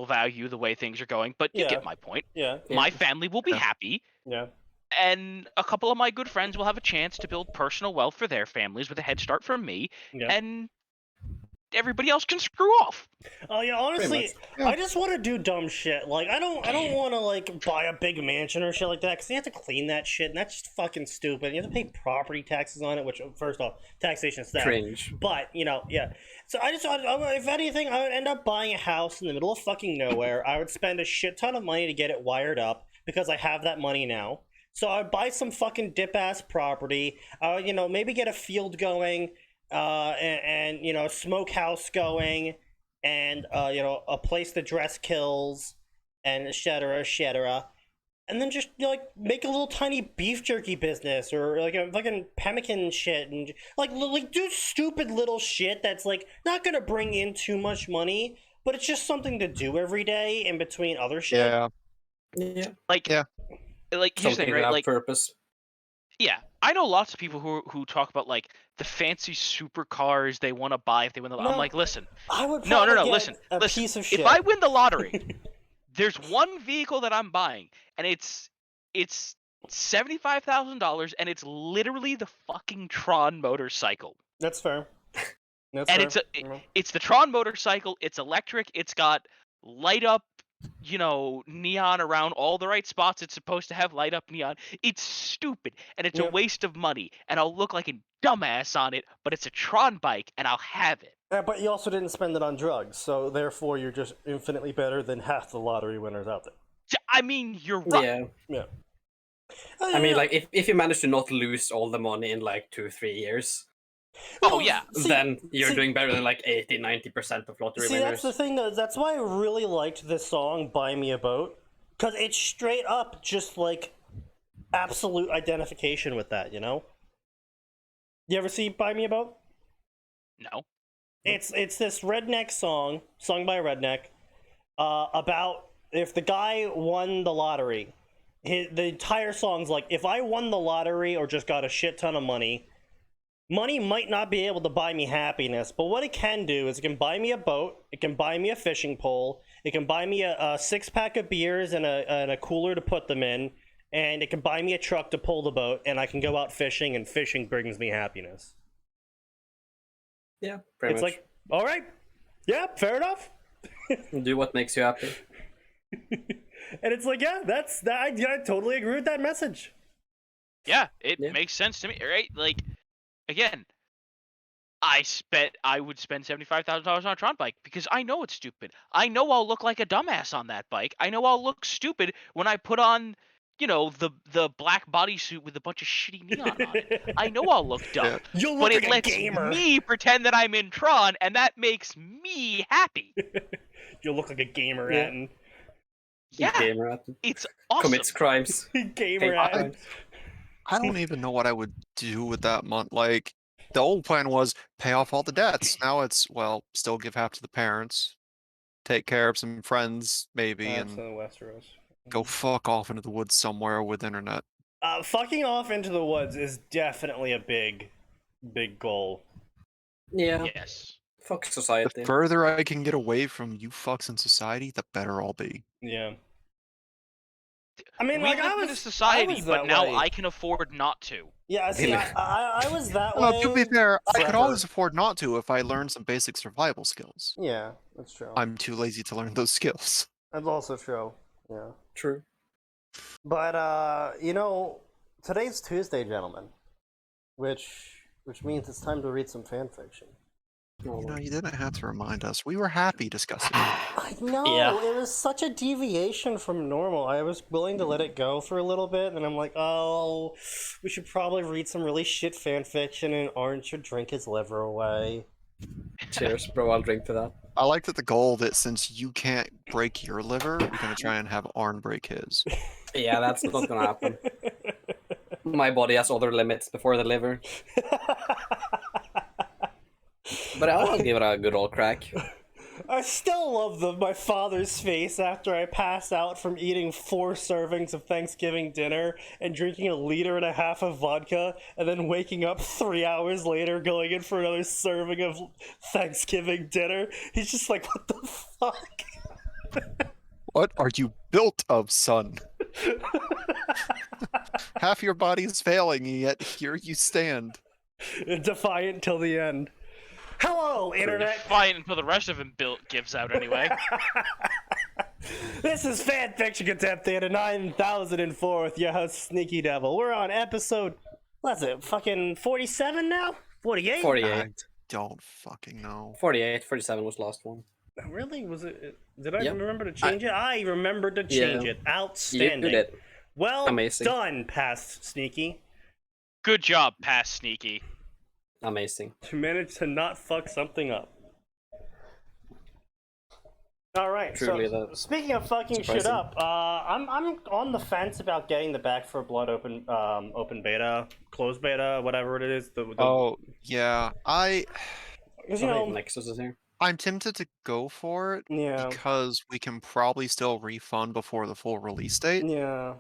value the way things are going, but you get my point. Yeah. My family will be happy. Yeah. And a couple of my good friends will have a chance to build personal wealth for their families with a head start from me, and everybody else can screw off. Oh yeah, honestly, I just want to do dumb shit. Like I don't want to like buy a big mansion or shit like that because you have to clean that shit, and that's just fucking stupid. You have to pay property taxes on it, which first off, taxation is that. Cringe. But so if anything, I would end up buying a house in the middle of fucking nowhere. I would spend a shit ton of money to get it wired up because I have that money now. So I'd buy some fucking dip ass property. Maybe get a field going, and a smokehouse going, and a place to dress kills, and et cetera, and then just make a little tiny beef jerky business or like a fucking pemmican shit, and like do stupid little shit that's like not gonna bring in too much money, but it's just something to do every day in between other shit. Like here's the thing, right? Like purpose. Yeah, I know lots of people who talk about like the fancy supercars they want to buy if they win the lottery. I'm like, listen, I would no, get listen, a piece of shit. If I win the lottery, there's one vehicle that I'm buying, and it's $75,000, and it's literally the fucking Tron motorcycle. That's fair. It's the Tron motorcycle. It's electric. It's got light up, neon around all the right spots. It's supposed to have light up neon. It's stupid, and it's a waste of money, and I'll look like a dumbass on it, but it's a Tron bike, and I'll have it. Yeah, but you also didn't spend it on drugs, so therefore you're just infinitely better than half the lottery winners out there. I mean, you're right. Yeah. I mean, like, if you manage to not lose all the money in, like, 2-3 years... then you're doing better than, like, 80-90% of lottery winners. That's the thing, though. That's why I really liked this song, Buy Me a Boat, because it's straight up just, like, absolute identification with that, You ever see Buy Me a Boat? No. It's this redneck song, sung by a redneck, about if the guy won the lottery. The entire song's like, if I won the lottery or just got a shit ton of money might not be able to buy me happiness, but what it can do is it can buy me a boat, it can buy me a fishing pole, it can buy me a 6-pack of beers and a cooler to put them in, and it can buy me a truck to pull the boat, and I can go out fishing, and fishing brings me happiness. Yeah, pretty much. It's like, all right, yeah, fair enough. Do what makes you happy. And it's like, yeah, I totally agree with that message. Yeah, it makes sense to me, right? Like, again, I would spend $75,000 on a Tron bike because I know it's stupid. I know I'll look like a dumbass on that bike. I know I'll look stupid when I put on, the black bodysuit with a bunch of shitty neon on it. I know I'll look dumb. You'll look but like it a gamer. lets me pretend that I'm in Tron, and that makes me happy. You'll look like a gamer, Atin. Yeah, gamer Atin. It's awesome. Commits crimes. Gamer Atin. I don't even know what I would do with that month. Like, the old plan was pay off all the debts. Now it's, still give half to the parents, take care of some friends, maybe, and Westeros. Go fuck off into the woods somewhere with internet. Fucking off into the woods is definitely a big goal. Yeah. Yes. Fuck society. The further I can get away from you fucks in society, the better I'll be. Yeah. I mean, we live in a society, but now I can afford not to. Yeah, see, I was that way. Well, to be fair, I could always afford not to if I learned some basic survival skills. Yeah, that's true. I'm too lazy to learn those skills. That's also true. Yeah. True. But today's Tuesday, gentlemen, which means it's time to read some fan fiction. You didn't have to remind us. We were happy discussing it. I know, It was such a deviation from normal. I was willing to let it go for a little bit, and I'm like, oh, we should probably read some really shit fan fiction, and Orange should drink his liver away. Cheers, bro. I'll drink to that. I like that the goal that since you can't break your liver, we're going to try and have Arn break his. Yeah, that's not going to happen. My body has other limits before the liver. But I'll give it a good old crack. I still love my father's face after I pass out from eating 4 servings of Thanksgiving dinner and drinking 1.5 liters of vodka, and then waking up 3 hours later going in for another serving of Thanksgiving dinner. He's just like, what the fuck? What are you built of, son? Half your body is failing, yet here you stand. Defiant till the end. Hello, internet. Defiant until the rest of him gives out anyway. This is Fanfiction Contempt Theater 9004 with your host Sneaky Devil. We're on episode, what's it, fucking 47 now? 48? 48. I don't fucking know. 48. 47 was last one. Really? Was it? Did I Yep. remember to change it? I remembered to change it. Outstanding. You did. Well Amazing. done, past Sneaky. Good job, past Sneaky. Amazing. To manage to not fuck something up. All right. Truly so that speaking of fucking shit surprising. up, I'm on the fence about getting the Back for Blood open beta, closed beta, whatever it is. Oh, yeah. Because you know, Nexus is here. I'm tempted to go for it yeah, because we can probably still refund before the full release date. yeah.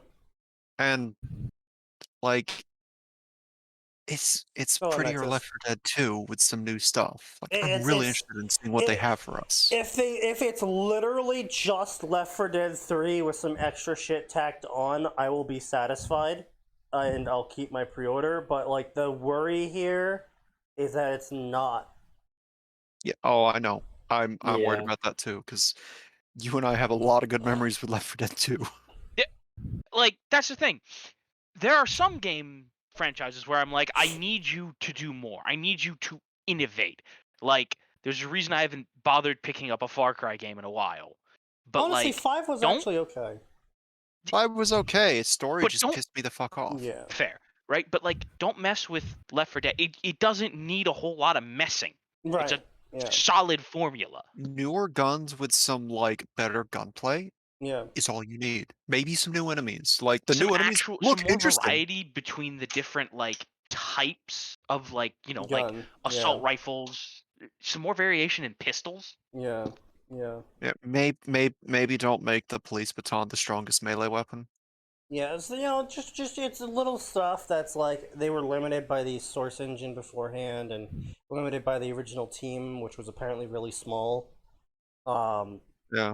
And, like, it's Oh, prettier Nexus. Left 4 Dead 2 with some new stuff. Like, I'm It's- really it's- interested in seeing what they have for us. If it's literally just Left 4 Dead 3 with some extra shit tacked on, I will be satisfied, and I'll keep my pre-order. But like the worry here is that it's not. Yeah. Oh, I know. I'm worried Yeah. about that too, because you and I have a lot of good memories with Left 4 Dead 2. Like, that's the thing. There are some game franchises where I'm like, I need you to do more. I need you to innovate. Like, there's a reason I haven't bothered picking up a Far Cry game in a while. But Honestly, like, 5 was don't- actually okay. 5 was okay. Its story But just don't- pissed me the fuck off. Yeah. fair, right? But like, don't mess with Left 4 Dead. It doesn't need a whole lot of messing. Right. a- Yeah. Solid formula. Newer guns with some like better gunplay Yeah. is all you need. Maybe some new enemies. Like the Some new enemies actual, look some more interesting. variety between the different like types of like, you know, like Gun. assault rifles. Some more variation in pistols. Yeah. Yeah. Yeah, maybe don't make the police baton the strongest melee weapon. Yeah, so, you know, just it's a little stuff that's like they were limited by the source engine beforehand and limited by the original team, which was apparently really small. Yeah.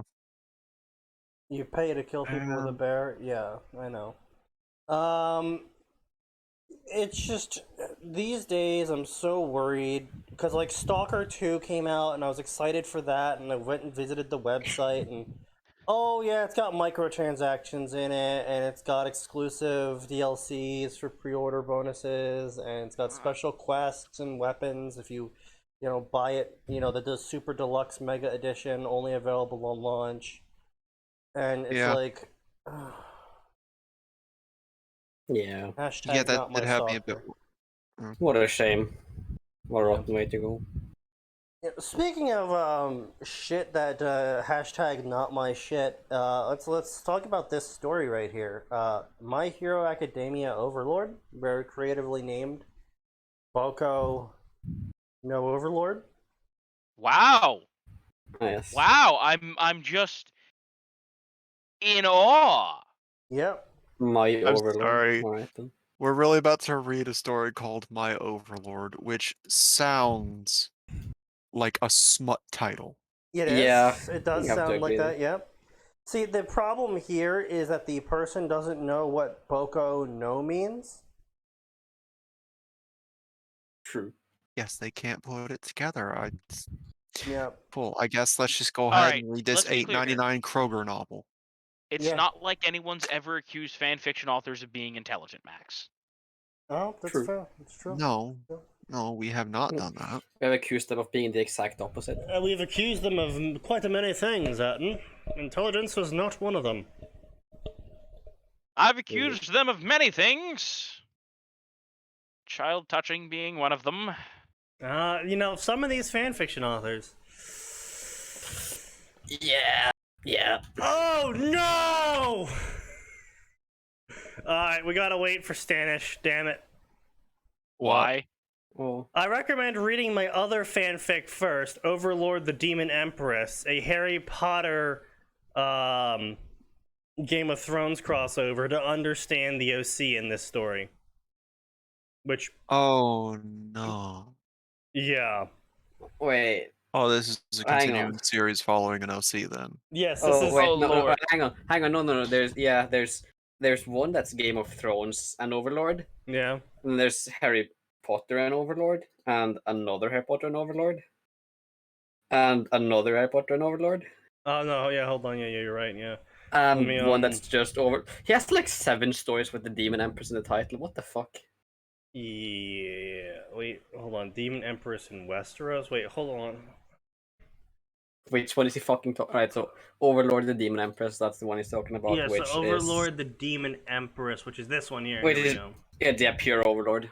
You pay to kill people with a bear? Yeah, I know. It's just these days I'm so worried because like Stalker 2 came out and I was excited for that and I went and visited the website and oh yeah, it's got microtransactions in it and it's got exclusive DLCs for pre-order bonuses and it's got special quests and weapons if you buy it, the super deluxe mega edition only available on launch. And it's like Yeah. hashtag Yeah, that not my did have me a bit. stalker. What a shame. What a rotten way to go. Yeah, speaking of shit that hashtag not my shit, let's talk about this story right here. My Hero Academia Overlord, very creatively named Boko No Overlord. Wow. Yes. Wow. I'm just in awe. Yep. My I'm overlord. sorry. Alright then. We're really about to read a story called My Overlord, which sounds like a smut title. It is. Yeah, It does you have to sound like agree that, yep. See, the problem here is that the person doesn't know what Boko no means. True. Yes, they can't put it together. Yep. Cool. I guess let's just go All ahead right, and read this let's be clear here. $8.99 Kroger novel. It's Yeah. not like anyone's ever accused fan fiction authors of being intelligent, Max. Oh, that's True. fair. That's true. No, we have not done that. We have accused them of being the exact opposite. We've accused them of quite a many things, Atin. Intelligence was not one of them. I've accused them of many things. Child touching being one of them. Some of these fanfiction authors. Yeah. Yeah. Oh no! Alright, we gotta wait for Stanish, damn it. Why? Oh. I recommend reading my other fanfic first, Overlord the Demon Empress, a Harry Potter Game of Thrones crossover to understand the OC in this story. Which, Oh no. yeah. Wait. Oh, this is a Hang continuing series following an OC then. Yes, this is. Wait, Oh, no, Lord. hang on, no. There's one that's Game of Thrones and Overlord, Yeah. and there's Harry Potter and Overlord, and another Harry Potter and Overlord, and another Harry Potter and Overlord, Oh no, yeah, hold on, yeah, you're right, yeah. and one that's just over. He has like 7 stories with the Demon Empress in the title. What the fuck? Yeah. Wait, hold on. Demon Empress in Westeros. Wait, hold on. Which one is he fucking talking? Right, so Overlord the Demon Empress, that's the one he's talking about. Yeah, which so Overlord the Demon Empress, which is this one here. Wait, Here we go. yeah, pure Overlord.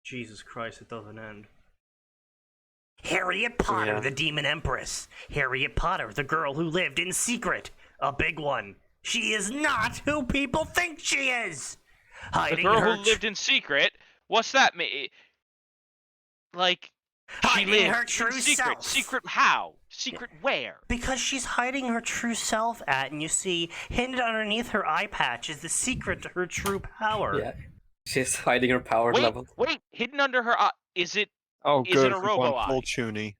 Jesus Christ, it doesn't end. Harriet Potter, the Demon Empress. Harriet Potter, the girl who lived in secret. A big one. She is not who people think she is. The girl who lived in secret. What's that mean? Like, she lived her true in secret. self. Secret how? Secret where? Because she's hiding her true self at, and you see, hidden underneath her eye patch is the secret to her true power. Yeah, she's hiding her power level. Wait, hidden under her eye. Is it? Oh, Is good. it a We've robo gone full eye? chuny.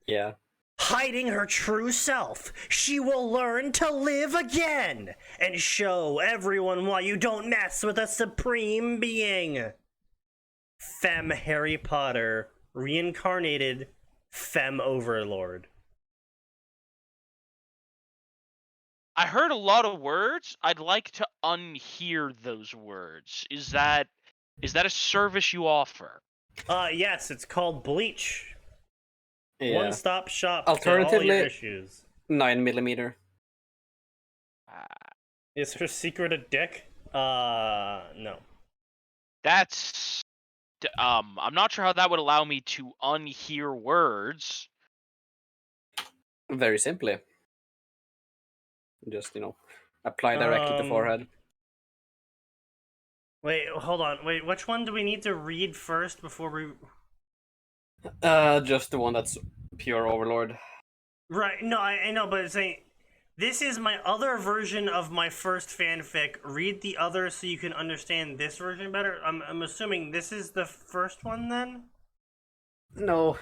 Yeah. Hiding her true self, she will learn to live again and show everyone why you don't mess with a supreme being. Femme Harry Potter, reincarnated Femme Overlord. I heard a lot of words. I'd like to unhear those words. Is that a service you offer? Yes, it's called Bleach. Yeah. One-stop shop Alternatively, to all your issues. 9mm. Is her secret a dick? No. That's I'm not sure how that would allow me to unhear words. Very simply. Just, apply directly to forehead. Wait, hold on. Wait, which one do we need to read first before we... Just the one that's pure Overlord. Right, no, I know, but it's saying... This is my other version of my first fanfic. Read the other so you can understand this version better. I'm assuming this is the first one, then? No.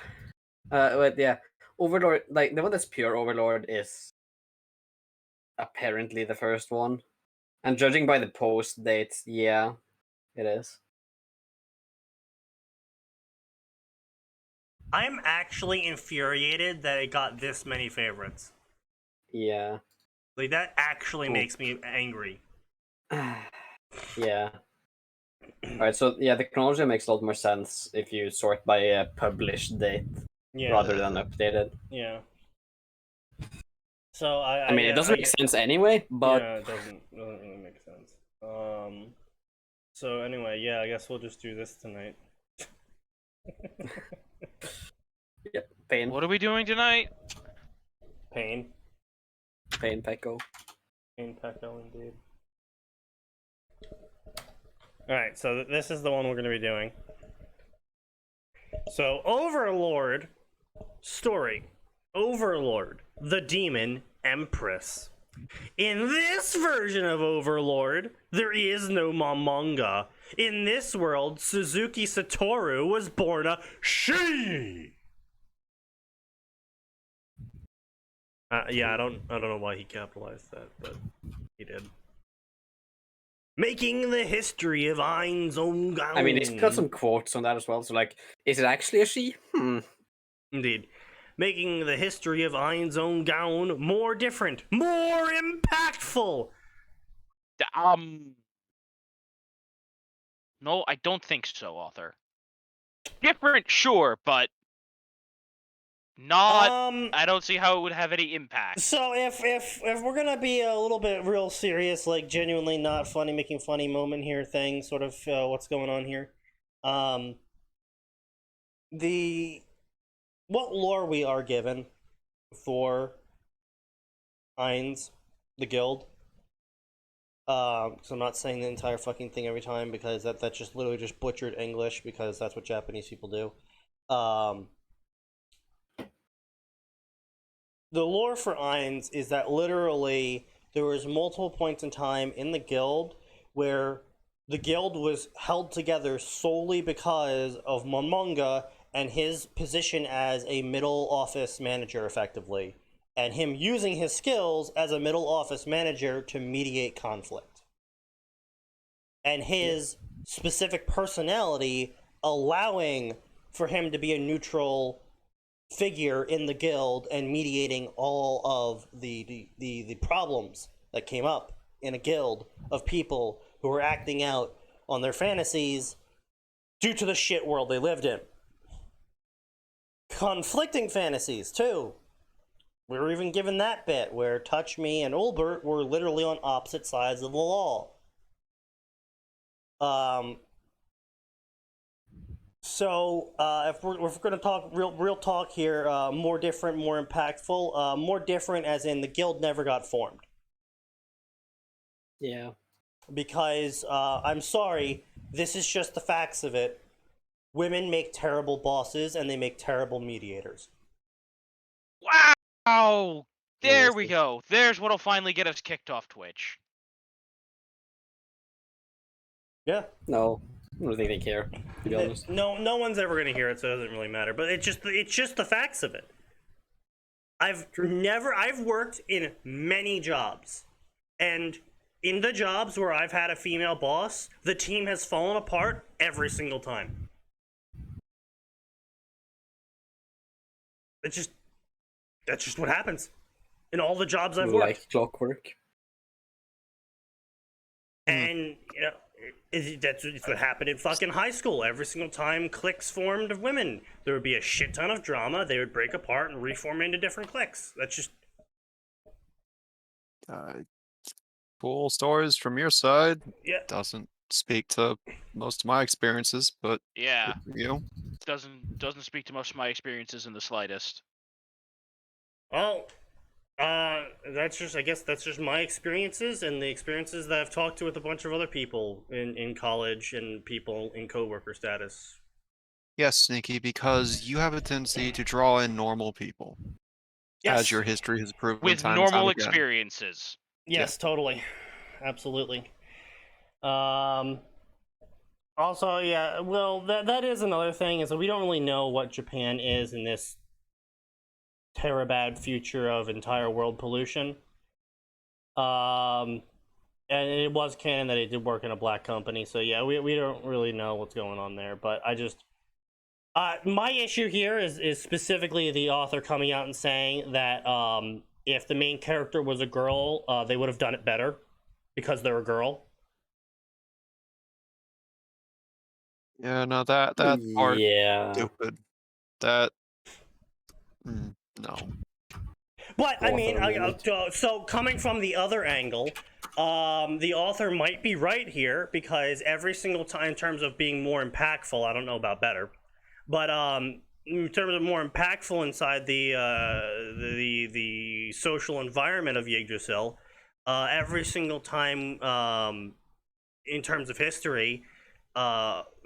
But yeah. Overlord, like, the one that's pure Overlord is apparently the first one. And judging by the post dates, yeah, it is. I'm actually infuriated that it got this many favorites. Yeah. Like, that actually makes me angry. Yeah. Alright, so yeah, the chronology makes a lot more sense if you sort by a published date rather than updated. Yeah. So I mean, it doesn't make sense anyway, but... Yeah, it doesn't really make sense. So anyway, yeah, I guess we'll just do this tonight. Yep, pain. What are we doing tonight? Pain. Pain Pecco. Pain Pecco, indeed. Alright, so this is the one we're going to be doing. So, Overlord story. Overlord, the Demon Empress. In this version of Overlord, there is no Momonga. In this world, Suzuki Satoru was born a she. Yeah, I don't know why he capitalized that, but he did. Making the history of Ain's own gown. I mean, it's got some quotes on that as well, so like, is it actually a she? Indeed. Making the history of Ain's own gown more different, more impactful. No, I don't think so, author. Different, sure, but not. I don't see how it would have any impact. So if we're gonna be a little bit real serious, like genuinely not funny, making funny moment here thing, sort of what's going on here, what lore we are given for Ain's, the guild. So I'm not saying the entire fucking thing every time because that just literally just butchered English because that's what Japanese people do. The lore for Ain's is that literally there was multiple points in time in the guild where the guild was held together solely because of Momonga and his position as a middle office manager, effectively, and him using his skills as a middle office manager to mediate conflict. And his specific personality allowing for him to be a neutral figure in the guild and mediating all of the problems that came up in a guild of people who were acting out on their fantasies due to the shit world they lived in. Conflicting fantasies, too. We were even given that bit where Touch Me and Ulbert were literally on opposite sides of the law. So, if we're going to talk real talk here, more different, more impactful, more different as in the guild never got formed. Yeah. Because, I'm sorry, this is just the facts of it. Women make terrible bosses and they make terrible mediators. Wow! There we go. There's what'll finally get us kicked off Twitch. Yeah. No, I don't think they care, to be honest. No one's ever going to hear it, so it doesn't really matter. But it's just the facts of it. I've worked in many jobs, and in the jobs where I've had a female boss, the team has fallen apart every single time. That's just what happens in all the jobs I've worked. Like clockwork. And you know, it's what happened in fucking high school. Every single time cliques formed of women, there would be a shit ton of drama. They would break apart and reform into different cliques. That's just cool stories from your side. Yeah. Doesn't speak to most of my experiences, but Yeah. you know, Doesn't speak to most of my experiences in the slightest. Well, that's just my experiences and the experiences that I've talked to with a bunch of other people in college and people in coworker status. yes, Sneaky, because you have a tendency to draw in normal people, as your history has proven With time and time normal again. experiences. Yes, totally. Absolutely. Also, yeah, well, that is another thing, is that we don't really know what Japan is in this terribad future of entire world pollution. And it was canon that he did work in a black company, so yeah, we don't really know what's going on there, but I just... my issue here is specifically the author coming out and saying that if the main character was a girl, they would have done it better because they're a girl. Yeah, no, that part stupid. That no. But I mean, so coming from the other angle, the author might be right here, because every single time, in terms of being more impactful, I don't know about better, but in terms of more impactful inside the social environment of Yggdrasil, every single time, in terms of history,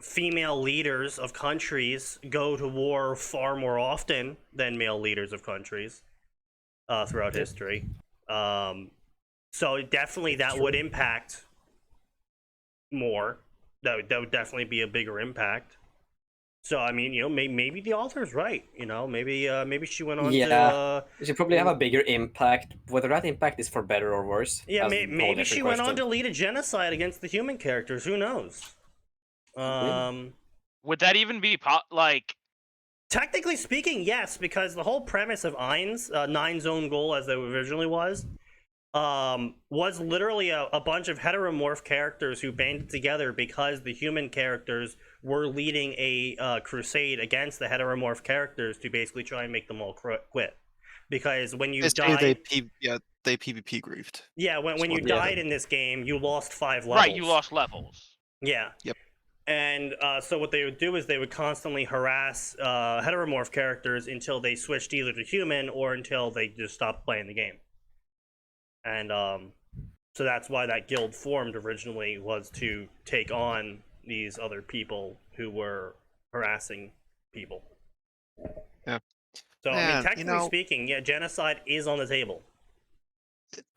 female leaders of countries go to war far more often than male leaders of countries throughout history. So definitely that would impact more. That would definitely be a bigger impact. So I mean, you know, maybe the author's right. You know, maybe she went on to. She probably have a bigger impact. Whether that impact is for better or worse. Yeah, maybe she went on to lead a genocide against the human characters. Who knows? Would that even be like? Technically speaking, yes, because the whole premise of Nine's own goal, as it originally was literally a bunch of heteromorph characters who banded together because the human characters were leading a crusade against the heteromorph characters to basically try and make them all quit. Because when you died... They PvP griefed. Yeah, when you died in this game, you lost 5 levels. Right, you lost levels. Yeah. Yep. And so what they would do is they would constantly harass heteromorph characters until they switched either to human or until they just stopped playing the game. And so that's why that guild formed originally, was to take on these other people who were harassing people. Yeah. So, I mean, technically speaking, yeah, genocide is on the table.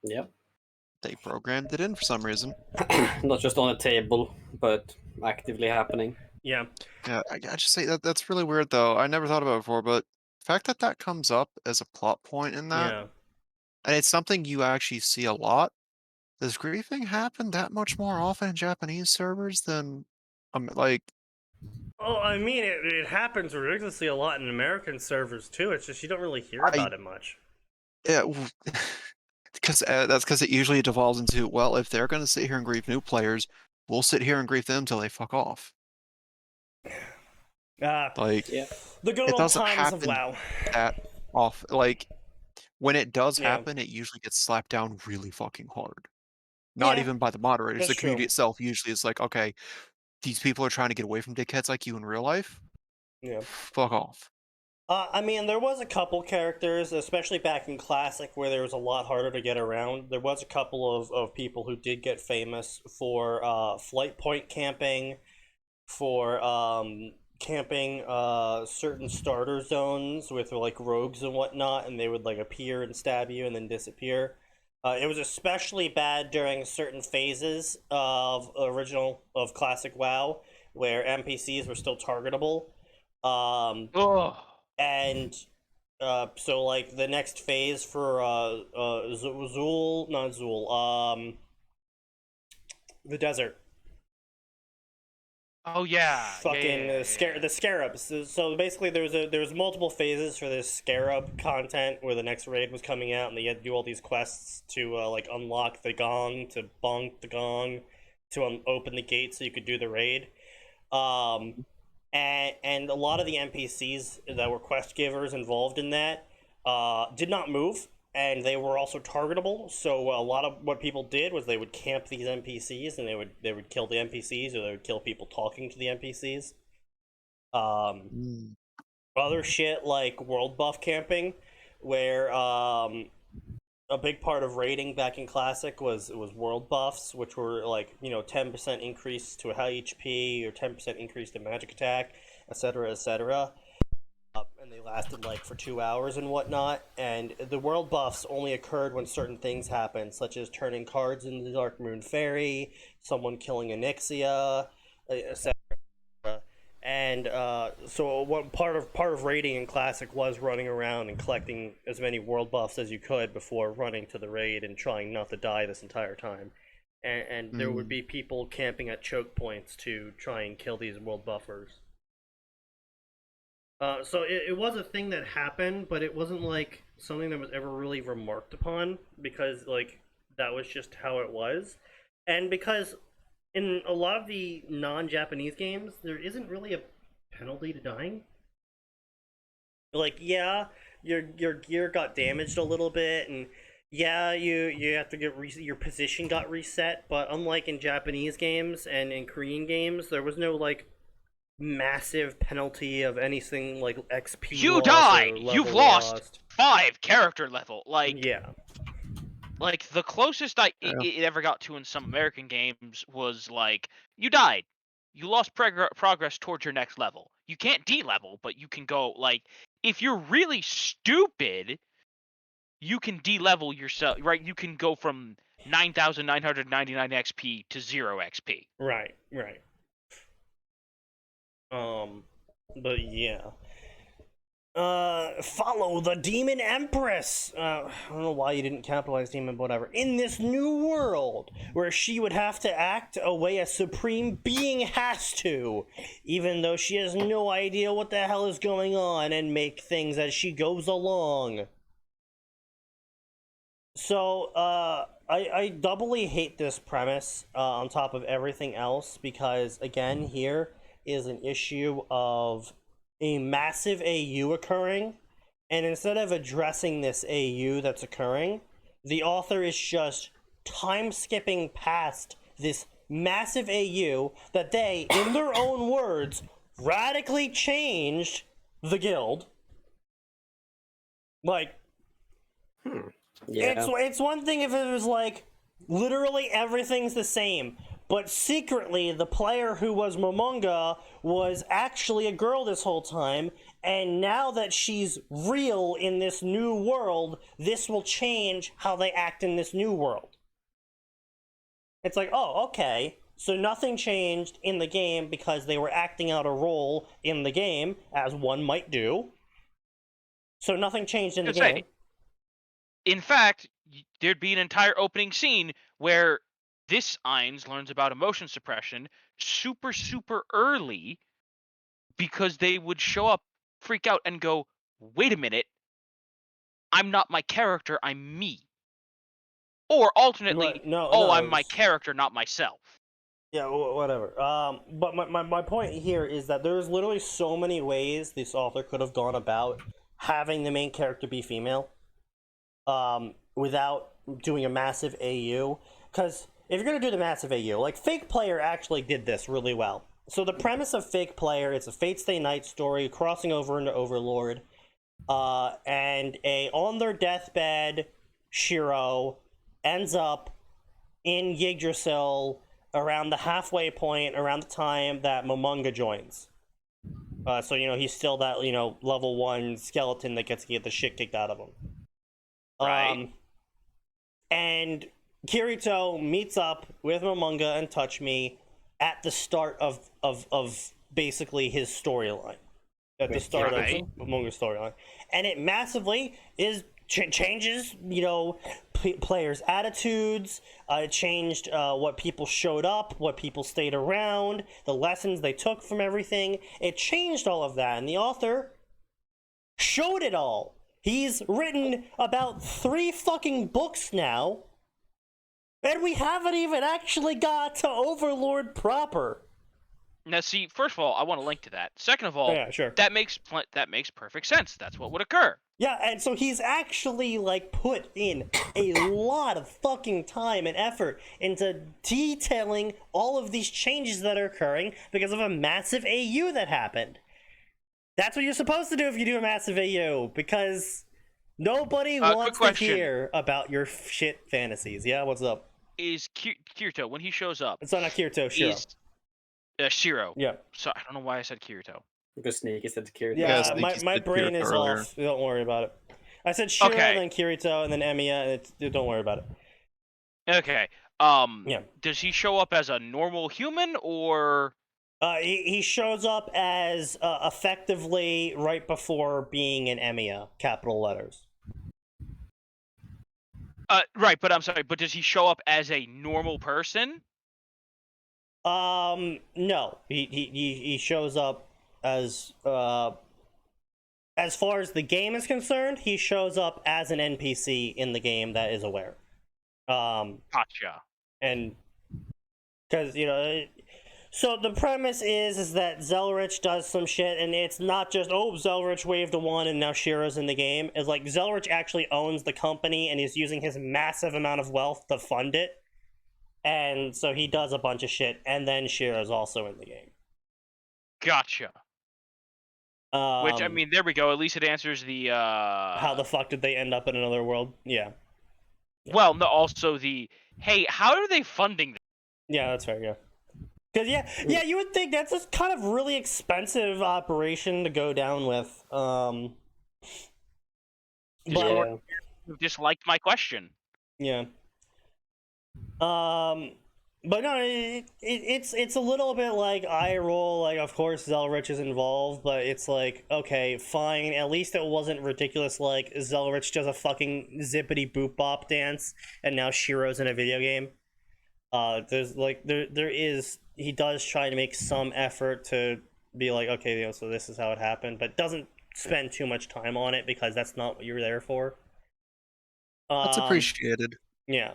Yep. They programmed it in for some reason. Not just on a table, but actively happening. Yeah. Yeah, I just say that's really weird though. I never thought about it before, but the fact that that comes up as a plot point in that, Yeah. and it's something you actually see a lot. Does griefing happen that much more often in Japanese servers than, like? Oh, I mean, it happens ridiculously a lot in American servers too. It's just you don't really hear about it much. Yeah, because that's because it usually devolves into, well, if they're going to sit here and grief new players, we'll sit here and grief them till they fuck off. Like, Yeah. The good it old doesn't times of happen WoW. that off. Like, when it does Yeah. happen, it usually gets slapped down really fucking hard. Not Yeah, even by the moderators. that's The community true. itself usually is like, okay, these people are trying to get away from dickheads like you in real life. Yeah. Fuck off. I mean, there was a couple characters, especially back in Classic, where there was a lot harder to get around. There was a couple of people who did get famous for flight point camping, for camping certain starter zones with like rogues and whatnot, and they would like appear and stab you and then disappear. It was especially bad during certain phases of Classic WoW, where NPCs were still targetable. Oh. And so like the next phase for Zool, not Zool, the desert. Oh yeah. Fucking the scarabs. So basically, there was multiple phases for this scarab content where the next raid was coming out, and they had to do all these quests to like unlock the gong, to bonk the gong, to open the gate so you could do the raid. And a lot of the NPCs that were quest givers involved in that did not move, and they were also targetable. So a lot of what people did was they would camp these NPCs, and they would kill the NPCs, or they would kill people talking to the NPCs. Other shit like world buff camping, where a big part of raiding back in Classic was world buffs, which were like 10% increase to a high HP or 10% increase to magic attack, etc., etc. And they lasted like for 2 hours and whatnot. And the world buffs only occurred when certain things happened, such as turning cards into the Dark Moon Fairy, someone killing Onyxia, etc. And so what part of raiding in Classic was running around and collecting as many world buffs as you could before running to the raid and trying not to die this entire time. And there would be people camping at choke points to try and kill these world buffers. So it was a thing that happened, but it wasn't like something that was ever really remarked upon, because like that was just how it was. And because in a lot of the non-Japanese games, there isn't really a penalty to dying. Like, yeah, your gear got damaged a little bit, and yeah, you have to get your position got reset. But unlike in Japanese games and in Korean games, there was no like massive penalty of anything like XP. You died. You've lost 5 character level. Like, yeah. Like, the closest it ever got to in some American games was, like, you died. You lost progress towards your next level. You can't D-level, but you can go, like, if you're really stupid, you can D-level yourself, right? You can go from 9,999 XP to 0 XP. Right. But yeah. Follow the Demon Empress. I don't know why you didn't capitalize Demon, but whatever. In this new world, where she would have to act a way a supreme being has to, even though she has no idea what the hell is going on, and make things as she goes along. So, I doubly hate this premise, on top of everything else, because, again, here is an issue of a massive AU occurring, and instead of addressing this AU that's occurring, the author is just time skipping past this massive AU that they, in their own words, radically changed the guild. Like, yeah. it's one thing if it was like literally everything's the same, but secretly the player who was Momonga was actually a girl this whole time, and now that she's real in this new world, this will change how they act in this new world. It's like, oh, okay. So nothing changed in the game because they were acting out a role in the game, as one might do. So nothing changed in the game. In fact, there'd be an entire opening scene where this Ainz learns about emotion suppression super, super early because they would show up, freak out, and go, wait a minute, I'm not my character, I'm me. Or alternately, I'm my character, not myself. Yeah, whatever. But my point here is that there's literally so many ways this author could have gone about having the main character be female, without doing a massive AU. Because if you're gonna do the massive AU, like Fake Player actually did this really well. So the premise of Fake Player, it's a Fate Stay Night story crossing over into Overlord, and on their deathbed, Shiro ends up in Yggdrasil around the halfway point, around the time that Momonga joins. So, he's still that, level 1 skeleton that gets to get the shit kicked out of him. Right. And Kirito meets up with Momonga and Touch Me at the start of basically his storyline. At the start of Momonga's storyline. And it massively changes, players' attitudes. It changed what people showed up, what people stayed around, the lessons they took from everything. It changed all of that, and the author showed it all. He's written about 3 fucking books now, and we haven't even actually got to Overlord proper. Now, see, first of all, I want to link to that. Second of all, yeah, sure. that makes perfect sense. That's what would occur. Yeah, and so he's actually, put in a lot of fucking time and effort into detailing all of these changes that are occurring because of a massive AU that happened. That's what you're supposed to do if you do a massive AU, because nobody wants to hear about your shit fantasies. Yeah, what's up? Is Kirito, when he shows up... It's not Kirito, Shiro. Shiro. Yeah. So I don't know why I said Kirito. Because Sneaky said Kirito. Yeah, my brain is earlier. off. Don't worry about it. I said Shiro, then Kirito, and then Emiya. Don't worry about it. Okay. Yeah. Does he show up as a normal human, or... He shows up as effectively right before being an Emiya, capital letters. Right, but I'm sorry, but does he show up as a normal person? No. He shows up as far as the game is concerned, he shows up as an NPC in the game that is aware. Gotcha. And because so the premise is that Zelrich does some shit, and it's not just Zelrich waved a wand and now Shiro's in the game. It's like Zelrich actually owns the company and is using his massive amount of wealth to fund it. And so he does a bunch of shit, and then Shiro's also in the game. Gotcha. Which, I mean, there we go. At least it answers the, How the fuck did they end up in another world? Yeah. Well, no, also the, hey, how are they funding this? Yeah, that's fair, yeah. Because, yeah, you would think that's a kind of really expensive operation to go down with. But you disliked my question. Yeah. But no, it's a little bit like eye roll. Like, of course, Zelrich is involved, but it's like, okay, fine. At least it wasn't ridiculous. Like Zelrich does a fucking zippity boop bop dance, and now Shiro's in a video game. There's like he does try to make some effort to be like, okay, so this is how it happened, but doesn't spend too much time on it because that's not what you're there for. That's appreciated. Yeah.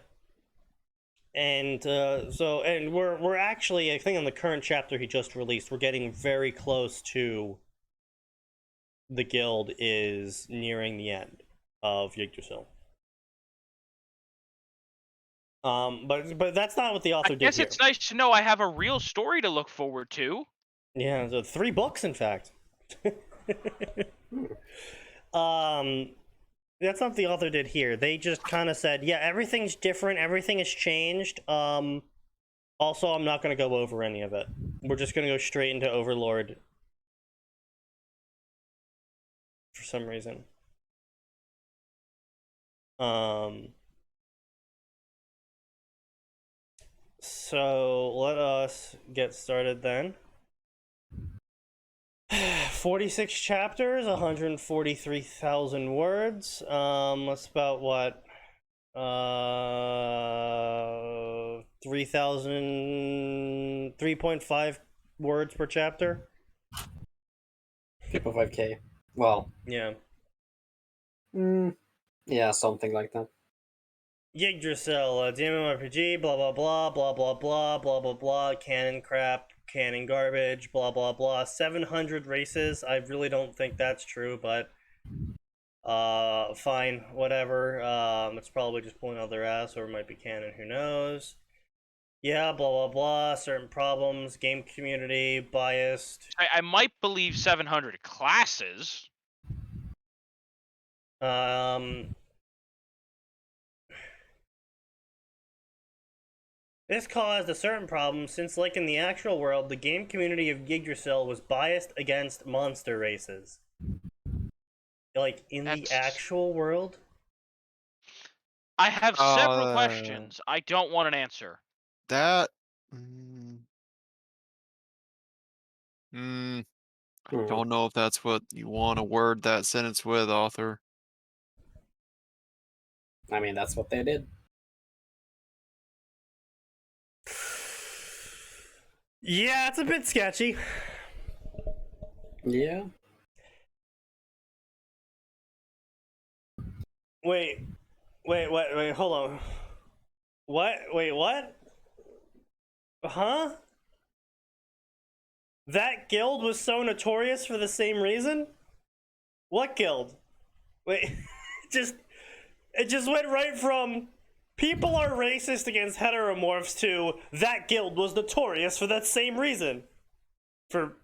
And and we're actually, I think on the current chapter he just released, we're getting very close to the guild is nearing the end of Yggdrasil. But that's not what the author did here. I guess it's nice to know I have a real story to look forward to. Yeah, so 3 books in fact. That's not what the author did here. They just kind of said, yeah, everything's different, everything has changed. Also, I'm not going to go over any of it. We're just going to go straight into Overlord. For some reason. So let us get started then. 46 chapters, 143,000 words. That's about what? 3.5 words per chapter. 3.5K. Well. Yeah. Yeah, something like that. Yggdrasil, DMMRPG, blah blah blah, blah blah blah, blah blah blah, canon crap, canon garbage, blah blah blah. 700 races. I really don't think that's true, but fine, whatever. It's probably just pulling out their ass, or it might be canon. Who knows? Yeah, blah blah blah. Certain problems, game community biased. I might believe 700 classes. This caused a certain problem since, like in the actual world, the game community of Yggdrasil was biased against monster races. Like, in the actual world? I have several questions. I don't want an answer. That... I don't know if that's what you want to word that sentence with, author. I mean, that's what they did. Yeah, it's a bit sketchy. Yeah. Wait, hold on. What? Wait, what? Huh? That guild was so notorious for the same reason? What guild? Wait, it just went right from people are racist against heteromorphs to that guild was notorious for that same reason. For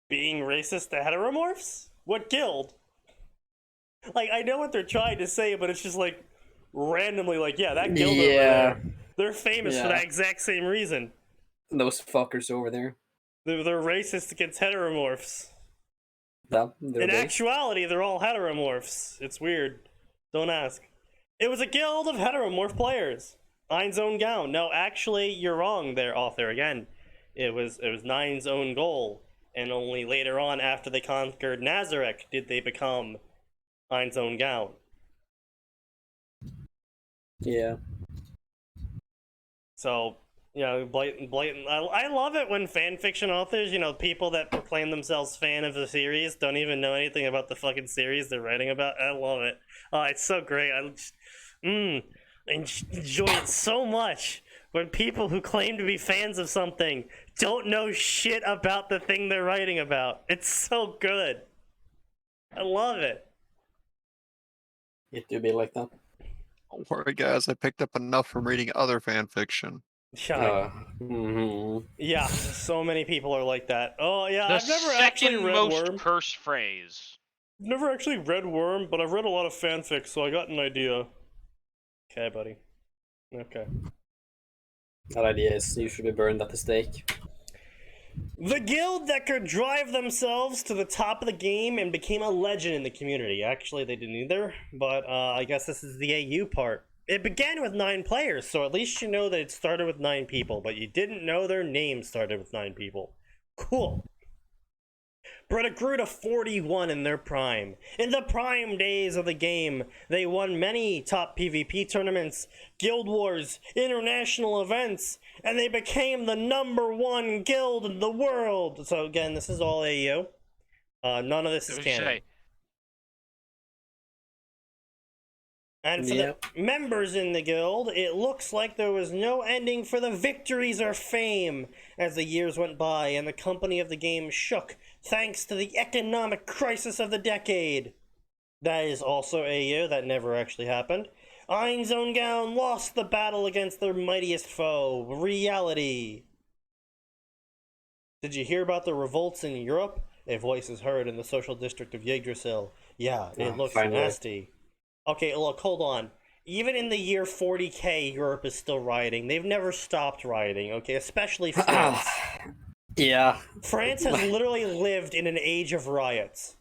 being racist to heteromorphs? What guild? Like, I know what they're trying to say, but it's just like randomly like, yeah, that guild over there. They're famous for that exact same reason. Those fuckers over there. They're racist against heteromorphs. In actuality, they're all heteromorphs. It's weird. Don't ask. It was a guild of heteromorph players. Nine's own gown. No, actually, you're wrong there, author. Again, it was Nine's own goal. And only later on, after they conquered Nazareth, did they become Nine's own gown. Yeah. So, you know, blatant. I love it when fanfiction authors, you know, people that proclaim themselves fan of the series don't even know anything about the fucking series they're writing about. I love it. Oh, it's so great. I just, enjoy it so much when people who claim to be fans of something don't know shit about the thing they're writing about. It's so good. I love it. It do be like that. Don't worry, guys. I picked up enough from reading other fan fiction. Yeah, so many people are like that. Oh yeah, I've never actually read most cursed phrase. I've never actually read Worm, but I've read a lot of fanfic, so I got an idea. Okay, buddy. Okay. That idea is you should be burned at the stake. The guild that could drive themselves to the top of the game and became a legend in the community. Actually, they didn't either, but I guess this is the AU part. It began with 9 players, so at least you know that it started with 9 people, but you didn't know their name started with 9 people. Cool. But it grew to 41 in their prime. In the prime days of the game, they won many top PvP tournaments, guild wars, international events, and they became the #1 guild in the world. So again, this is all AU. None of this is canon. And for the members in the guild, it looks like there was no ending for the victories or fame as the years went by and the company of the game shook thanks to the economic crisis of the decade. That is also AU, that never actually happened. Ein's own gown lost the battle against their mightiest foe, reality. Did you hear about the revolts in Europe? A voice is heard in the social district of Yggdrasil. Yeah, it looks nasty. Okay, look, hold on. Even in the year 40k, Europe is still rioting. They've never stopped rioting, okay? Especially France. Yeah. France has literally lived in an age of riots.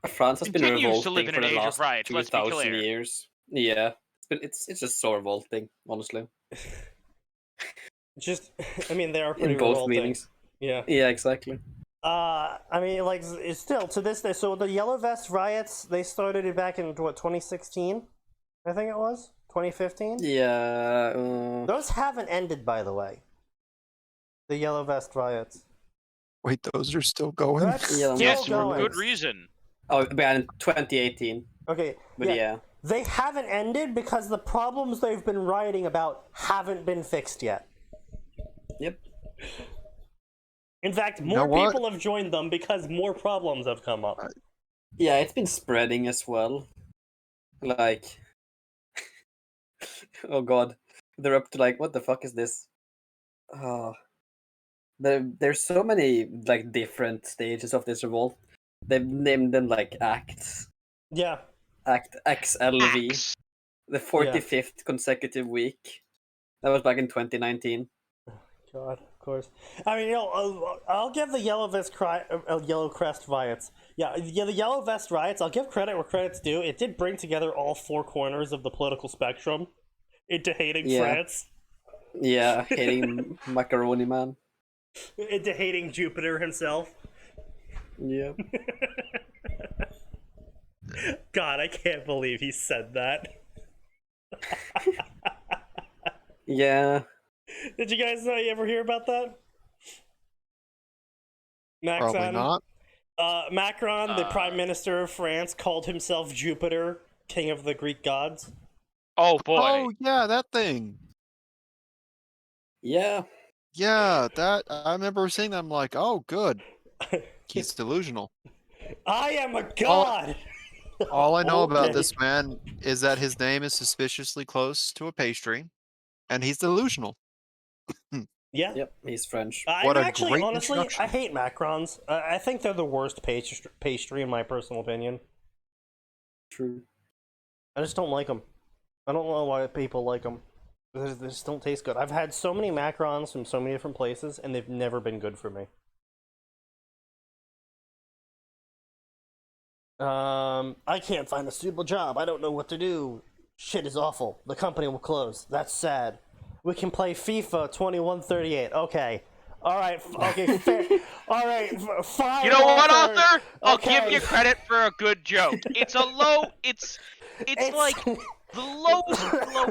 France has been revolting for the last riots, 2,000 years. Yeah. It's just so revolting, honestly. Just, I mean, they are pretty in both revolting. meanings. Yeah. Yeah, exactly. I mean, like, it's still to this day. So the Yellow Vest riots, they started it back in what 2016, I think it was 2015. Yeah. Those haven't ended, by the way. The Yellow Vest riots. Wait, those are still going? That's Yeah, still Yes, for going. good reason. Oh, but in 2018. Okay, But yeah. They haven't ended because the problems they've been rioting about haven't been fixed yet. Yep. In fact, know more what? people have joined them because more problems have come up. Yeah, it's been spreading as well. Like, oh god, they're up to like, what the fuck is this? Oh, there's so many like different stages of this revolt. They've named them like acts. Yeah. Act XLV, Axe. the 45th consecutive week. That was back in 2019. God, of course. I mean, I'll give the Yellow Crest riots. Yeah, the Yellow Vest riots. I'll give credit where credit's due. It did bring together all four corners of the political spectrum into hating France, Yeah, hating Macaroni Man. into hating Jupiter himself. Yeah. God, I can't believe he said that. Yeah. Did you guys you ever hear about that? Probably not. Macron, the Prime Minister of France, called himself Jupiter, king of the Greek gods. Oh boy. Oh yeah, that thing. Yeah. Yeah, that I remember seeing that. I'm like, oh, good. He's delusional. I am a god. All I know about Okay. this man is that his name is suspiciously close to a pastry, and he's delusional. Yeah. Yep, he's French. What a Actually, great honestly, introduction. I hate macarons. I think they're the worst pastry in my personal opinion. True. I just don't like them. I don't know why people like them. They just don't taste good. I've had so many macarons from so many different places, and they've never been good for me. I can't find a suitable job. I don't know what to do. Shit is awful. The company will close. That's sad. We can play FIFA 2138. Okay. Alright, okay, fair. Alright, fine. You know what, author? I'll Okay. give you credit for a good joke. It's a low. It's like the low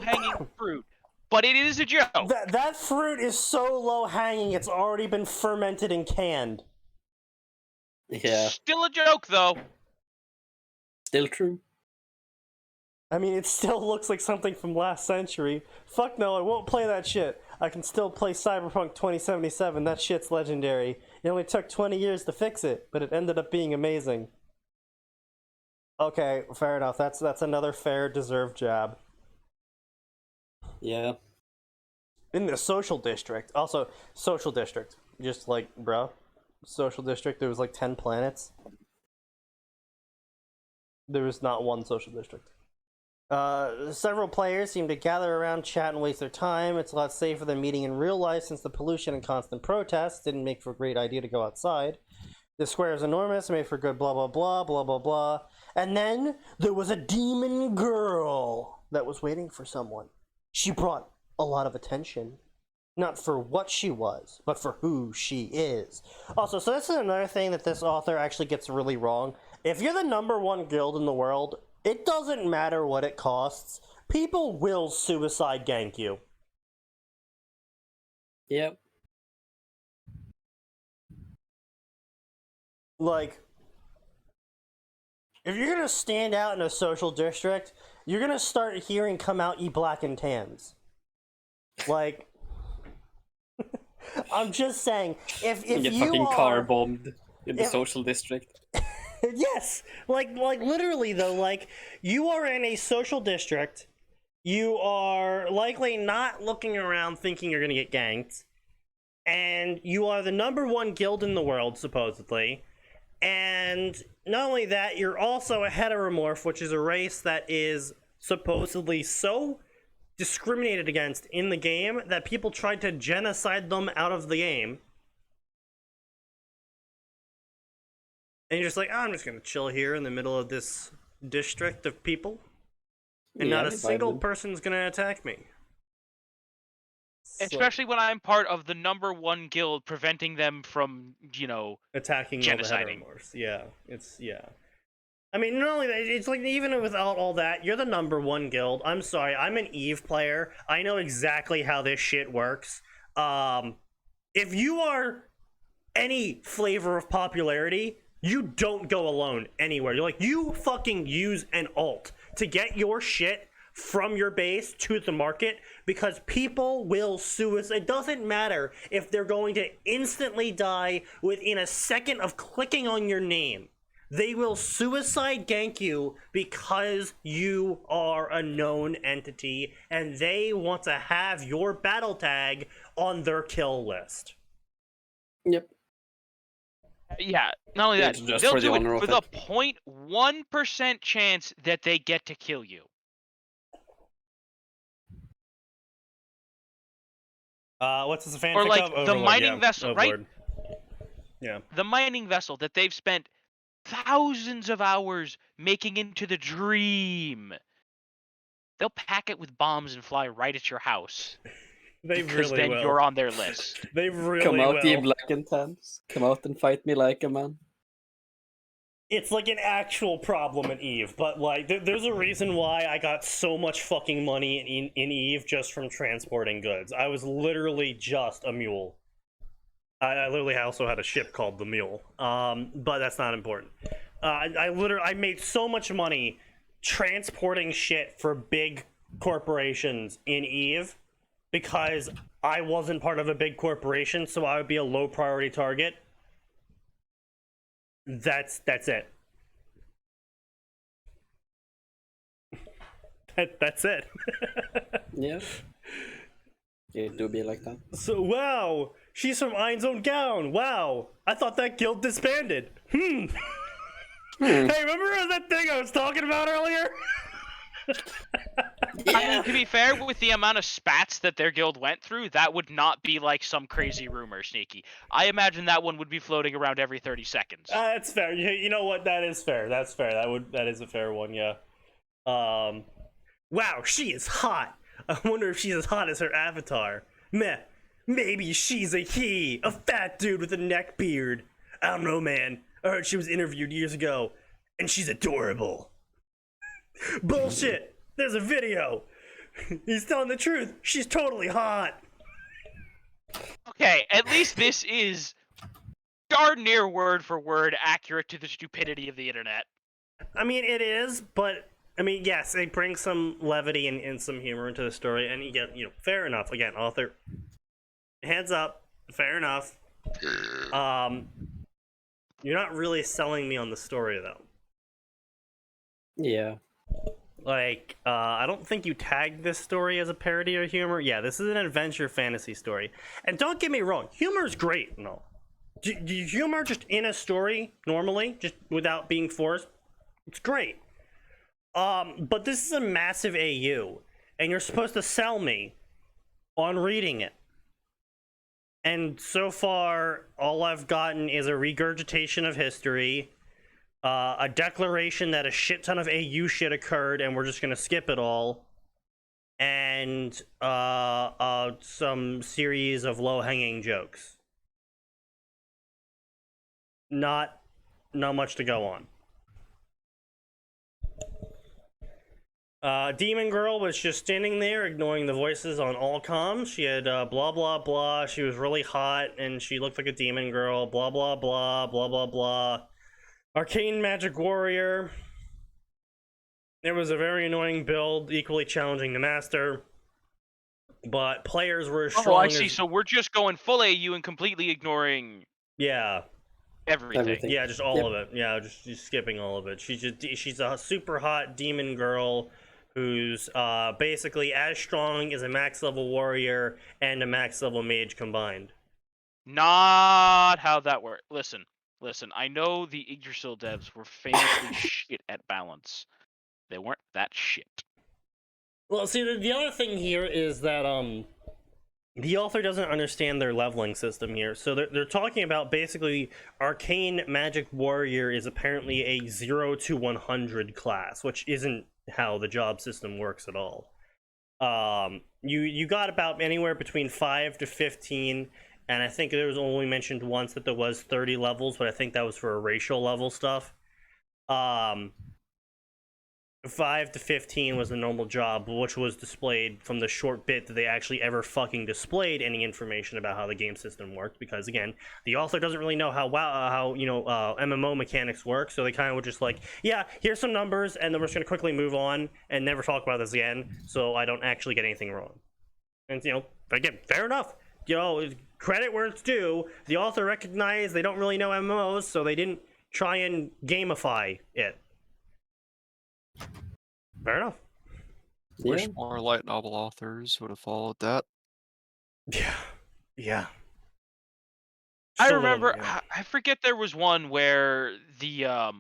hanging fruit, but it is a joke. That fruit is so low hanging. It's already been fermented and canned. Yeah. Still a joke though. Still true. I mean, it still looks like something from last century. Fuck no, I won't play that shit. I can still play Cyberpunk 2077. That shit's legendary. It only took 20 years to fix it, but it ended up being amazing. Okay, fair enough. That's another fair, deserved jab. Yeah. In the social district. Also, social district. Just like, bro. Social district, there was like 10 planets. There was not one social district. Several players seem to gather around, chat, and waste their time. It's a lot safer than meeting in real life since the pollution and constant protests didn't make for a great idea to go outside. The square is enormous, made for good blah blah blah, blah blah blah. And then there was a demon girl that was waiting for someone. She brought a lot of attention. Not for what she was, but for who she is. Also, so this is another thing that this author actually gets really wrong. If you're the #1 guild in the world, it doesn't matter what it costs. People will suicide gank you. Yep. Like, if you're gonna stand out in a social district, you're gonna start hearing "come out, ye black and tans." Like, I'm just saying, if You get you fucking are... car bombed in the if- social district. Yes, like literally though, like you are in a social district, you are likely not looking around thinking you're gonna get ganked, and you are the #1 guild in the world supposedly, and not only that, you're also a heteromorph, which is a race that is supposedly so discriminated against in the game that people tried to genocide them out of the game. And you're just like, oh, I'm just gonna chill here in the middle of this district of people, and Yeah, not a they single vibe person's gonna attack me. Especially when I'm part of the #1 guild preventing them from, attacking genociding. all the heteromorphs. Yeah. I mean, not only that, it's like even without all that, you're the #1 guild. I'm sorry, I'm an Eve player. I know exactly how this shit works. If you are any flavor of popularity, you don't go alone anywhere. You fucking use an alt to get your shit from your base to the market, because people will sue us. It doesn't matter if they're going to instantly die within a second of clicking on your name. They will suicide gank you because you are a known entity and they want to have your battle tag on their kill list. Yep. Yeah, not only that, It's just they'll for the do honor it of for the it. 0.1% chance that they get to kill you. What's this fanfic Or like of? the Overlord, mining yeah. vessel, Overlord. right? Yeah. The mining vessel that they've spent thousands of hours making into the dream. They'll pack it with bombs and fly right at your house. They because really then will. you're on their list. They really Come out, ye will. black and tans. Come out and fight me like a man. It's like an actual problem in Eve, but like there's a reason why I got so much fucking money in Eve just from transporting goods. I was literally just a mule. I literally also had a ship called the Mule, but that's not important. I made so much money transporting shit for big corporations in Eve because I wasn't part of a big corporation, so I would be a low priority target. That's it. That's it. Yeah. It do be like that. So, wow, she's from Ein's Own Gown. Wow, I thought that guild disbanded. Hey, remember that thing I was talking about earlier? I mean, to be fair, with the amount of spats that their guild went through, that would not be like some crazy rumor, Sneaky. I imagine that one would be floating around every 30 seconds. That's fair. You know what? That is fair. That's fair. That is a fair one. Yeah. Wow, she is hot. I wonder if she's as hot as her avatar. Meh. Maybe she's a he, a fat dude with a neck beard. I don't know, man. I heard she was interviewed years ago, and she's adorable. Bullshit. There's a video. He's telling the truth. She's totally hot. Okay, at least this is darn near word for word accurate to the stupidity of the internet. I mean, it is, but I mean, yes, it brings some levity and some humor into the story, and you get, fair enough. Again, author, hands up, fair enough. You're not really selling me on the story, though. Yeah. Like, I don't think you tagged this story as a parody or humor. Yeah, this is an adventure fantasy story. And don't get me wrong, humor is great and all. Humor just in a story, normally, just without being forced, it's great. But this is a massive AU, and you're supposed to sell me on reading it. And so far, all I've gotten is a regurgitation of history, a declaration that a shit ton of AU shit occurred and we're just gonna skip it all, and some series of low-hanging jokes. Not much to go on. Demon Girl was just standing there ignoring the voices on all comms. She had blah blah blah, she was really hot and she looked like a demon girl, blah blah blah, blah blah blah. Arcane Magic Warrior. It was a very annoying build, equally challenging to master. But players were as strong. Oh, I see. So we're just going full AU and completely ignoring. Yeah. Everything. Yeah, just all of it. Yeah, just skipping all of it. She's a super hot demon girl who's basically as strong as a max level warrior and a max level mage combined. Not how that works. Listen. I know the Yggdrasil devs were famously shit at balance. They weren't that shit. Well, see, the other thing here is that the author doesn't understand their leveling system here. So they're talking about basically Arcane Magic Warrior is apparently a 0 to 100 class, which isn't how the job system works at all. You got about anywhere between 5 to 15, and I think there was only mentioned once that there was 30 levels, but I think that was for racial level stuff. 5 to 15 was the normal job, which was displayed from the short bit that they actually ever fucking displayed any information about how the game system worked, because again, the author doesn't really know how MMO mechanics work, so they kind of were just like, yeah, here's some numbers, and then we're just gonna quickly move on and never talk about this again, so I don't actually get anything wrong. And again, fair enough. Credit where it's due. The author recognized they don't really know MMOs, so they didn't try and gamify it. Fair enough. Wish more light novel authors would have followed that. Yeah. I remember, I forget, there was one where the I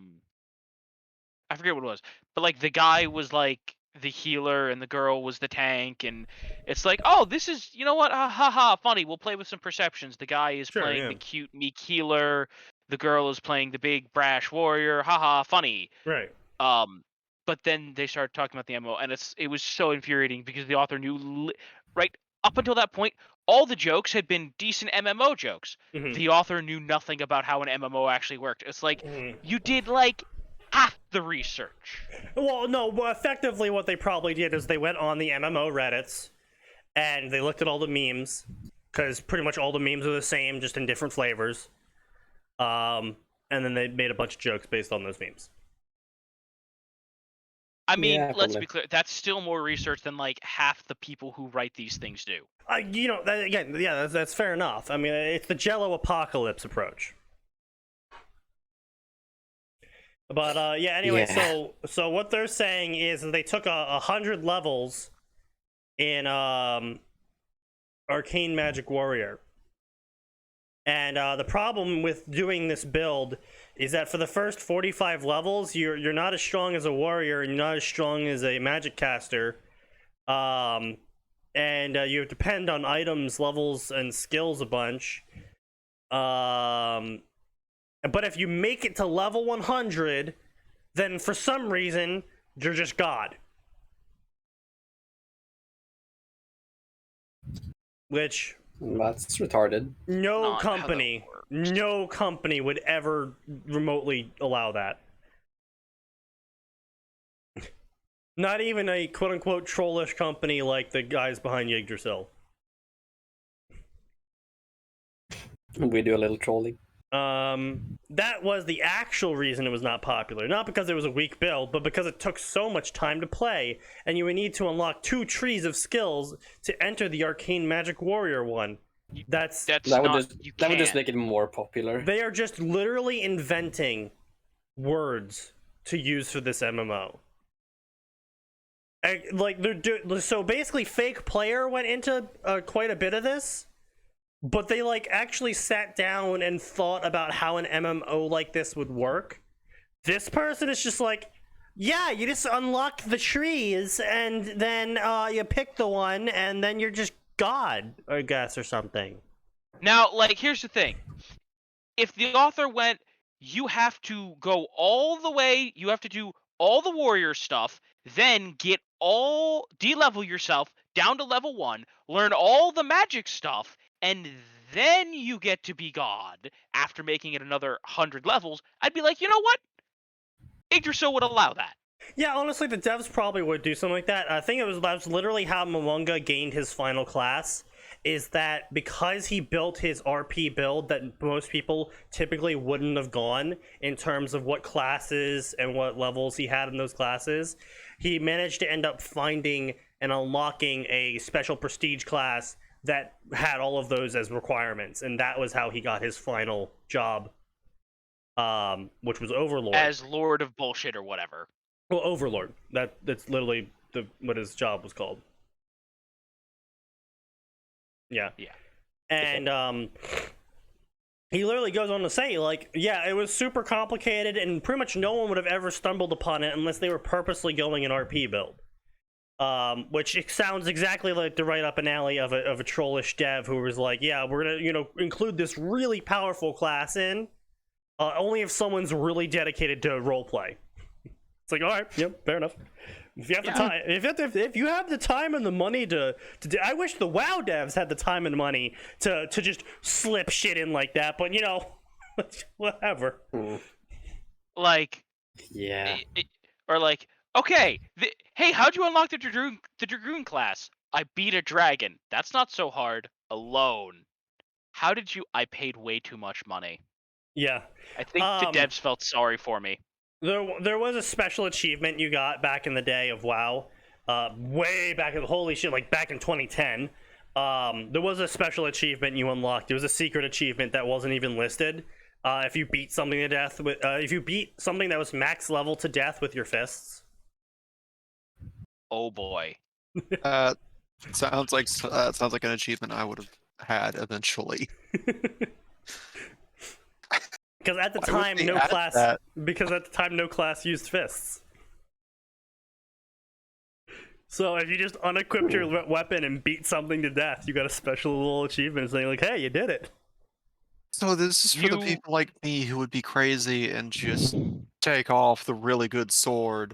forget what it was, but like the guy was like the healer and the girl was the tank, and it's like, oh, this is, you know what, ha ha, funny, we'll play with some perceptions. The guy is playing the cute meek healer, the girl is playing the big brash warrior, haha, funny. Right. But then they started talking about the MMO, and it was so infuriating because the author knew right up until that point all the jokes had been decent MMO jokes. Mm-hmm. The author knew nothing about how an MMO actually worked. It's like, you did like half the research. Well, no, effectively what they probably did is they went on the MMO Reddits and they looked at all the memes, because pretty much all the memes are the same, just in different flavors. And then they made a bunch of jokes based on those memes. I mean, let's be clear, that's still more research than like half the people who write these things do. That's fair enough. I mean, it's the Jello apocalypse approach. But anyway, so what they're saying is that they took 100 levels in Arcane Magic Warrior. And the problem with doing this build is that for the first 45 levels, you're not as strong as a warrior, and you're not as strong as a magic caster. And you depend on items, levels, and skills a bunch. But if you make it to level 100, then for some reason, you're just God. Which... that's retarded. No company would ever remotely allow that. Not even a quote-unquote trollish company like the guys behind Yggdrasil. We do a little trolling. That was the actual reason it was not popular. Not because it was a weak build, but because it took so much time to play, and you would need to unlock 2 trees of skills to enter the Arcane Magic Warrior one. That would just make it more popular. They are just literally inventing words to use for this MMO. So basically, Fake Player went into quite a bit of this, but they actually sat down and thought about how an MMO like this would work. This person is just like, yeah, you just unlock the trees, and then you pick the one, and then you're just God, I guess, or something. Now, here's the thing. If the author went, you have to go all the way, you have to do all the warrior stuff, then de-level yourself down to level 1, learn all the magic stuff, and then you get to be God after making it another 100 levels, I'd be like, you know what? Yggdrasil would allow that. Yeah, honestly, the devs probably would do something like that. I think that was literally how Momonga gained his final class, is that because he built his RP build that most people typically wouldn't have gone in terms of what classes and what levels he had in those classes, he managed to end up finding and unlocking a special prestige class that had all of those as requirements, and that was how he got his final job, which was Overlord. As Lord of Bullshit or whatever. Well, Overlord. That's literally what his job was called. Yeah. Yeah. And he literally goes on to say, it was super complicated, and pretty much no one would have ever stumbled upon it unless they were purposely going an RP build. Which sounds exactly like the right up and alley of a trollish dev who was like, yeah, we're gonna include this really powerful class in, only if someone's really dedicated to roleplay. It's like, all right, yep, fair enough. If you have the time, if you have the time and the money to do, I wish the WoW devs had the time and money to just slip shit in like that. But you know, whatever. Like, Yeah. or like, okay, hey, how'd you unlock the dragoon class? I beat a dragon. That's not so hard. Alone. How did you? I paid way too much money. Yeah. I think the devs felt sorry for me. There was a special achievement you got back in the day of WoW, way back in holy shit, like back in 2010. There was a special achievement you unlocked. It was a secret achievement that wasn't even listed. If you beat something to death with, if you beat something that was max level to death with your fists. Oh boy. Sounds like an achievement I would have had eventually. Because at the time, no class used fists. So if you just unequipped your weapon and beat something to death, you got a special little achievement saying like, "Hey, you did it." So this is for the people like me who would be crazy and just take off the really good sword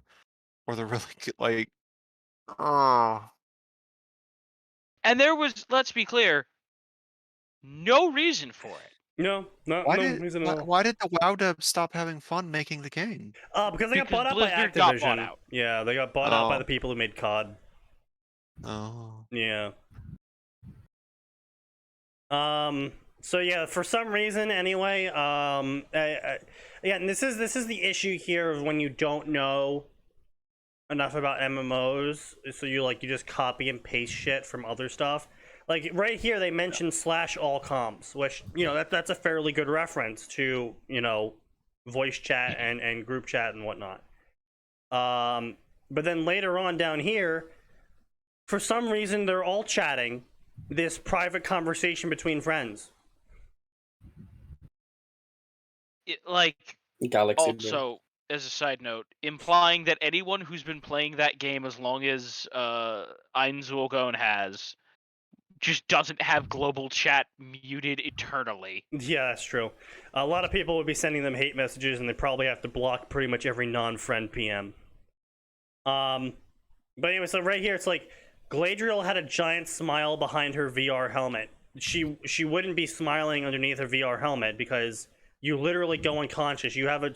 or the really good, like, oh. And there was, let's be clear, no reason for it. No reason at all. Why did the WoW devs stop having fun making the game? Because they got bought out by Blizzard Activision. got bought out. Yeah, they got bought out by the people who made COD. Oh. Yeah. So yeah, for some reason, anyway, yeah, and this is the issue here of when you don't know enough about MMOs, so you just copy and paste shit from other stuff. Like right here, they mentioned /all comms, which that's a fairly good reference to voice chat and group chat and whatnot. But then later on down here, for some reason, they're all chatting this private conversation between friends. Galaxy also, as a side note, implying that anyone who's been playing that game as long as Einzulgon has just doesn't have global chat muted eternally. Yeah, that's true. A lot of people would be sending them hate messages, and they probably have to block pretty much every non-friend PM. But anyway, so right here, it's like Galadriel had a giant smile behind her VR helmet. She wouldn't be smiling underneath her VR helmet because you literally go unconscious. You have a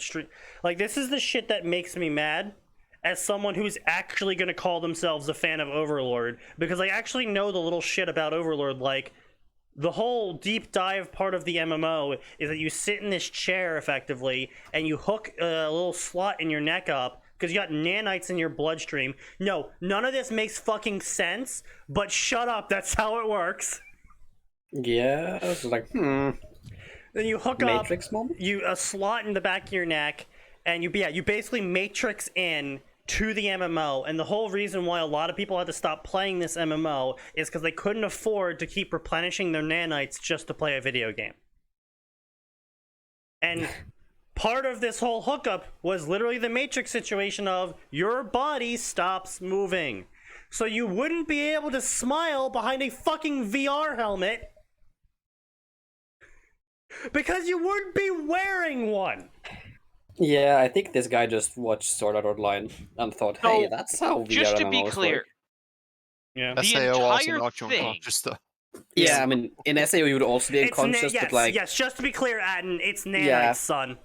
like, this is the shit that makes me mad as someone who's actually going to call themselves a fan of Overlord, because I actually know the little shit about Overlord. Like, the whole deep dive part of the MMO is that you sit in this chair effectively and you hook a little slot in your neck up because you got nanites in your bloodstream. No, none of this makes fucking sense, but shut up, that's how it works. Yeah, I was like, Then you hook Matrix up moment? a slot in the back of your neck, and you basically matrix in to the MMO. And the whole reason why a lot of people had to stop playing this MMO is because they couldn't afford to keep replenishing their nanites just to play a video game. And part of this whole hookup was literally the Matrix situation of your body stops moving. So you wouldn't be able to smile behind a fucking VR helmet because you wouldn't be wearing one. Yeah, I think this guy just watched Sword Art Online and thought, hey, that's how VR just to be MMOs clear, work. Yeah. the SAO also entire knocked you thing. unconscious, though. Yeah, I mean, in SAO you would also be unconscious, yes, but like... yes, just to be clear, Atin, it's nanites, Yeah. son.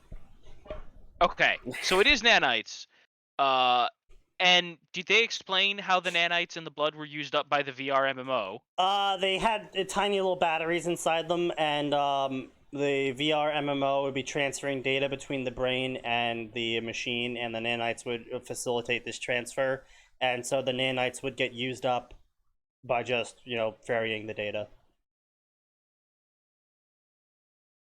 Okay, so it is nanites. And did they explain how the nanites in the blood were used up by the VR MMO? They had tiny little batteries inside them, and the VR MMO would be transferring data between the brain and the machine, and the nanites would facilitate this transfer. And so the nanites would get used up by just, varying the data.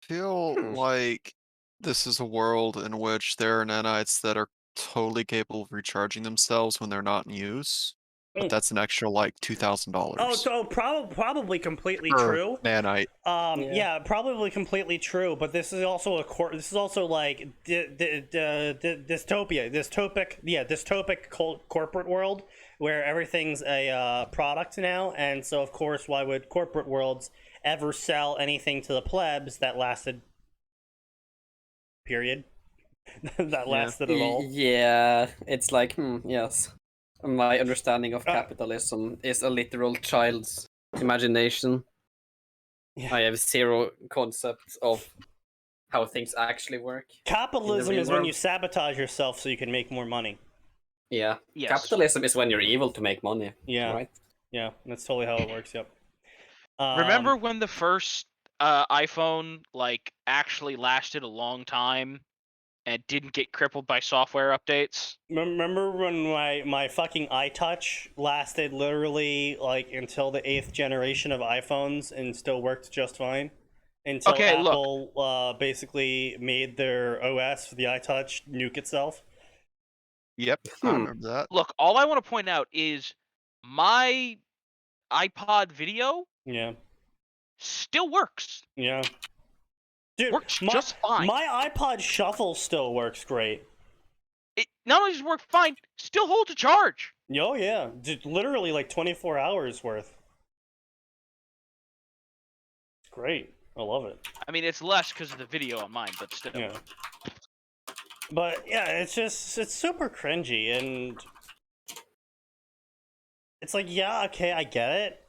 I feel like this is a world in which there are nanites that are totally capable of recharging themselves when they're not in use, but that's an extra like $2,000. Oh, so probably completely per true. nanite. Yeah, probably completely true. But this is also like dystopic corporate world where everything's a product now, and so of course, why would corporate worlds ever sell anything to the plebs that lasted? Period. That lasted at all. Yeah, it's like, yes. My understanding of capitalism is a literal child's imagination. Yeah. I have zero concept of how things actually work. Capitalism real is when world. you sabotage yourself so you can make more money. Yeah. Yes. Capitalism is when you're evil to make money. Yeah. Right? Yeah, that's totally how it works. Yep. Remember when the first iPhone like actually lasted a long time and didn't get crippled by software updates? Remember when my fucking iTouch lasted literally like until the 8th generation of iPhones and still worked just fine? Until Okay, look. Apple basically made their OS for the iTouch nuke itself. Yep, I remember that. Look, all I want to point out is my iPod video Yeah. still works. Yeah. Dude, Works just fine. My iPod Shuffle still works great. It not only does it work fine, still holds a charge. Oh yeah, dude, literally like 24 hours worth. It's great. I love it. I mean, it's less because of the video on mine, but still. Yeah. But yeah, it's super cringy, and it's like, yeah, okay, I get it.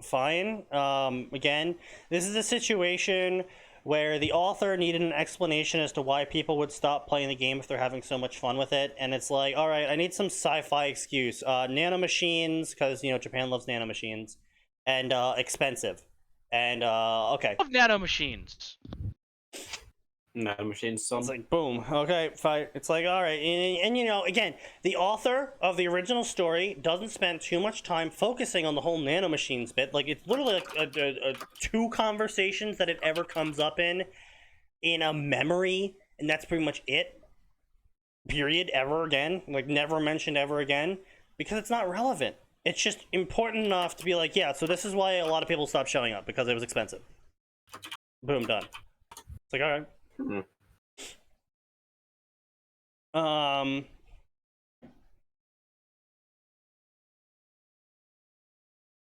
Fine. Again, this is a situation where the author needed an explanation as to why people would stop playing the game if they're having so much fun with it, and it's like, all right, I need some sci-fi excuse. Nanomachines, because Japan loves nanomachines, and expensive, and okay. I love nanomachines. Nanomachines, son. It's like, boom, okay, fine. It's like, all right, and again, the author of the original story doesn't spend too much time focusing on the whole nanomachines bit. Like, it's literally like a 2 conversations that it ever comes up in a memory, and that's pretty much it. Period. Ever again. Like, never mentioned ever again, because it's not relevant. It's just important enough to be like, yeah, so this is why a lot of people stopped showing up, because it was expensive. Boom, done. It's like, all right.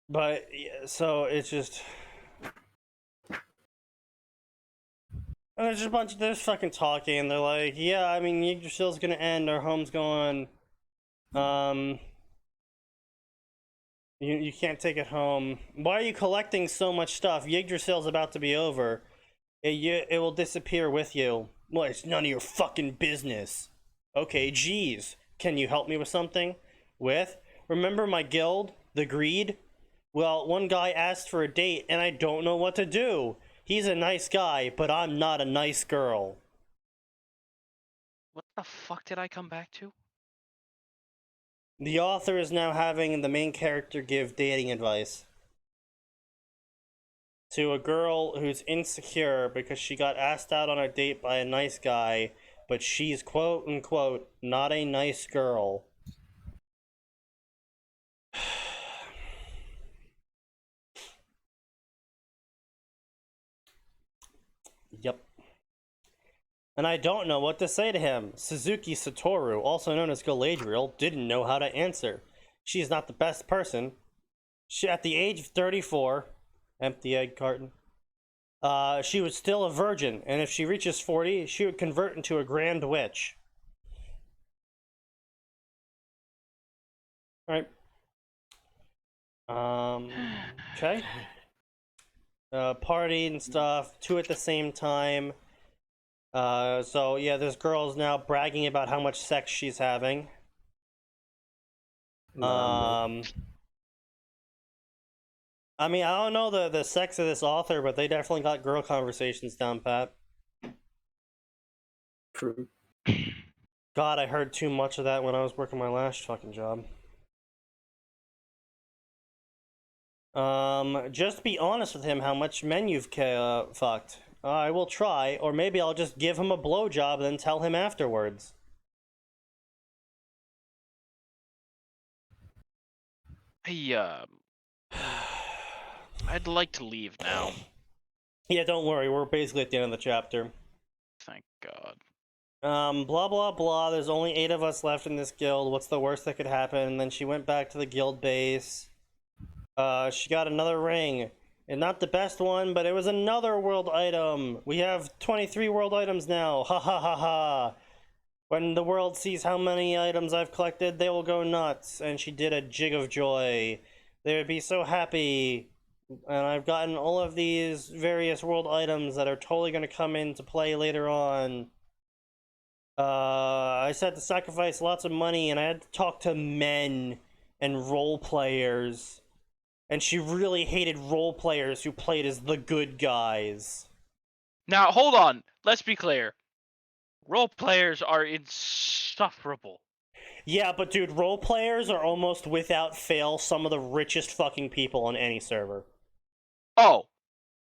But yeah, so it's just there's just a bunch of there's fucking talking, and they're like, yeah, I mean, Yggdrasil's gonna end, our home's going, you can't take it home. Why are you collecting so much stuff? Yggdrasil's about to be over. It will disappear with you. Well, it's none of your fucking business. Okay, geez. Can you help me with something? Remember my guild, the Greed? Well, one guy asked for a date, and I don't know what to do. He's a nice guy, but I'm not a nice girl. What the fuck did I come back to? The author is now having the main character give dating advice to a girl who's insecure because she got asked out on a date by a nice guy, but she's quote-unquote not a nice girl. Yep. And I don't know what to say to him. Suzuki Satoru, also known as Galadriel, didn't know how to answer. She's not the best person. At the age of 34, empty egg carton, she was still a virgin, and if she reaches 40, she would convert into a grand witch. Right. Okay. Party and stuff, 2 at the same time. So yeah, this girl's now bragging about how much sex she's having. I mean, I don't know the sex of this author, but they definitely got girl conversations down pat. True. God, I heard too much of that when I was working my last fucking job. Just be honest with him how much men you've fucked. I will try, or maybe I'll just give him a blowjob and then tell him afterwards. I'd like to leave now. Yeah, don't worry, we're basically at the end of the chapter. Thank God. Blah blah blah, there's only 8 of us left in this guild, what's the worst that could happen? And then she went back to the guild base. She got another ring. And not the best one, but it was another world item. We have 23 world items now. Ha ha ha ha. When the world sees how many items I've collected, they will go nuts. And she did a jig of joy. They would be so happy. And I've gotten all of these various world items that are totally going to come into play later on. I had to sacrifice lots of money, and I had to talk to men and role players. And she really hated role players who played as the good guys. Now, hold on. Let's be clear. Role players are insufferable. Yeah, but dude, role players are almost without fail some of the richest fucking people on any server. Oh,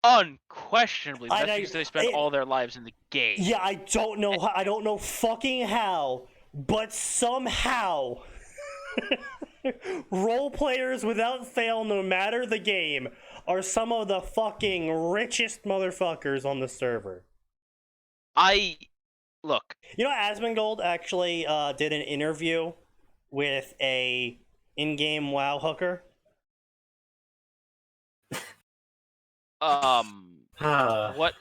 unquestionably. That's because they spend all their lives in the game. Yeah, I don't know how, I don't know fucking how, but somehow role players without fail, no matter the game, are some of the fucking richest motherfuckers on the server. Look. You know, Asmongold actually did an interview with a in-game WoW hooker. What?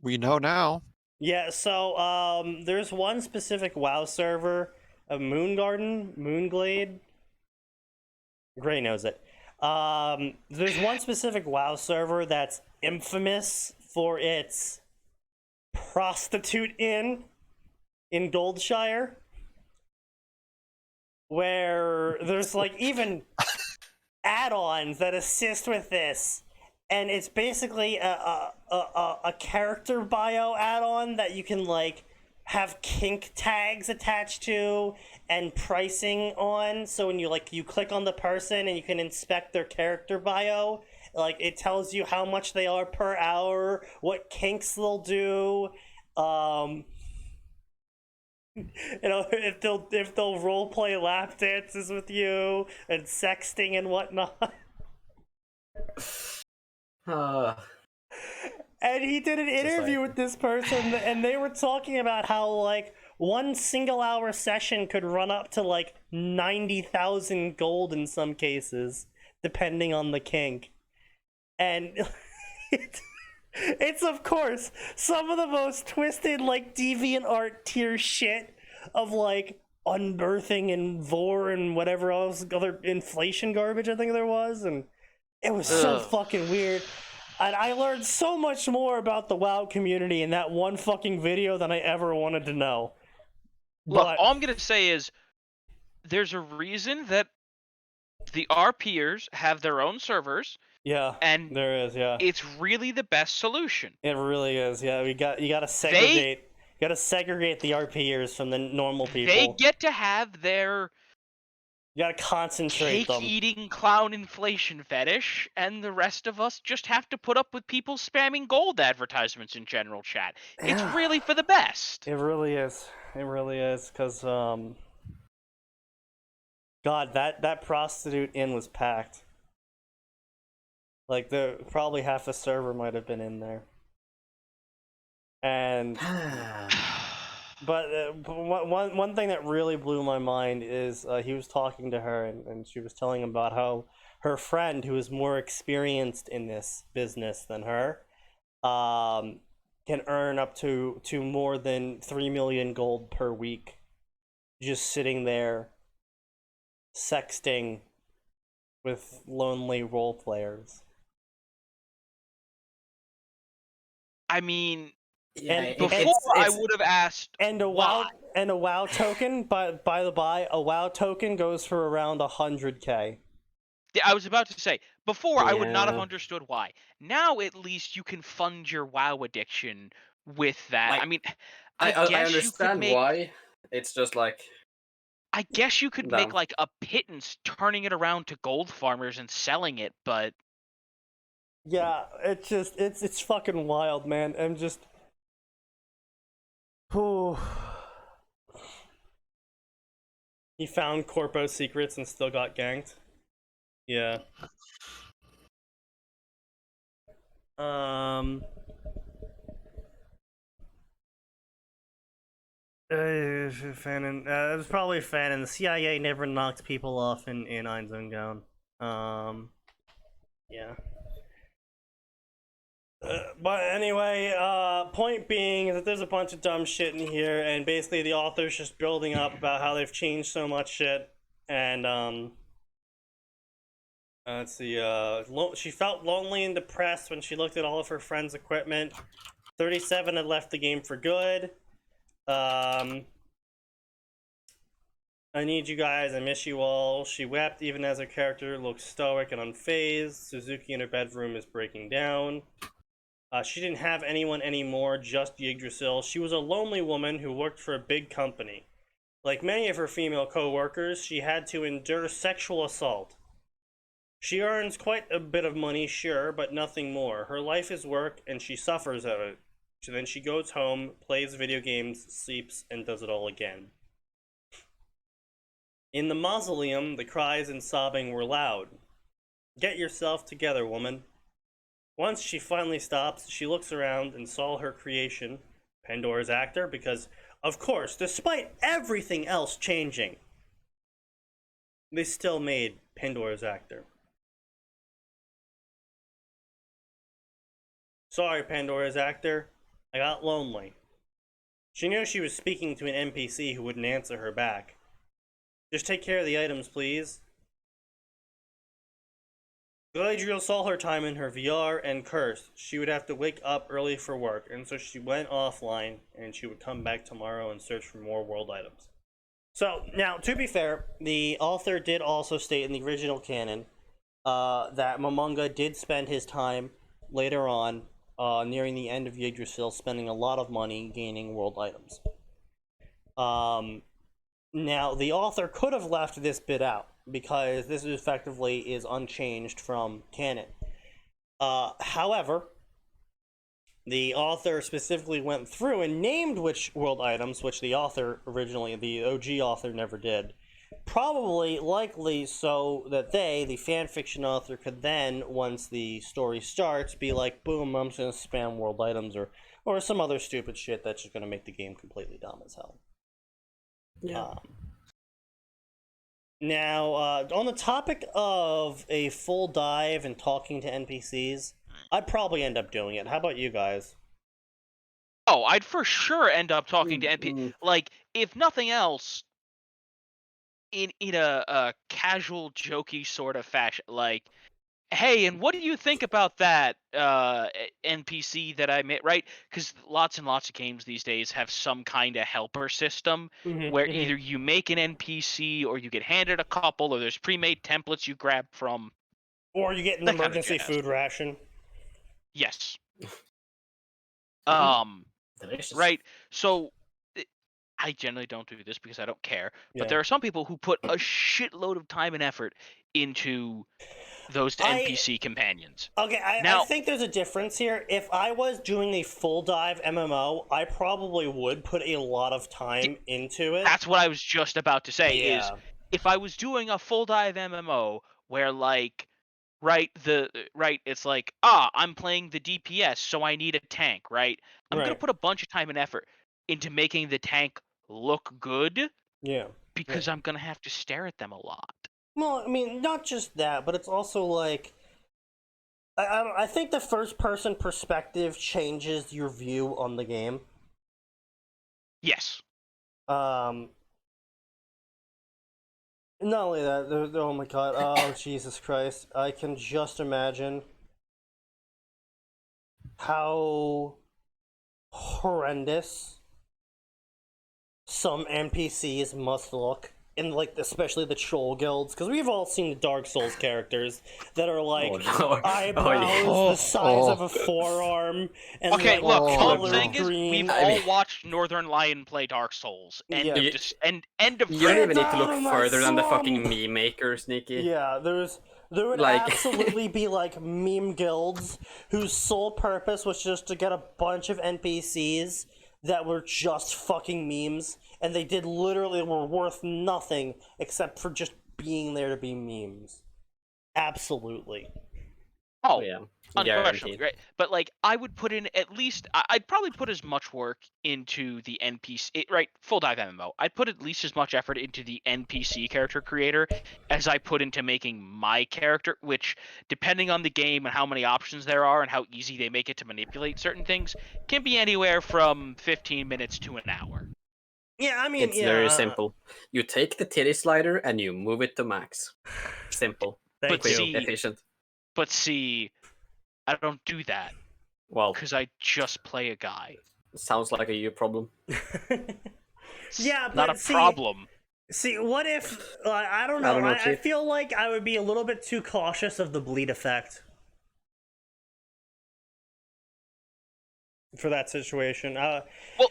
We know now. Yeah, so there's one specific WoW server, a Moonglade. Gray knows it. There's one specific WoW server that's infamous for its prostitute inn in Goldshire, where there's like even add-ons that assist with this, and it's basically a character bio add-on that you can like have kink tags attached to and pricing on. So when you click on the person and you can inspect their character bio, like it tells you how much they are per hour, what kinks they'll do, you know, if they'll role play lap dances with you and sexting and whatnot. And he did an interview with this person, and they were talking about how like one single hour session could run up to like 90,000 gold in some cases, depending on the kink. And it's of course some of the most twisted, like deviant art tier shit of like unbirthing and vor and whatever else other inflation garbage I think there was, and it was so fucking weird. And I learned so much more about the WoW community in that one fucking video than I ever wanted to know. Look, all I'm gonna say is there's a reason that the RPers have their own servers. Yeah, and there is. Yeah, it's really the best solution. It really is. Yeah, you gotta segregate. You gotta segregate the RPers from the normal people. They get to have their. You gotta concentrate them. Cake-eating clown inflation fetish, and the rest of us just have to put up with people spamming gold advertisements in general chat. It's really for the best. It really is. It really is, because, God, that prostitute inn was packed. Like, probably half the server might have been in there. And... But one thing that really blew my mind is he was talking to her, and she was telling him about how her friend, who is more experienced in this business than her, can earn up to more than 3 million gold per week just sitting there sexting with lonely role players. I mean... Yeah, and before I would have asked, and a WoW token, by the by, a WoW token goes for around 100k. Yeah, I was about to say before I would not have understood why. Now at least you can fund your WoW addiction with that. I mean, I understand why. It's just like I guess you could make like a pittance turning it around to gold farmers and selling it, but yeah, it's fucking wild, man. I'm just. Ooh. He found Corpo secrets and still got ganked. Yeah. Fanon. It was probably Fanon. The CIA never knocked people off in Einzone Gown. Yeah. But anyway, point being is that there's a bunch of dumb shit in here, and basically the author's just building up about how they've changed so much shit, and let's see, she felt lonely and depressed when she looked at all of her friends' equipment. 37 had left the game for good. I need you guys, I miss you all. She wept even as her character looked stoic and unfazed. Suzuki in her bedroom is breaking down. She didn't have anyone anymore, just Yggdrasil. She was a lonely woman who worked for a big company. Like many of her female co-workers, she had to endure sexual assault. She earns quite a bit of money, sure, but nothing more. Her life is work, and she suffers at it. So then she goes home, plays video games, sleeps, and does it all again. In the mausoleum, the cries and sobbing were loud. Get yourself together, woman. Once she finally stops, she looks around and saw her creation, Pandora's actor, because, of course, despite everything else changing, they still made Pandora's actor. Sorry, Pandora's actor. I got lonely. She knew she was speaking to an NPC who wouldn't answer her back. Just take care of the items, please. Galadriel saw her time in her VR and cursed. She would have to wake up early for work, and so she went offline, and she would come back tomorrow and search for more world items. So, now, to be fair, the author did also state in the original canon that Momonga did spend his time later on, nearing the end of Yggdrasil, spending a lot of money gaining world items. Now, the author could have left this bit out, because this effectively is unchanged from canon. However, the author specifically went through and named which world items, which the author originally, the OG author, never did. Probably, likely, so that they, the fanfiction author, could then, once the story starts, be like, boom, I'm just gonna spam world items, or some other stupid shit that's just gonna make the game completely dumb as hell. Yeah. Now, on the topic of a full dive and talking to NPCs, I'd probably end up doing it. How about you guys? Oh, I'd for sure end up talking to NPC. Like, if nothing else, in a casual, jokey sort of fashion. Like, hey, and what do you think about that NPC that I made? Right? Because lots and lots of games these days have some kind of helper system where either you make an NPC or you get handed a couple, or there's pre-made templates you grab from. Or you get an emergency food ration. Yes. Delicious. Right. So I generally don't do this because I don't care. But there are some people who put a shitload of time and effort into those NPC companions. Okay, I think there's a difference here. If I was doing a full dive MMO, I probably would put a lot of time into it. That's what I was just about to say. Is if I was doing a full dive MMO where it's like, I'm playing the DPS, so I need a tank, right? I'm gonna put a bunch of time and effort into making the tank look good. Yeah. Because I'm gonna have to stare at them a lot. Well, I mean, not just that, but it's also like, I think the first-person perspective changes your view on the game. Yes. Not only that, oh my god, oh Jesus Christ, I can just imagine how horrendous some NPCs must look. And like, especially the troll guilds, because we've all seen the Dark Souls characters that are like eyebrows the size of a forearm. And okay, like, look, the thing is, we've all watched Northern Lion play Dark Souls. End of. You don't even need to look further than the fucking meme maker, Sneaky. Yeah, there would absolutely be like meme guilds whose sole purpose was just to get a bunch of NPCs that were just fucking memes, and they were worth nothing except for just being there to be memes. Absolutely. Oh, yeah, unquestionably, guaranteed. right? But like, I would put in at least, I'd probably put as much work into the NPC, right? Full dive MMO. I'd put at least as much effort into the NPC character creator as I put into making my character, which, depending on the game and how many options there are and how easy they make it to manipulate certain things, can be anywhere from 15 minutes to an hour. Yeah, I mean, It's very simple. You take the titty slider and you move it to max. Simple. Thank But you. see, Efficient. But see, I don't do that Well, because I just play a guy. sounds like a you problem. Yeah, Not but a problem. See, what if I don't know? I Chief. feel like I would be a little bit too cautious of the bleed effect for that situation. Well,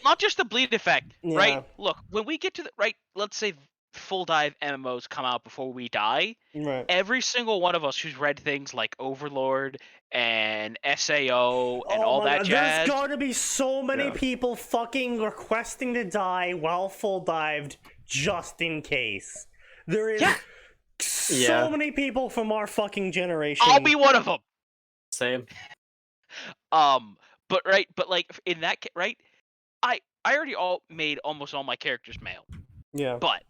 not just the bleed effect, Yeah. right? Look, when we get to the right, let's say full dive MMOs come out before we die. Right. Every single one of us who's read things like Overlord and SAO and all that jazz. There's going to be so many Yeah. people fucking requesting to die while full dived just in case. There is so many people from our fucking generation. I'll be one of them. Same. But like in that right, I already made almost all my characters male. Yeah. But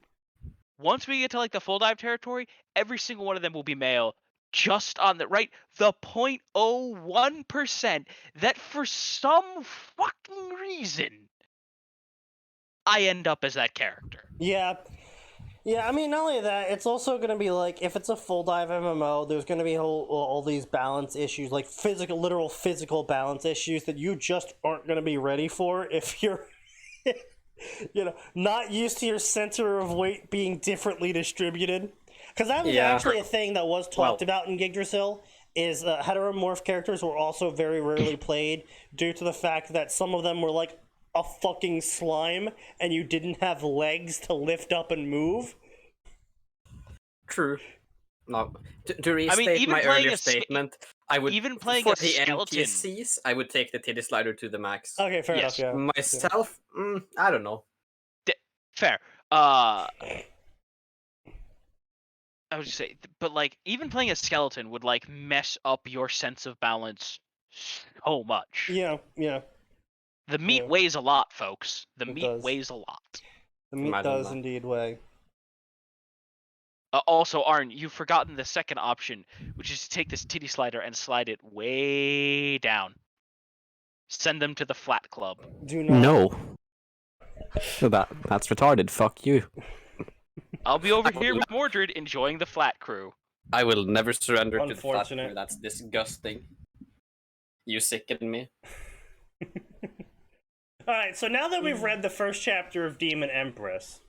once we get to like the full dive territory, every single one of them will be male, just on the 0.01% that for some fucking reason I end up as that character. Yeah. Yeah, I mean, not only that, it's also going to be like, if it's a full dive MMO, there's going to be all these balance issues, like literal physical balance issues that you just aren't going to be ready for if you're, not used to your center of weight being differently distributed. Because that was actually a thing that was talked about in Yggdrasil, is heteromorph characters were also very rarely played due to the fact that some of them were like a fucking slime and you didn't have legs to lift up and move. True. No, to restate my earlier statement, I would even playing for a the skeleton. NPCs, I would take the titty slider to the max. Okay, fair enough. Yeah. Myself, I don't know. Fair. I would just say, but like even playing a skeleton would like mess up your sense of balance so much. Yeah. The meat weighs a lot, folks. The meat weighs a lot. The meat does indeed weigh. Also, Arn, you've forgotten the second option, which is to take this titty slider and slide it way down. Send them to the flat club. Do not. No. That's retarded. Fuck you. I'll be over here with Mordred enjoying the flat crew. I will never surrender to the flat Unfortunate. crew. That's disgusting. You sicken me. Alright, so now that we've read the first chapter of Demon Empress,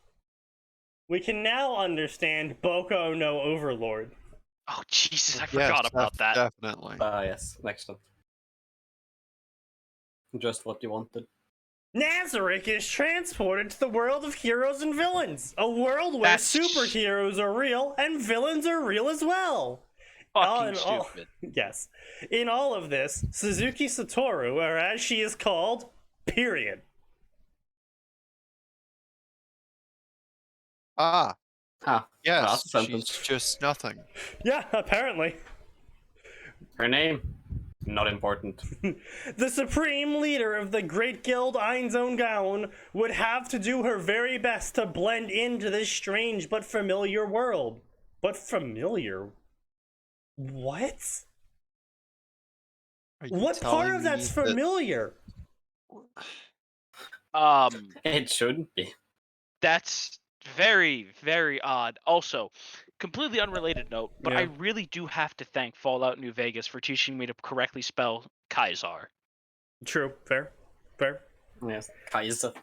we can now understand Boko no Overlord. Oh, Jesus, I forgot about that. Definitely. Yes, next one. Just what you wanted. Nazarick is transported to the world of heroes and villains, a world where superheroes are real and villains are real as well. Fucking stupid. Yes. In all of this, Suzuki Satoru, or as she is called, period. Yes, last she's sentence. just nothing. Yeah, apparently. Her name? Not important. The supreme leader of the Great Guild Einzone would have to do her very best to blend into this strange but familiar world. But familiar? What? What part of that's familiar? It shouldn't be. That's very, very odd. Also, completely unrelated note, but I really do have to thank Fallout New Vegas for teaching me to correctly spell Kaisar. True. Fair. Yes, Kaiser.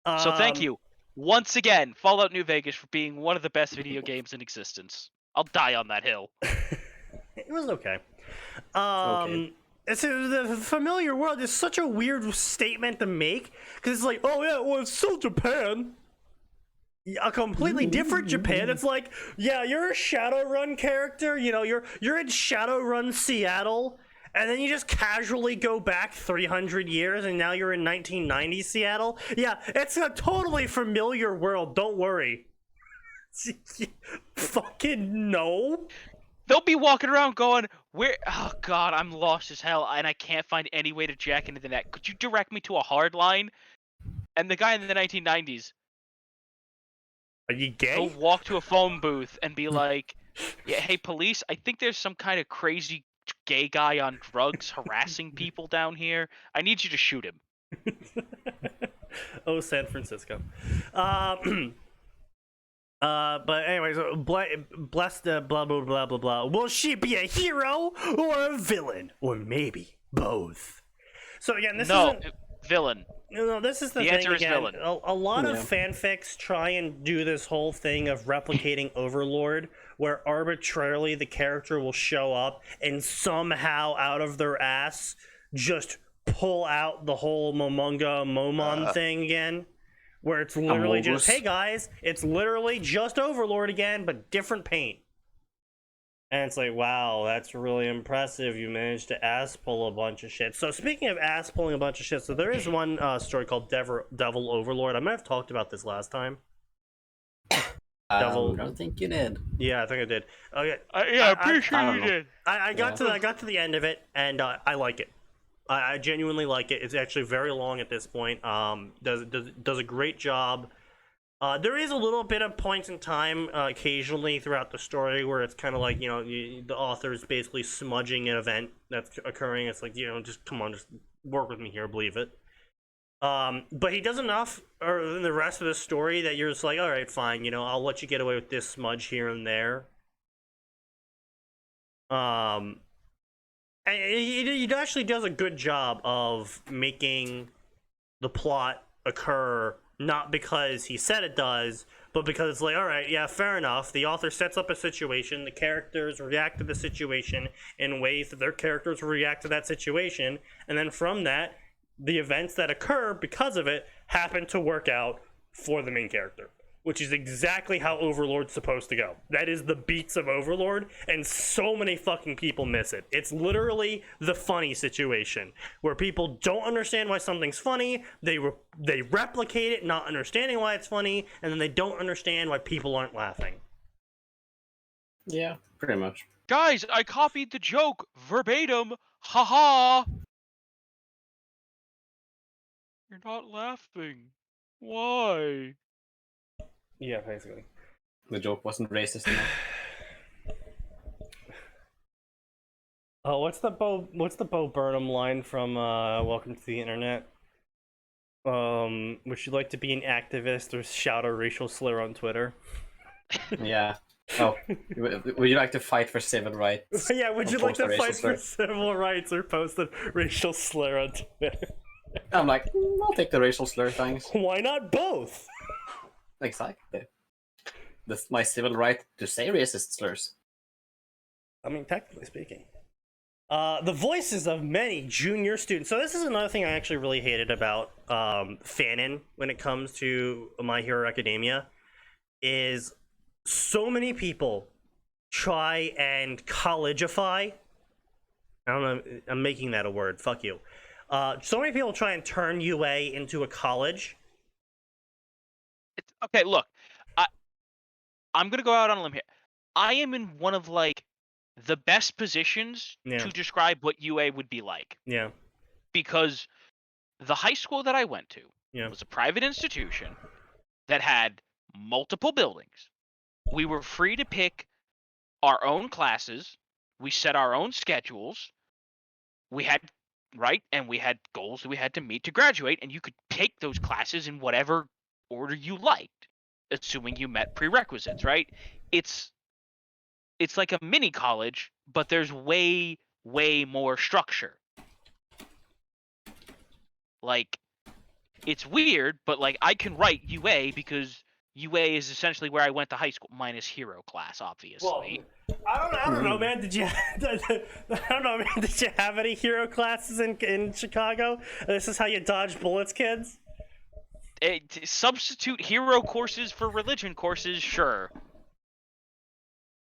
So thank you once again, Fallout New Vegas, for being one of the best video games in existence. I'll die on that hill. It was okay. It's the familiar world is such a weird statement to make because it's like, oh yeah, well it's still Japan. A completely different Japan. It's like, yeah, you're a Shadowrun character. You're in Shadowrun Seattle, and then you just casually go back 300 years, and now you're in 1990 Seattle. Yeah, it's a totally familiar world. Don't worry. Fucking no. they'll be walking around going, "Where? Oh God, I'm lost as hell, and I can't find any way to jack into the net. Could you direct me to a hard line?" And the guy in the 1990s, Are you gay? he'll walk to a phone booth and be like, "Yeah, hey police, I think there's some kind of crazy gay guy on drugs harassing people down here. I need you to shoot him." Oh, San Francisco. But anyways, bless the blah blah blah blah blah. Will she be a hero or a villain, or maybe both? So again, this isn't villain. No, this is the thing answer is again. villain. A lot of fanfics try and do this whole thing of replicating Overlord, where arbitrarily the character will show up and somehow out of their ass just pull out the whole Momonga Momon thing again. Where it's literally just, hey guys, it's literally just Overlord again, but different paint. And it's like, wow, that's really impressive. You managed to ass pull a bunch of shit. So speaking of ass pulling a bunch of shit, so there is one story called Devil Overlord. I might have talked about this last time. I don't think you did. Yeah, I think I did. Okay. Yeah, I'm pretty sure you did. I got to the end of it, and I like it. I genuinely like it. It's actually very long at this point. Does a great job. There is a little bit of points in time occasionally throughout the story where it's kind of like, the author is basically smudging an event that's occurring. It's like, just come on, just work with me here, believe it. But he does enough in the rest of the story that you're just like, all right, fine, I'll let you get away with this smudge here and there. And he actually does a good job of making the plot occur, not because he said it does, but because it's like, all right, yeah, fair enough. The author sets up a situation, the characters react to the situation in ways that their characters will react to that situation, and then from that, the events that occur because of it happen to work out for the main character, which is exactly how Overlord's supposed to go. That is the beats of Overlord, and so many fucking people miss it. It's literally the funny situation, where people don't understand why something's funny, they replicate it not understanding why it's funny, and then they don't understand why people aren't laughing. Yeah, pretty much. Guys, I copied the joke verbatim. Haha. You're not laughing. Why? Yeah, basically. The joke wasn't racist enough. Oh, what's the Bo Burnham line from Welcome to the Internet? Would you like to be an activist or shout a racial slur on Twitter? Yeah. Oh, would you like to fight for civil rights? Yeah, would you like to fight for civil rights or post a racial slur on Twitter? I'm like, I'll take the racial slur, thanks. Why not both? Exactly. That's my civil right to say racist slurs. I mean, technically speaking. The voices of many junior students. So this is another thing I actually really hated about fanon when it comes to My Hero Academia, is so many people try and collegeify. I don't know, I'm making that a word, fuck you. So many people try and turn UA into a college. Okay, look, I'm gonna go out on a limb here. I am in one of the best positions to describe what UA would be like. Yeah. Because the high school that I went to was a private institution that had multiple buildings. We were free to pick our own classes. We set our own schedules. We had and we had goals that we had to meet to graduate, and you could take those classes in whatever order you liked, assuming you met prerequisites, right? It's like a mini college, but there's way more structure. It's weird, but I can write UA because UA is essentially where I went to high school, minus hero class, obviously. Well, I don't know, man. Did you have any hero classes in Chicago? This is how you dodge bullets, kids? Substitute hero courses for religion courses, sure.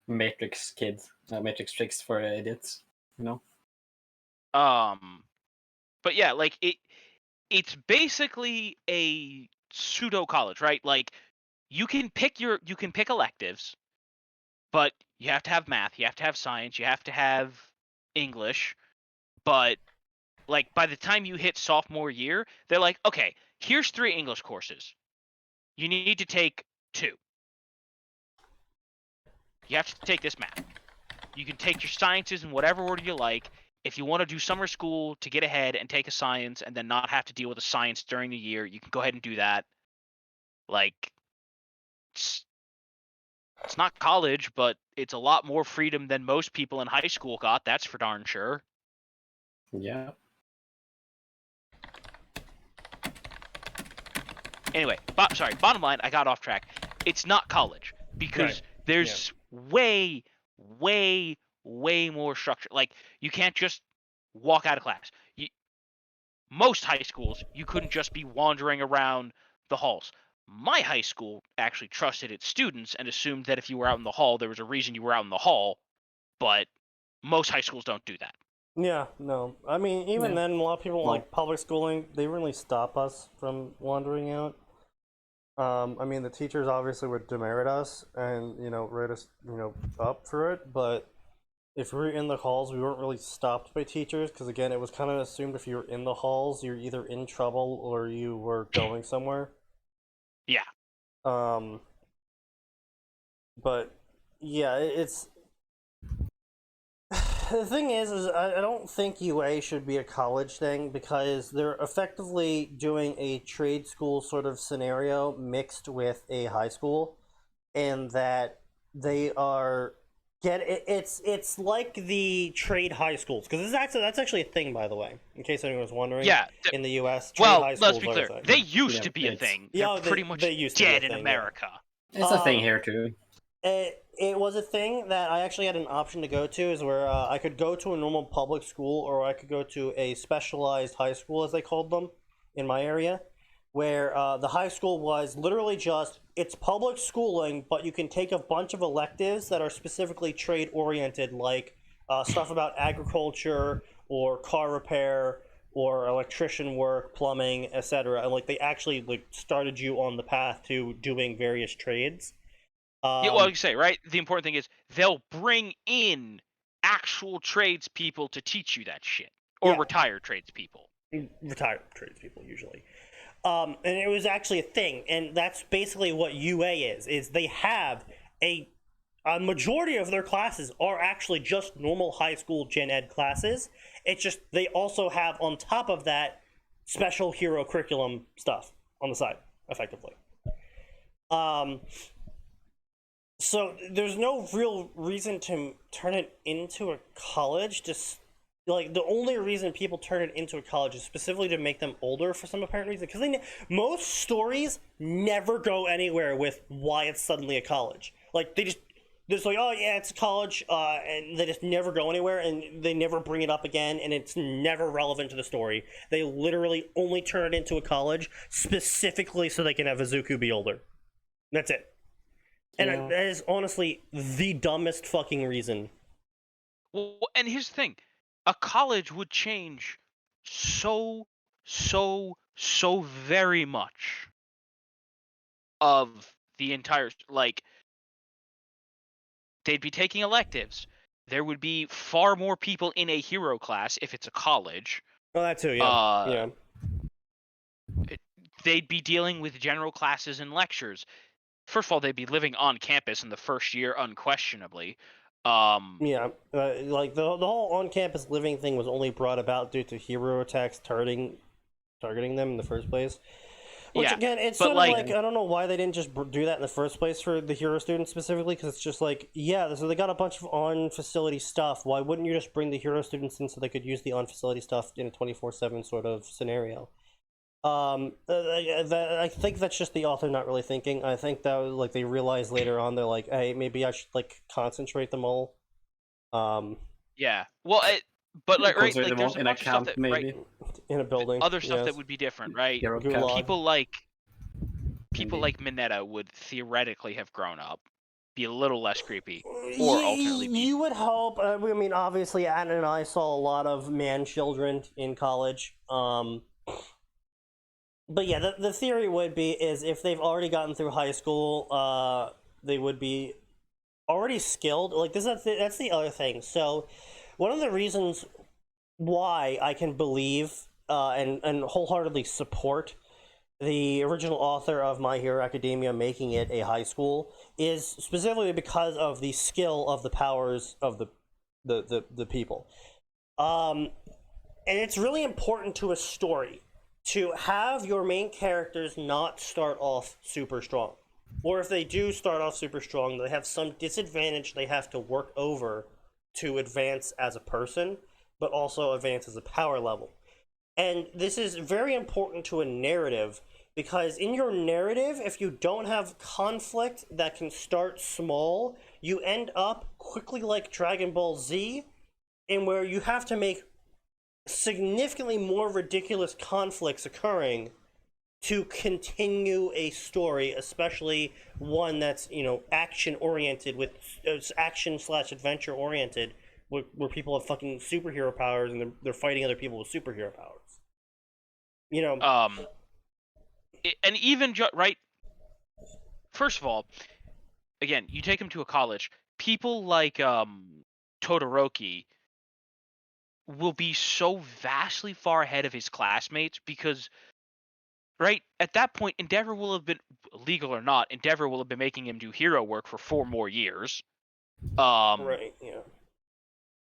Matrix kids, Matrix tricks for idiots, But yeah, it's basically a pseudo college, right? You can pick electives, but you have to have math, you have to have science, you have to have English. But like by the time you hit sophomore year, they're like, okay, here's 3 English courses. You need to take 2. You have to take this math. You can take your sciences in whatever order you like. If you want to do summer school to get ahead and take a science and then not have to deal with a science during the year, you can go ahead and do that. Like, it's not college, but it's a lot more freedom than most people in high school got. That's for darn sure. Yeah. Anyway, bottom line, I got off track. It's not college because there's way more structure. Like, you can't just walk out of class. Most high schools, you couldn't just be wandering around the halls. My high school actually trusted its students and assumed that if you were out in the hall, there was a reason you were out in the hall, but most high schools don't do that. Yeah, no. I mean, even then, a lot of people like public schooling, they really stop us from wandering out. I mean, the teachers obviously would demerit us and, write us, up for it, but if we were in the halls, we weren't really stopped by teachers, because again, it was kind of assumed if you were in the halls, you're either in trouble or you were going somewhere. Yeah. But, yeah, it's... The thing is I don't think UA should be a college thing, because they're effectively doing a trade school sort of scenario mixed with a high school, and that they are it's like the trade high schools, because that's actually a thing, by the way, in case anyone was wondering. Yeah. In the U.S., trade high schools let's be clear. They used to be a thing. They're pretty much dead in America. It's a thing here too. It was a thing that I actually had an option to go to, is where I could go to a normal public school, or I could go to a specialized high school, as they called them, in my area, where the high school was literally just, it's public schooling, but you can take a bunch of electives that are specifically trade-oriented, like stuff about agriculture, or car repair, or electrician work, plumbing, etc. And like they actually started you on the path to doing various trades. Yeah, well, you say, right? The important thing is they'll bring in actual tradespeople to teach you that shit, or retired tradespeople. Retired tradespeople usually, and it was actually a thing, and that's basically what UA is. Is they have a majority of their classes are actually just normal high school gen ed classes. It's just they also have on top of that special hero curriculum stuff on the side, effectively. So there's no real reason to turn it into a college. Just like the only reason people turn it into a college is specifically to make them older for some apparent reason. Because most stories never go anywhere with why it's suddenly a college. Like they're just like, oh yeah, it's a college, and they just never go anywhere, and they never bring it up again, and it's never relevant to the story. They literally only turn it into a college specifically so they can have Izuku be older. That's it. And that is honestly the dumbest fucking reason. Well, and here's the thing. A college would change so very much of the entire, like, they'd be taking electives. There would be far more people in a hero class if it's a college. Oh, that too, yeah. They'd be dealing with general classes and lectures. First of all, they'd be living on campus in the first year, unquestionably. Like the whole on-campus living thing was only brought about due to hero attacks targeting them in the first place. Which again, it's sort of like I don't know why they didn't just do that in the first place for the hero students specifically, because it's just like, yeah, so they got a bunch of on-facility stuff. Why wouldn't you just bring the hero students in so they could use the on-facility stuff in a 24/7 sort of scenario? I think that's just the author not really thinking. I think that was, like, they realized later on, they're like, hey, maybe I should concentrate them all. Yeah. Well, but right, there's a bunch of stuff that, maybe in a building. Other stuff that would be different, right? People like Mineta would theoretically have grown up, be a little less creepy, or alternately be. You would hope. I mean, obviously, Atin and I saw a lot of man children in college. But yeah, the theory would be is if they've already gotten through high school, they would be already skilled. Like that's the other thing. So one of the reasons why I can believe and wholeheartedly support the original author of My Hero Academia making it a high school is specifically because of the skill of the powers of the people. And it's really important to a story to have your main characters not start off super strong. Or if they do start off super strong, they have some disadvantage they have to work over to advance as a person, but also advance as a power level. And this is very important to a narrative because in your narrative, if you don't have conflict that can start small, you end up quickly like Dragon Ball Z, in where you have to make significantly more ridiculous conflicts occurring to continue a story, especially one that's, action oriented, with action / adventure oriented, where people have fucking superhero powers and they're fighting other people with superhero powers. And even right. First of all, again, you take him to a college. People like Todoroki will be so vastly far ahead of his classmates because, right, at that point, Endeavor will have been, legal or not, Endeavor will have been making him do hero work for 4 more years. Right, yeah.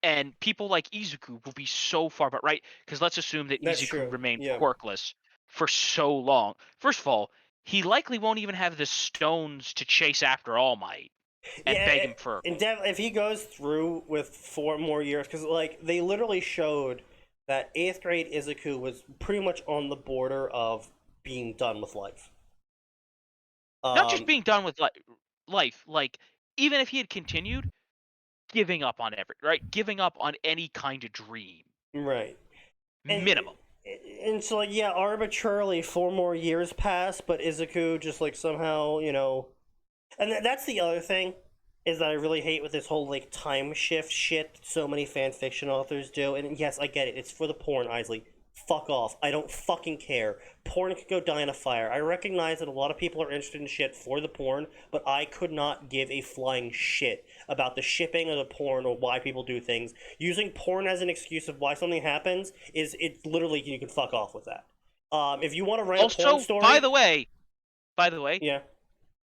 And people like Izuku will be so far, but right, because let's assume that That's Izuku true. remained Yeah. quirkless for so long. First of all, he likely won't even have the stones to chase after All Might and beg him for. If he goes through with 4 more years, because they literally showed that 8th grade Izuku was pretty much on the border of being done with life. Not just being done with life, like even if he had continued, giving up on giving up on any kind of dream. Right. Minimum. And so arbitrarily 4 more years pass, but Izuku just somehow, and that's the other thing is that I really hate with this whole time shift shit so many fan fiction authors do. And yes, I get it. It's for the porn, Isley. Fuck off. I don't fucking care. Porn could go die in a fire. I recognize that a lot of people are interested in shit for the porn, but I could not give a flying shit about the shipping of the porn or why people do things. Using porn as an excuse of why something happens it's literally, you can fuck off with that. If you want to write a porn story... By the way, yeah,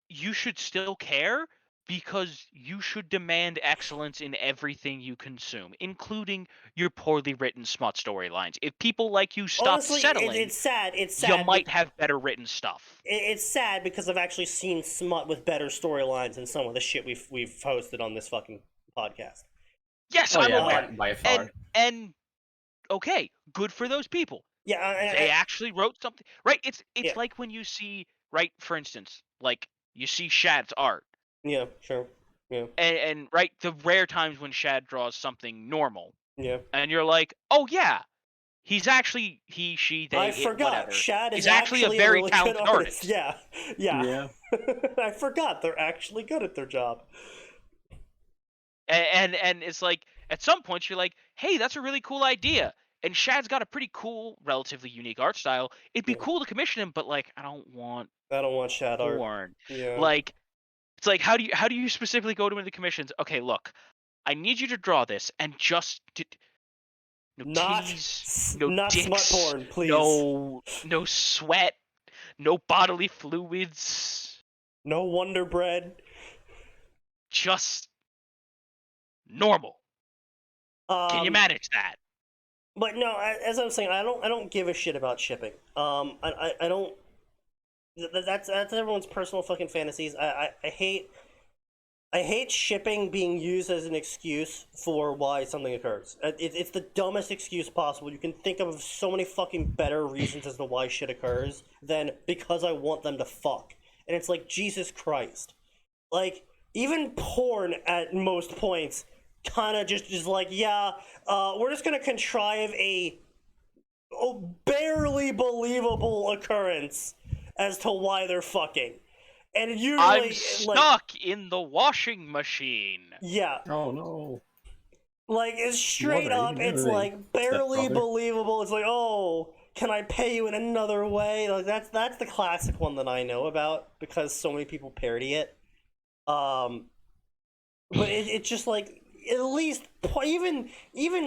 you should still care because you should demand excellence in everything you consume, including your poorly written smut storylines. If people like you stop settling, it's sad. You might have better written stuff. It's sad because I've actually seen smut with better storylines than some of the shit we've posted on this fucking podcast. Yes, I'm aware. By far. And okay, good for those people. Yeah, they actually wrote something. Right? It's yeah. like when you see, right, for instance, you see Shad's art. Yeah, sure. Yeah. And right, the rare times when Shad draws something normal. Yeah. And you're like, oh yeah, he's actually I forgot. Whatever. Shad is he's actually a very really talented good artist. Yeah. I forgot they're actually good at their job. And it's like at some points you're like, hey, that's a really cool idea. And Shad's got a pretty cool, relatively unique art style. It'd be cool to commission him, but I don't want Shad art. porn. Yeah. It's like how do you specifically go to the commissions? Okay, look, I need you to draw this and just not titties, no not dicks, smut porn, please. No sweat, no bodily fluids, no Wonder Bread, just normal. Can you manage that? But no, as I was saying, I don't give a shit about shipping. I don't. That's everyone's personal fucking fantasies. I hate shipping being used as an excuse for why something occurs. It's the dumbest excuse possible. You can think of so many fucking better reasons as to why shit occurs than because I want them to fuck. And it's like, Jesus Christ. Even porn at most points kind of just is like, yeah, we're just gonna contrive a barely believable occurrence as to why they're fucking. And usually, I'm stuck in the washing machine. Yeah. Oh no. It's straight up, it's barely believable. It's like, oh, can I pay you in another way? That's the classic one that I know about because so many people parody it. but it's just like at least even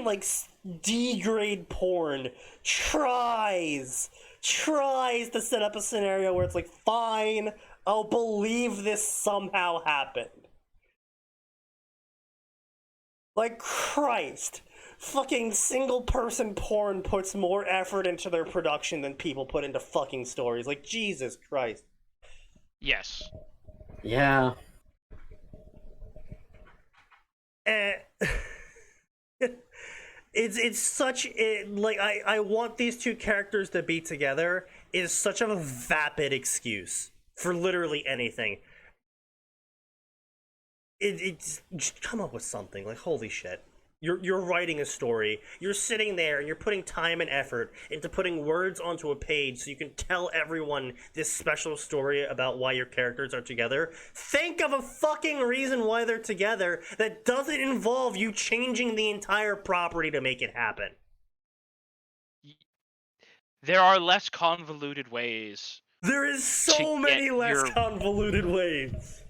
like D-grade porn tries to set up a scenario where it's like, fine, I'll believe this somehow happened. Like, Christ, fucking single person porn puts more effort into their production than people put into fucking stories. Like, Jesus Christ. Yes. Yeah. It's such like I want these two characters to be together is such a vapid excuse for literally anything. It's just come up with something. Like, holy shit. You're writing a story. You're sitting there and you're putting time and effort into putting words onto a page so you can tell everyone this special story about why your characters are together. Think of a fucking reason why they're together that doesn't involve you changing the entire property to make it happen. There are less convoluted ways. There is so many less convoluted ways.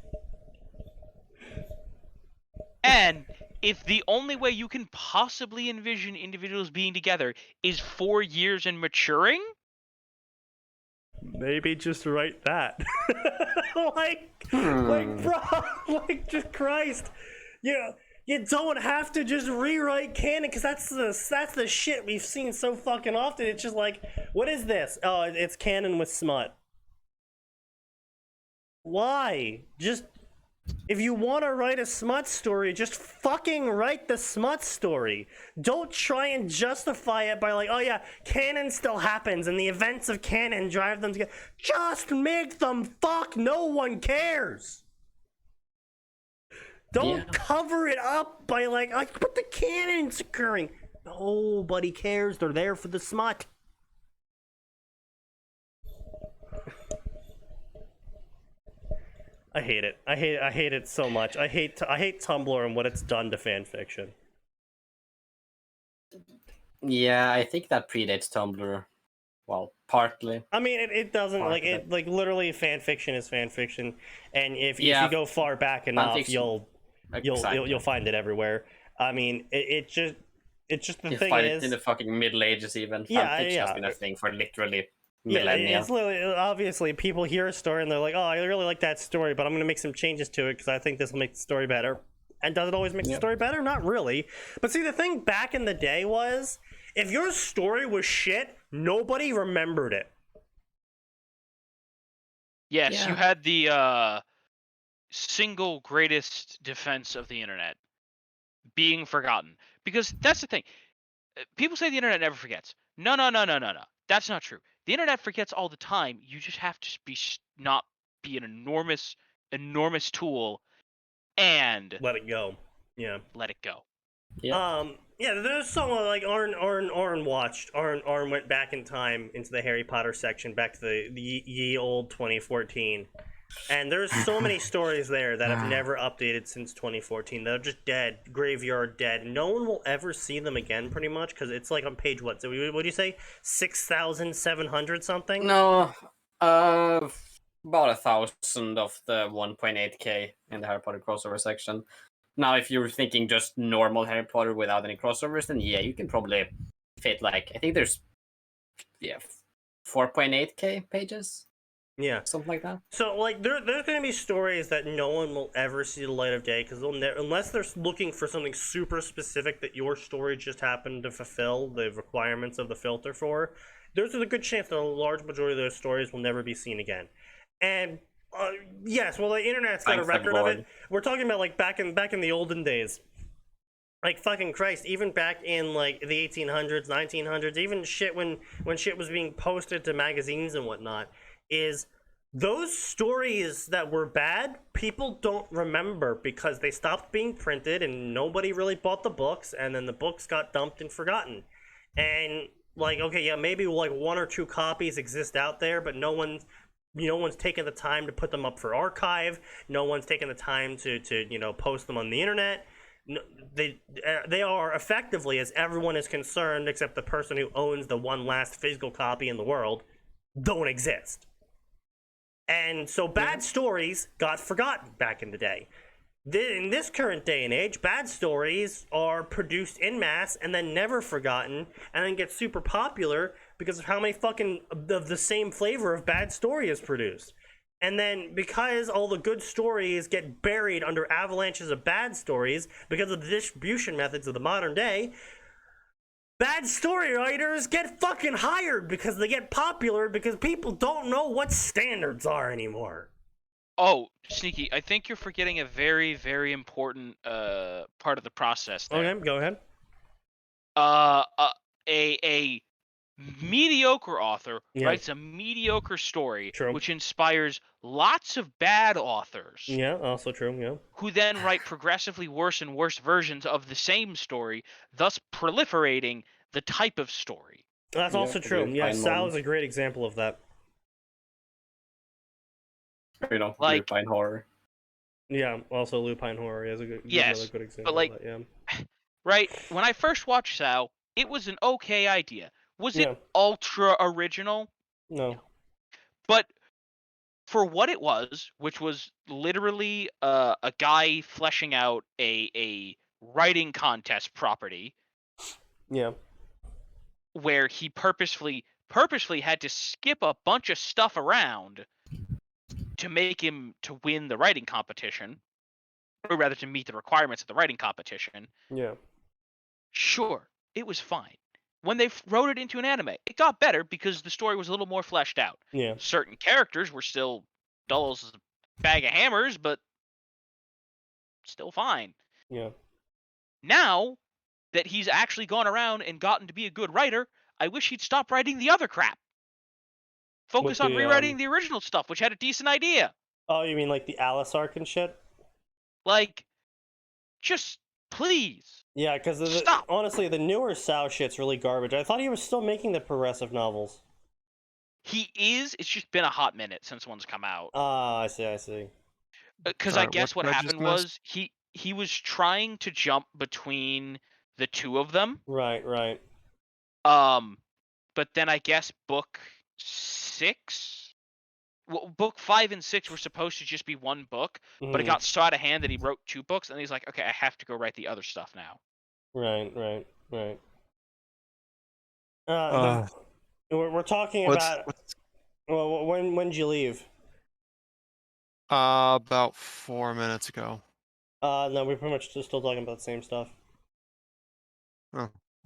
And if the only way you can possibly envision individuals being together is 4 years and maturing, maybe just write that. like, bro, like, just Christ, you don't have to just rewrite canon, because that's the shit we've seen so fucking often. It's just like, what is this? Oh, it's canon with smut. Why? Just. If you want to write a smut story, just fucking write the smut story. Don't try and justify it by like, oh yeah, canon still happens and the events of canon drive them together. Just make them fuck, no one cares. Don't cover it up by like, but the canon's occurring. Nobody cares, they're there for the smut. I hate it. I hate it so much. I hate Tumblr and what it's done to fanfiction. Yeah, I think that predates Tumblr. Well, partly. I mean, it doesn't like it. Like literally, fanfiction is fanfiction, and if you go far back enough, you'll find it everywhere. I mean, it's just the thing find is it in the fucking Middle Ages even. Yeah, Fanfiction has been a thing for literally millennia. It's literally, obviously people hear a story and they're like, oh, I really like that story, but I'm gonna make some changes to it because I think this will make the story better. And does it always make the story better? Not really. But see, the thing back in the day was, if your story was shit, nobody remembered it. Yes, you had the single greatest defense of the internet being forgotten. Because that's the thing. People say the internet never forgets. No. That's not true. The internet forgets all the time. You just have to not be an enormous tool and let it go. Yeah. Let it go. Yeah. There's someone like Arn watched. Arn went back in time into the Harry Potter section, back to the ye old 2014. And there's so many stories there that have never updated since 2014. They're just dead, graveyard dead. No one will ever see them again, pretty much, because it's like on page what? So what do you say? 6,700 something? No, about 1,000 of the 1.8k in the Harry Potter crossover section. Now, if you're thinking just normal Harry Potter without any crossovers, then yeah, you can probably fit like, I think there's 4.8k pages. Yeah, something like that. So, like, there's going to be stories that no one will ever see the light of day because unless they're looking for something super specific that your story just happened to fulfill the requirements of the filter for, there's a good chance that a large majority of those stories will never be seen again. And yes, well, the internet's got a record of it. We're talking about like back in the olden days. Like, fucking Christ, even back in like the 1800s, 1900s, even shit when shit was being posted to magazines and whatnot, is those stories that were bad, people don't remember because they stopped being printed and nobody really bought the books, and then the books got dumped and forgotten. And like, okay, yeah, maybe like 1 or 2 copies exist out there, but no one's taken the time to put them up for archive. No one's taken the time to post them on the internet. They are effectively, as everyone is concerned, except the person who owns the one last physical copy in the world, don't exist. And so bad stories got forgotten back in the day. In this current day and age, bad stories are produced en masse and then never forgotten, and then get super popular because of how many fucking of the same flavor of bad story is produced. And then because all the good stories get buried under avalanches of bad stories because of the distribution methods of the modern day, bad story writers get fucking hired because they get popular because people don't know what standards are anymore. Oh, Sneaky, I think you're forgetting a very, very important part of the process there. Okay, go ahead. A mediocre author Yeah. writes a mediocre story, True. which inspires lots of bad authors. Yeah, also true, yeah. Who then write progressively worse and worse versions of the same story, thus proliferating the type of story. That's also true. Really Yeah, fine Sal ones. is a great example of that. You know, Like- Lupine horror. Yeah, also Lupine Horror is a good, Yes, another good example like- of that, yeah. Right? When I first watched Sal, it was an okay idea. Was Yeah. it ultra original? No. But for what it was, which was literally a guy fleshing out a writing contest property Yeah. where he purposefully had to skip a bunch of stuff around to make him to win the writing competition, or rather to meet the requirements of the writing competition. Yeah. Sure, it was fine. When they wrote it into an anime, it got better because the story was a little more fleshed out. Yeah. Certain characters were still dull as a bag of hammers, but still fine. Yeah. Now that he's actually gone around and gotten to be a good writer, I wish he'd stop writing the other crap. Focus With on the, rewriting the original stuff, which had a decent idea. Oh, you mean like the Alice arc and shit? Like, just please. Yeah, because Stop. honestly, the newer Sal shit's really garbage. I thought he was still making the progressive novels. He is. It's just been a hot minute since one's come out. Ah, I see, I see. Because Sorry, I guess what what did I just happened miss? was he was trying to jump between the two of them. Right, right. But then I guess book 6, book 5 and 6 were supposed to just be one book, but it Mhm. got so out of hand that he wrote 2 books, and he's like, okay, I have to go write the other stuff now. Right, right, right. We're talking about. Well, when'd you leave? About 4 minutes ago. No, we're pretty much still talking about the same stuff.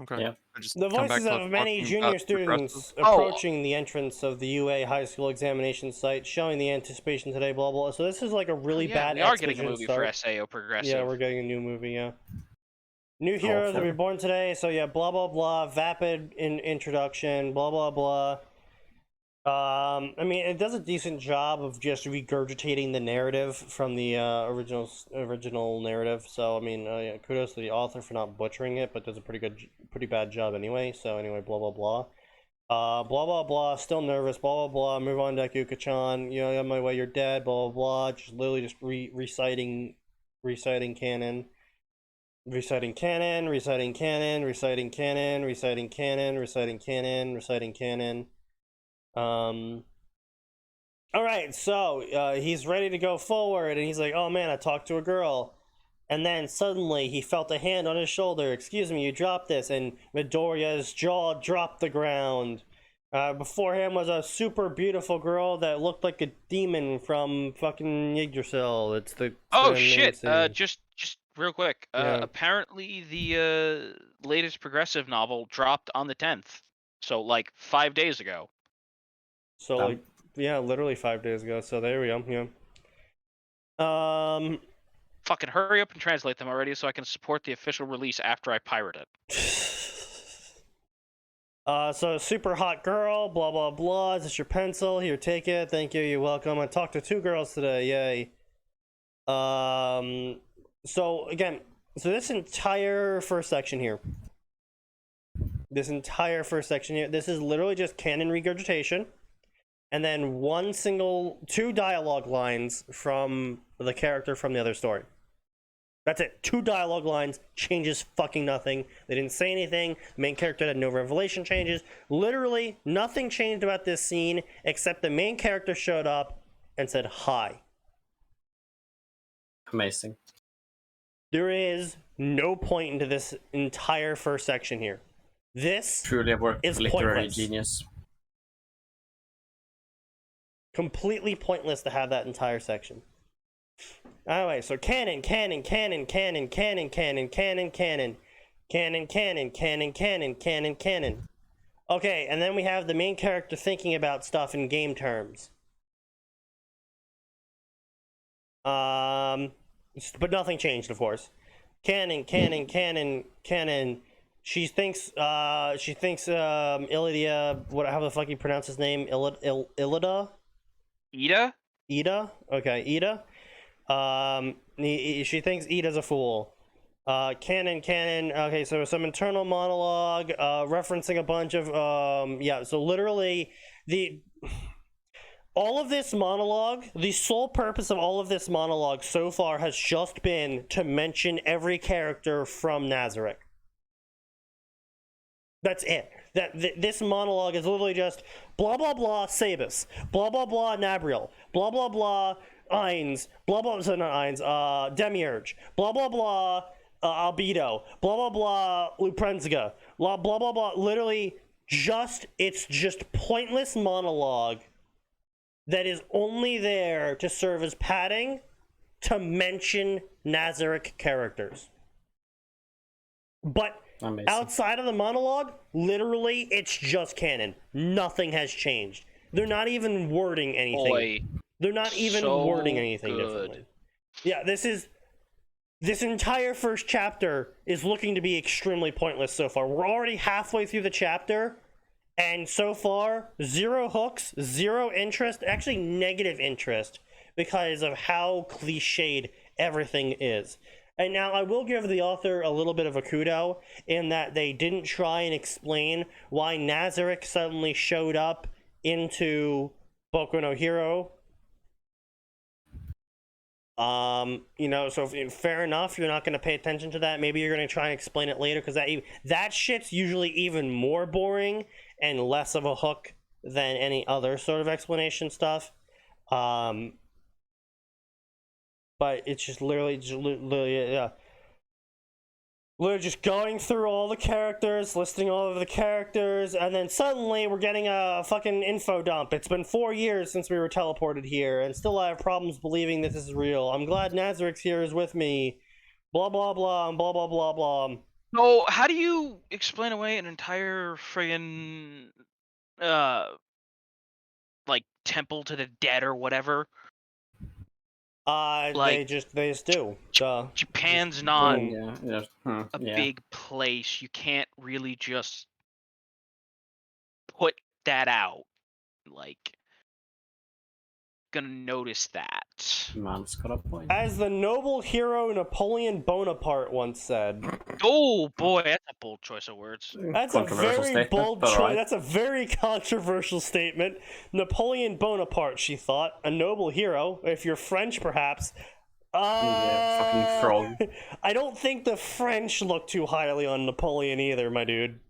Okay. Yeah. I just The come back voices to of many talking junior about students progressive. approaching the entrance of the UA high school examination site, showing the anticipation today, blah blah. So this is like a really Yeah, bad we are getting a exposition movie start. for SAO Progressive. Yeah, we're getting a new movie, yeah. New heroes will be born today, so yeah, blah blah blah, vapid introduction, blah blah blah. I mean, it does a decent job of just regurgitating the narrative from the original narrative. So I mean, yeah, kudos to the author for not butchering it, but does a pretty bad job anyway. So anyway, blah blah blah. Blah blah blah. Still nervous. Blah blah blah. Move on, Deku-chan. You know, on my way, you're dead. Blah blah blah. Just literally just reciting canon. Reciting canon, reciting canon, reciting canon, reciting canon, reciting canon, reciting canon. Alright, so he's ready to go forward, and he's like, oh man, I talked to a girl. And then suddenly he felt a hand on his shoulder. Excuse me, you dropped this. And Midoriya's jaw dropped the ground. Before him was a super beautiful girl that looked like a demon from fucking Yggdrasil. It's the Shit! Just real quick. Yeah. Apparently the latest progressive novel dropped on the 10th, so like 5 days ago. So like, yeah, literally 5 days ago. So there we go. Yeah. Fucking hurry up and translate them already, so I can support the official release after I pirate it. So super hot girl, blah blah blah. Is this your pencil? Here, take it. Thank you. You're welcome. I talked to 2 girls today. Yay. So again, this entire first section here. This is literally just canon regurgitation, and then 2 dialogue lines from the character from the other story. That's it. 2 dialogue lines, changes fucking nothing. They didn't say anything. The main character had no revelation changes. Literally nothing changed about this scene except the main character showed up and said hi. Amazing. There is no point into this entire first section here. This Truly a work is of literary pointless. genius. Completely pointless to have that entire section. Anyway, so canon. Okay, and then we have the main character thinking about stuff in game terms. But nothing changed, of course. Canon. She thinks Illidia, how the fuck you pronounce his name? Illida? Ida? Okay, Ida. She thinks Ida's a fool. Canon. Okay, so some internal monologue, referencing a bunch of, so literally, all of this monologue, the sole purpose of all of this monologue so far has just been to mention every character from Nazarick. That's it. This monologue is literally just blah blah blah Sabus, blah blah blah Nabriel, blah blah blah Ainz, blah blah, so not Ainz, Demiurge, blah blah blah Albedo, blah blah blah Luprenziga, blah blah blah blah. Literally, it's just pointless monologue that is only there to serve as padding to mention Nazarick characters. But Amazing. outside of the monologue, literally, it's just canon. Nothing has changed. They're not even wording anything. Boy, They're not even so wording anything good. differently. Yeah, this entire first chapter is looking to be extremely pointless so far. We're already halfway through the chapter, and so far, 0 hooks, 0 interest, actually negative interest, because of how cliched everything is. And now I will give the author a little bit of a kudo in that they didn't try and explain why Nazarick suddenly showed up into Boku no Hero. So fair enough, you're not going to pay attention to that. Maybe you're going to try and explain it later, because that shit's usually even more boring and less of a hook than any other sort of explanation stuff. But it's just literally just going through all the characters, listing all of the characters, and then suddenly we're getting a fucking info dump. It's been 4 years since we were teleported here, and still I have problems believing this is real. I'm glad Nazarick's here is with me. Blah, blah, blah, and blah, blah, blah, blah. So, how do you explain away an entire friggin' temple to the dead or whatever? They just do. Japan's not a big place. You can't really just put that out. Gonna notice that. Man's got a point. As the noble hero Napoleon Bonaparte once said. Oh boy, that's a bold choice of words. That's a very bold choice. Right. That's a very controversial statement. Napoleon Bonaparte, she thought, a noble hero. If you're French, perhaps. Fucking frog. I don't think the French look too highly on Napoleon either, my dude.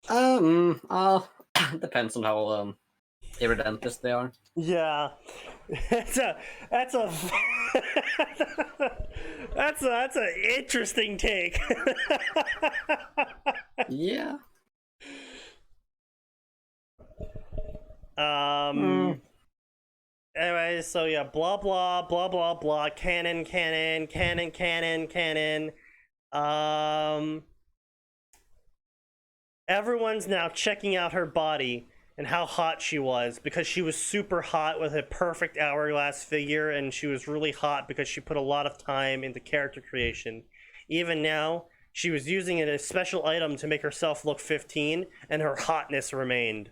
Depends on how irredentist they are. Yeah, that's an interesting take. Yeah. Anyway, so yeah, blah blah blah blah blah. Canon. Everyone's now checking out her body and how hot she was, because she was super hot with a perfect hourglass figure, and she was really hot because she put a lot of time into character creation. Even now, she was using a special item to make herself look 15, and her hotness remained.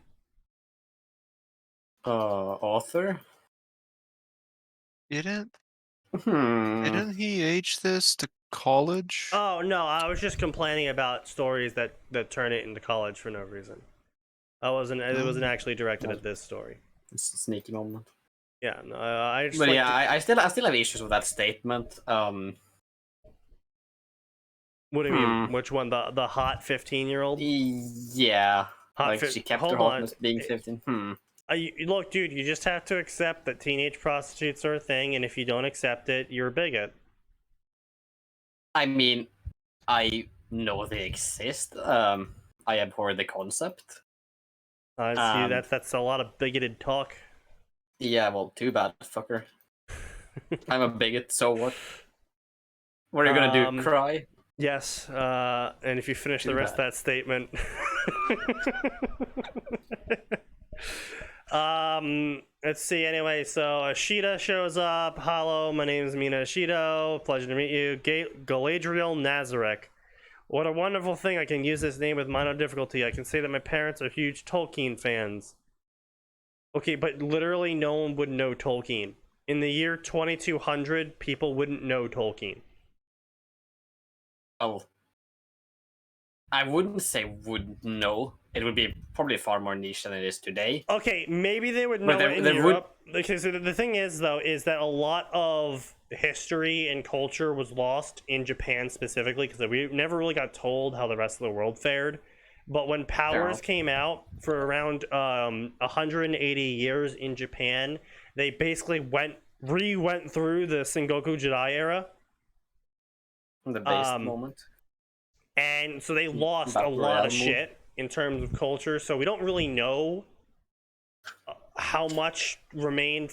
Author? Didn't he age this to college? Oh, no, I was just complaining about stories that turn it into college for no reason. It wasn't actually directed at this story. It's a sneaky moment. Yeah, no, I just. But like I still have issues with that statement. What do you mean? Which one? The hot 15-year-old? Yeah. Hot she kept her hotness being 15. Look, dude, you just have to accept that teenage prostitutes are a thing, and if you don't accept it, you're a bigot. I mean, I know they exist. I abhor the concept. That's a lot of bigoted talk. Yeah, well, too bad, fucker. I'm a bigot, so what? What are you gonna do? Cry? Yes, and if you finish the rest of that statement. Let's see. Anyway, so Ashita shows up. Hello, my name is Mina Ashido. Pleasure to meet you. Galadriel Nazarek. What a wonderful thing! I can use this name with minor difficulty. I can say that my parents are huge Tolkien fans. Okay, but literally no one would know Tolkien. In the year 2200, people wouldn't know Tolkien. Oh. I wouldn't say would know. It would be probably far more niche than it is today. Okay, maybe they would know it in Europe. Because the thing is, though, is that a lot of history and culture was lost in Japan specifically, because we never really got told how the rest of the world fared. But when Powers came out for around 180 years in Japan, they basically went through the Sengoku Jidai era. The base moment. And so they lost a lot of shit in terms of culture, so we don't really know how much remained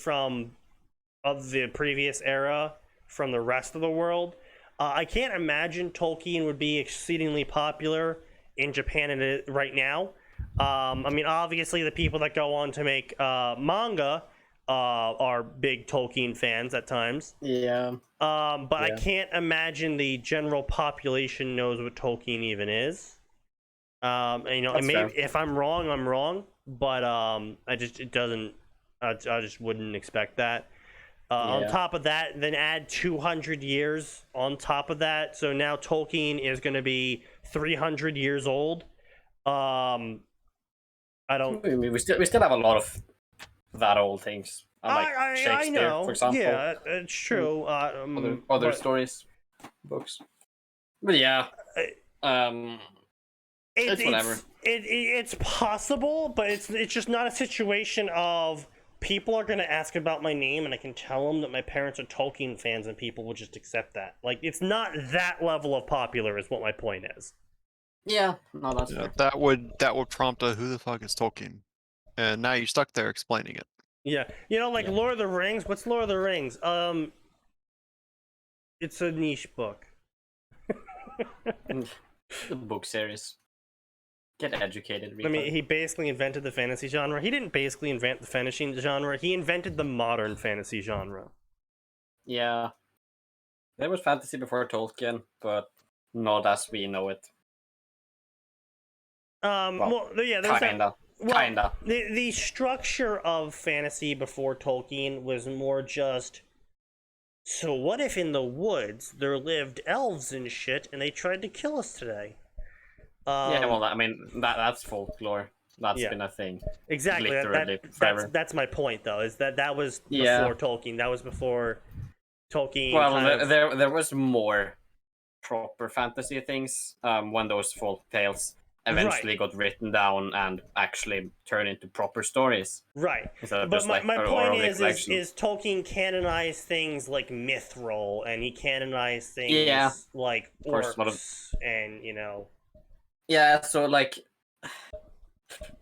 of the previous era from the rest of the world. I can't imagine Tolkien would be exceedingly popular in Japan right now. I mean, obviously the people that go on to make manga are big Tolkien fans at times. Yeah. But I can't imagine the general population knows what Tolkien even is. And, you know, and maybe if I'm wrong, I'm wrong. But I just wouldn't expect that. On top of that, then add 200 years on top of that. So now Tolkien is going to be 300 years old. I mean, we still have a lot of that old things. Like Shakespeare, I know. for example. Yeah, it's true. Other stories, books. But yeah, it's whatever. It's possible, but it's just not a situation of people are going to ask about my name and I can tell them that my parents are Tolkien fans and people will just accept that. Like, it's not that level of popular is what my point is. Yeah, no, that's fair. That would prompt a who the fuck is Tolkien? And now you're stuck there explaining it. Yeah. You know, like Lord of the Rings. What's Lord of the Rings? It's a niche book. The book series. Get educated. I mean, he basically invented the fantasy genre. He didn't basically invent the fantasy genre. He invented the modern fantasy genre. Yeah. There was fantasy before Tolkien, but not as we know it. Kinda. The structure of fantasy before Tolkien was more just, so what if in the woods there lived elves and shit and they tried to kill us today? I mean, that's folklore. That's been a thing. Exactly. That's my point, though, is that was before Tolkien. That was before Tolkien. Well, there was more proper fantasy things when those folk tales eventually got written down and actually turned into proper stories. Right. But my point is Tolkien canonized things like Mithril, and he canonized things like orcs, and, you know... Yeah, so, like,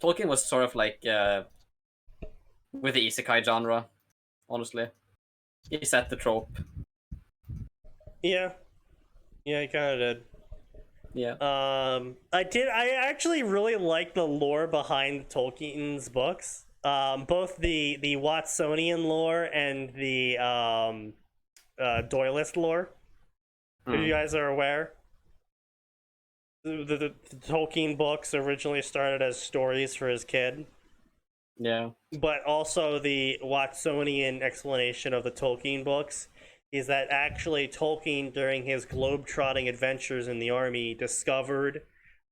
Tolkien was sort of like, with the isekai genre, honestly. He set the trope. Yeah. Yeah, he kind of did. Yeah. I actually really like the lore behind Tolkien's books. Both the Watsonian lore and the Doylist lore. If you guys are aware. The Tolkien books originally started as stories for his kid. Yeah. But also the Watsonian explanation of the Tolkien books is that actually Tolkien, during his globe-trotting adventures in the army, discovered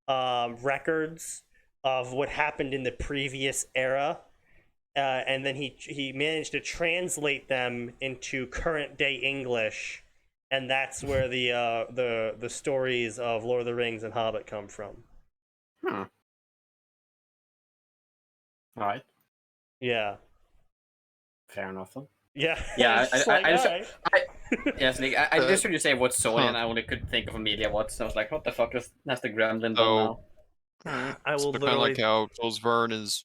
records of what happened in the previous era, and then he managed to translate them into current-day English. And that's where the stories of Lord of the Rings and Hobbit come from. All right. Yeah. Fair enough. Yeah. Yeah. Yes, like, I just heard you say what's Sony, Huh. and I only could think of Amelia Watts. I was like, what the fuck has the Gremlin done So, now? I will so kind of like literally. how Jules Verne is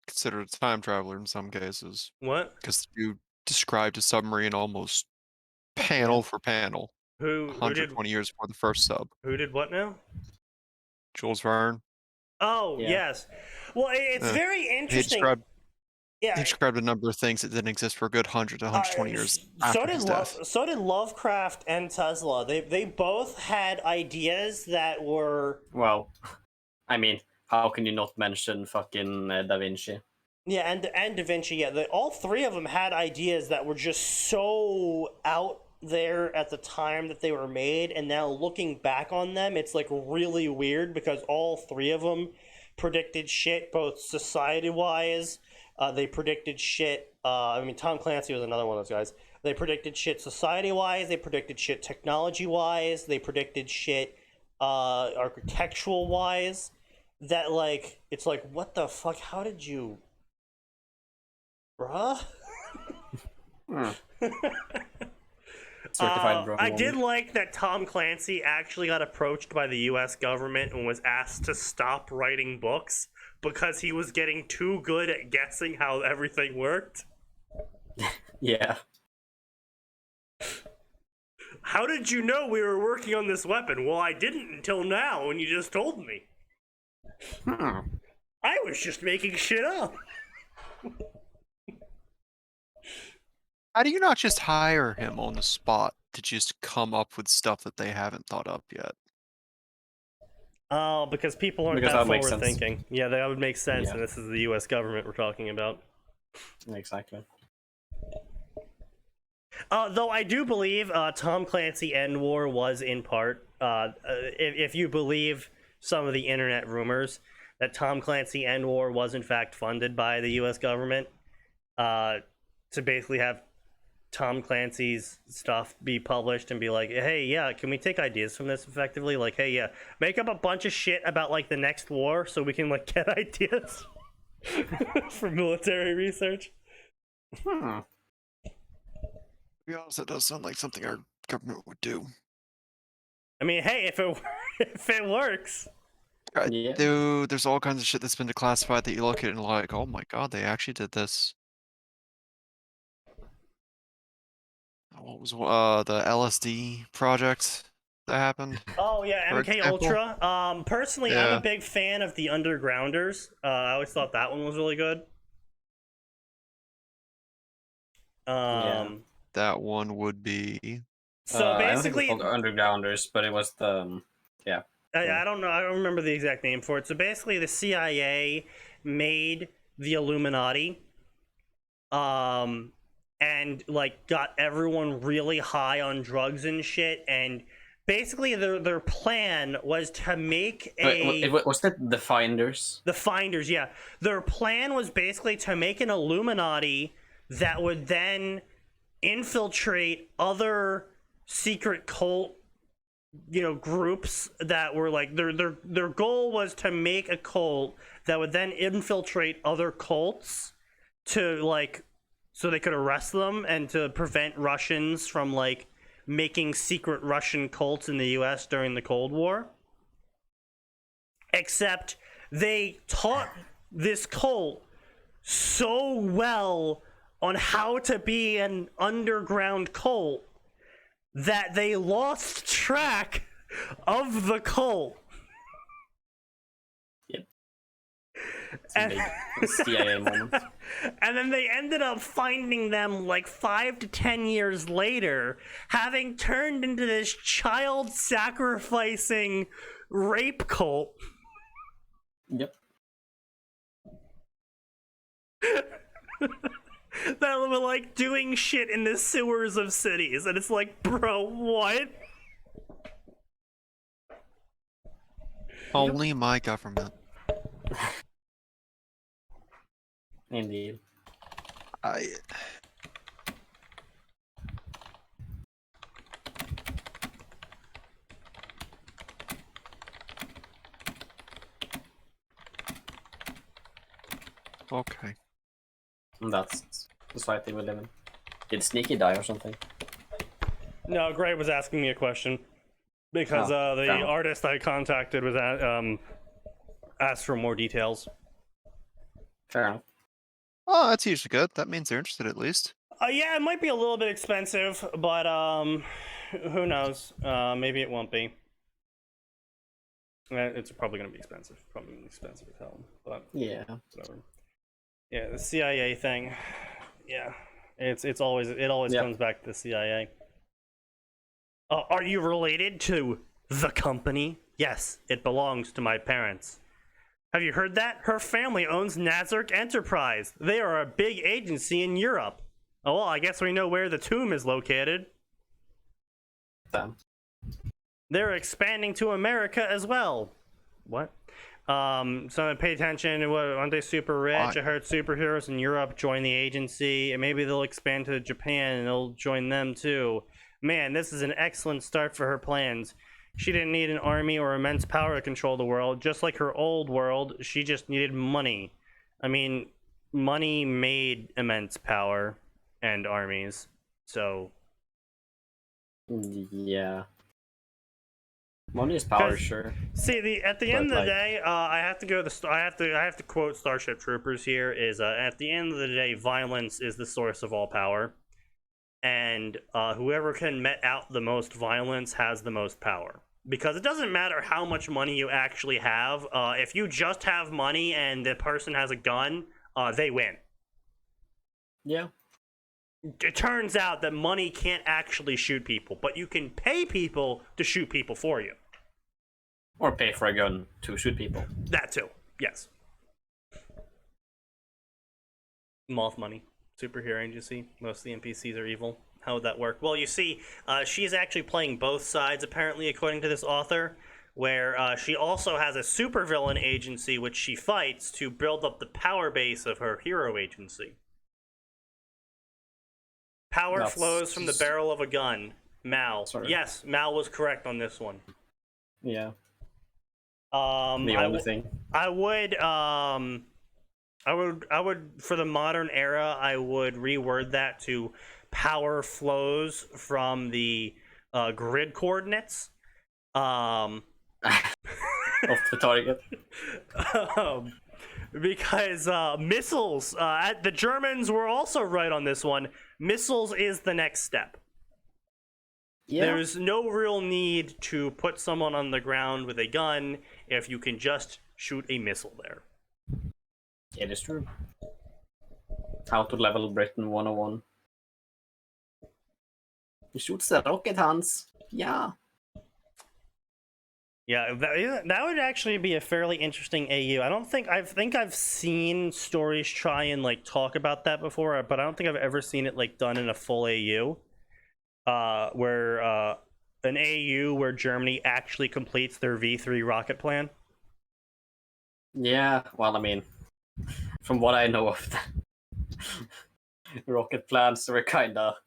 considered a time traveler in some cases, What? because you described a submarine almost panel for panel, Who did 120 years before the first sub. who did what now? Jules Verne. Oh Yeah. yes. Well, it's very He interesting. described Yeah. he described a number of things that didn't exist for a good 100 to 120 years so after did his death. so did Lovecraft and Tesla. They both had ideas that were Well, I mean, how can you not mention fucking Da Vinci? yeah, and Da Vinci. Yeah, all three of them had ideas that were just so out there at the time that they were made, and now looking back on them, it's like really weird because all three of them predicted shit, both society-wise. They predicted shit. I mean, Tom Clancy was another one of those guys. They predicted shit society-wise. They predicted shit technology-wise. They predicted shit architectural-wise. That like, it's like, what the fuck? How did you, bruh? Certified wrong I woman. did like that Tom Clancy actually got approached by the U.S. government and was asked to stop writing books because he was getting too good at guessing how everything worked. Yeah. How did you know we were working on this weapon? Well, I didn't until now when you just told me. I was just making shit up. How do you not just hire him on the spot to just come up with stuff that they haven't thought up yet? Oh, because people aren't Because that that makes forward sense. thinking. Yeah, that would make sense, Yeah. and this is the U.S. government we're talking about. Exactly. Though I do believe Tom Clancy End War was in part, if you believe some of the internet rumors, that Tom Clancy End War was in fact funded by the U.S. government to basically have Tom Clancy's stuff be published and be like, hey, yeah, can we take ideas from this effectively? Like, hey, yeah, make up a bunch of shit about like the next war so we can like get ideas for military research. To be honest, that does sound like something our government would do. I mean, hey, if it works. Yeah. Dude, there's all kinds of shit that's been declassified that you look at and like, oh my god, they actually did this. What was the LSD project that happened? Oh yeah, For MK example? Ultra. Personally, I'm Yeah. a big fan of the Undergrounders. I always thought that one was really good. That one would be. So I don't think basically, it was called Undergrounders, but it was the I don't know. I don't remember the exact name for it. So basically, the CIA made the Illuminati, and like got everyone really high on drugs and shit. And basically, their plan was to make was that the Finders? The Finders, yeah. Their plan was basically to make an Illuminati that would then infiltrate other secret cult, groups that were like their goal was to make a cult that would then infiltrate other cults to like so they could arrest them and to prevent Russians from like making secret Russian cults in the US during the Cold War. Except they taught this cult so well on how to be an underground cult that they lost track of the cult. Yep. And, CIA moment. and then they ended up finding them like 5 to 10 years later, having turned into this child sacrificing rape cult. Yep. That were like doing shit in the sewers of cities, and it's like, bro, what? Only my government. Indeed. No, Gray was asking me a question because the artist I contacted was asked for more details. Fair enough. Oh, that's usually good. That means they're interested at least. Yeah, it might be a little bit expensive, but who knows? Maybe it won't be. It's probably going to be expensive. Probably gonna be expensive as hell, but Yeah. whatever. Yeah, the CIA thing. Yeah, it always comes back to the CIA. Are you related to the company? Yes, it belongs to my parents. Have you heard that? Her family owns Nazark Enterprise. They are a big agency in Europe. Oh, well, I guess we know where the tomb is located. Damn. They're expanding to America as well. What? So pay attention. Aren't they super rich? Why? I heard superheroes in Europe join the agency, and maybe they'll expand to Japan and they'll join them too. Man, this is an excellent start for her plans. She didn't need an army or immense power to control the world. Just like her old world, she just needed money. I mean, money made immense power and armies. So Yeah. Money is power, sure. see, at the end of the day, I have to go. I have to quote Starship Troopers here. Is at the end of the day, violence is the source of all power, and whoever can met out the most violence has the most power. Because it doesn't matter how much money you actually have. If you just have money and the person has a gun, they win. Yeah. It turns out that money can't actually shoot people, but you can pay people to shoot people for you. Or pay for a gun to shoot people. That too, yes. Moth money, superhero agency. Most of the NPCs are evil. How would that work? Well, you see, she's actually playing both sides, apparently, according to this author, where she also has a supervillain agency which she fights to build up the power base of her hero agency. Power flows from the barrel of a gun. Mal. Sorry. Yes, Mal was correct on this one. Yeah. The only thing. I would for the modern era, I would reword that to power flows from the grid coordinates. Of the target. Because missiles, the Germans were also right on this one. Missiles is the next step. Yeah. There's no real need to put someone on the ground with a gun if you can just shoot a missile there. It is true. How to level Britain 101. He shoots the rocket, Hans. Yeah. Yeah, that would actually be a fairly interesting AU. I think I've seen stories try and like talk about that before, but I don't think I've ever seen it like done in a full AU. Where an AU where Germany actually completes their V3 rocket plan. Yeah, well, I mean, from what I know of the rocket plans, were kinda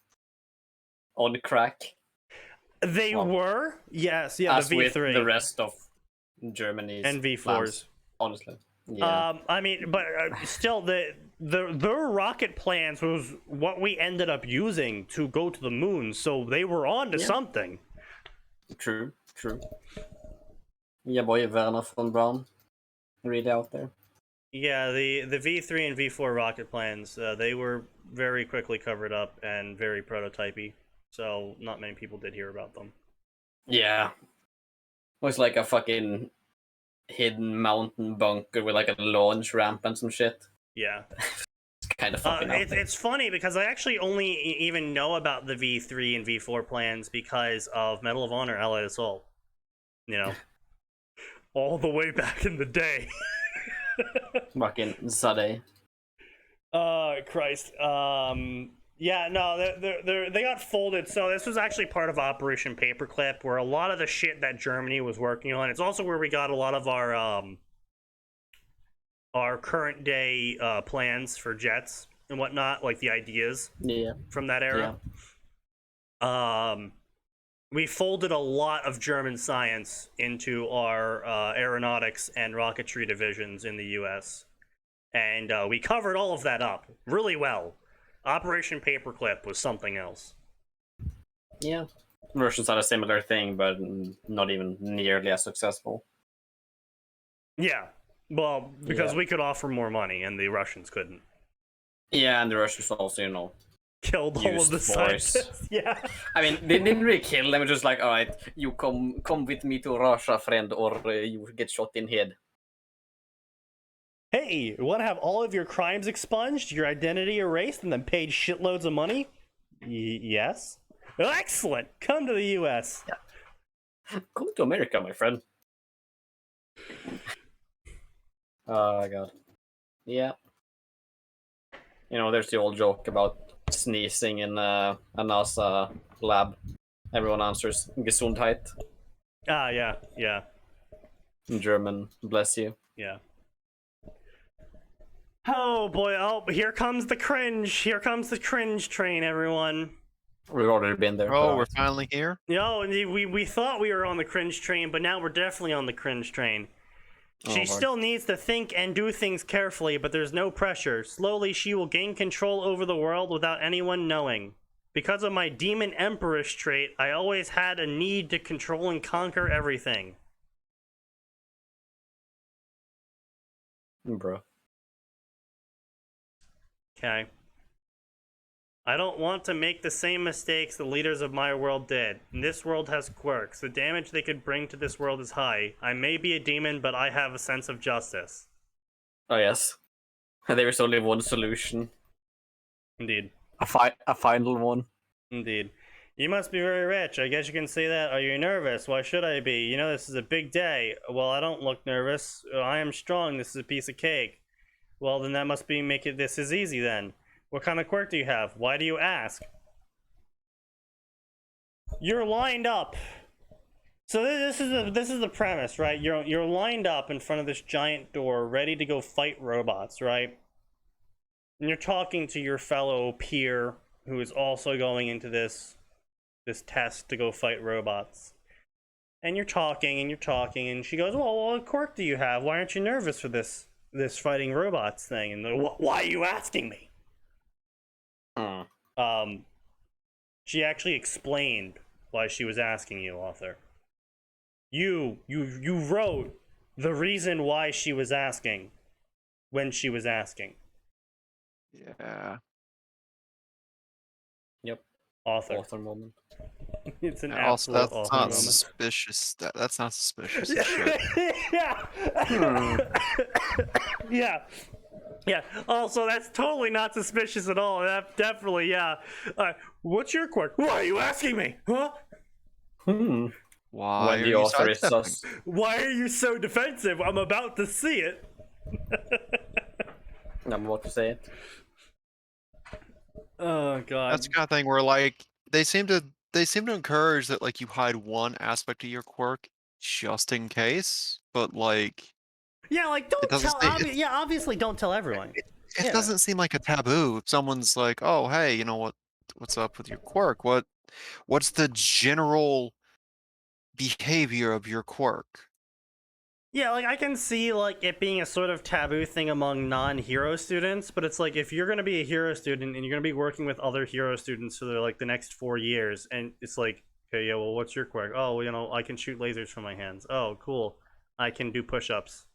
on crack. They were, yes, yeah, as the V3 with the rest of Germany's and V4s. plans, honestly. Yeah. I mean, but still, their rocket plans was what we ended up using to go to the moon, so they were on to something. True. Yeah, boy, Werner von Braun, really out there. Yeah, the V3 and V4 rocket plans, they were very quickly covered up and very prototypey, so not many people did hear about them. Yeah. It was like a fucking hidden mountain bunker with like a launch ramp and some shit. Yeah. It's kind of fucking it's funny because I actually only even know about the V3 and V4 plans because of Medal of Honor Allied Assault. You know, all the way back in the day. Fucking Zade. Christ. Yeah, no, they got folded. So this was actually part of Operation Paperclip, where a lot of the shit that Germany was working on. It's also where we got a lot of our current day plans for jets and whatnot, like the ideas from that era. We folded a lot of German science into our aeronautics and rocketry divisions in the US. And we covered all of that up really well. Operation Paperclip was something else. Yeah. Russians had a similar thing, but not even nearly as successful. Yeah. Well, because Yeah. we could offer more money and the Russians couldn't. Yeah, and the Russians also, you know, Killed all of used the voice. scientists. Yeah. I mean, they didn't really kill them. Just like, all right, you come with me to Russia, friend, or you get shot in head. Hey, you want to have all of your crimes expunged, your identity erased, and then paid shitloads of money? Yes. Excellent. Come to the U.S. Come to America, my friend. Oh god. Yeah. You know, there's the old joke about sneezing in a NASA lab. Everyone answers Gesundheit. Ah, yeah, yeah, In German, bless you. yeah. Oh boy! Oh, here comes the cringe. Here comes the cringe train, everyone. We've already been there. Oh, but, we're finally here. Yo, we thought we were on the cringe train, but now we're definitely on the cringe train. Oh, She Lord. still needs to think and do things carefully, but there's no pressure. Slowly, she will gain control over the world without anyone knowing. Because of my demon empress trait, I always had a need to control and conquer everything. Bro. Okay. I don't want to make the same mistakes the leaders of my world did. This world has quirks. The damage they could bring to this world is high. I may be a demon, but I have a sense of justice. Oh yes. There is only one solution. Indeed. A final one. Indeed. You must be very rich. I guess you can say that. Are you nervous? Why should I be? You know, this is a big day. Well, I don't look nervous. I am strong. This is a piece of cake. Well, then that must be this is easy then. What kind of quirk do you have? Why do you ask? You're lined up. So this is the premise, right? You're lined up in front of this giant door, ready to go fight robots, right? And you're talking to your fellow peer who is also going into this test to go fight robots. And you're talking and she goes, well, what quirk do you have? Why aren't you nervous for this fighting robots thing? And why are you asking me? She actually explained why she was asking you, author. You wrote the reason why she was asking when she was asking. Yeah. Yep. Author. moment. It's an Also, absolute that's author not moment. suspicious. That's not suspicious. as shit. Yeah. Yeah. Yeah. Also, that's totally not suspicious at all. That definitely, yeah. What's your quirk? Why are you asking me? Huh? Why When are the you author is sidestepping? sus. Why are you so defensive? I'm about to see it. I'm about to say it. Oh god. That's the kind of thing where like they seem to encourage that like you hide one aspect of your quirk just in case, but like Yeah, like don't doesn't tell. say- Obviously, don't tell everyone. it Yeah. doesn't seem like a taboo. If someone's like, "Oh, hey, you know what's up with your quirk? What's the general behavior of your quirk?" Yeah, like I can see like it being a sort of taboo thing among non-hero students, but it's like if you're gonna be a hero student and you're gonna be working with other hero students for like the next 4 years, and it's like, okay, yeah, well, what's your quirk? Oh, well, you know, I can shoot lasers from my hands. Oh, cool. I can do push-ups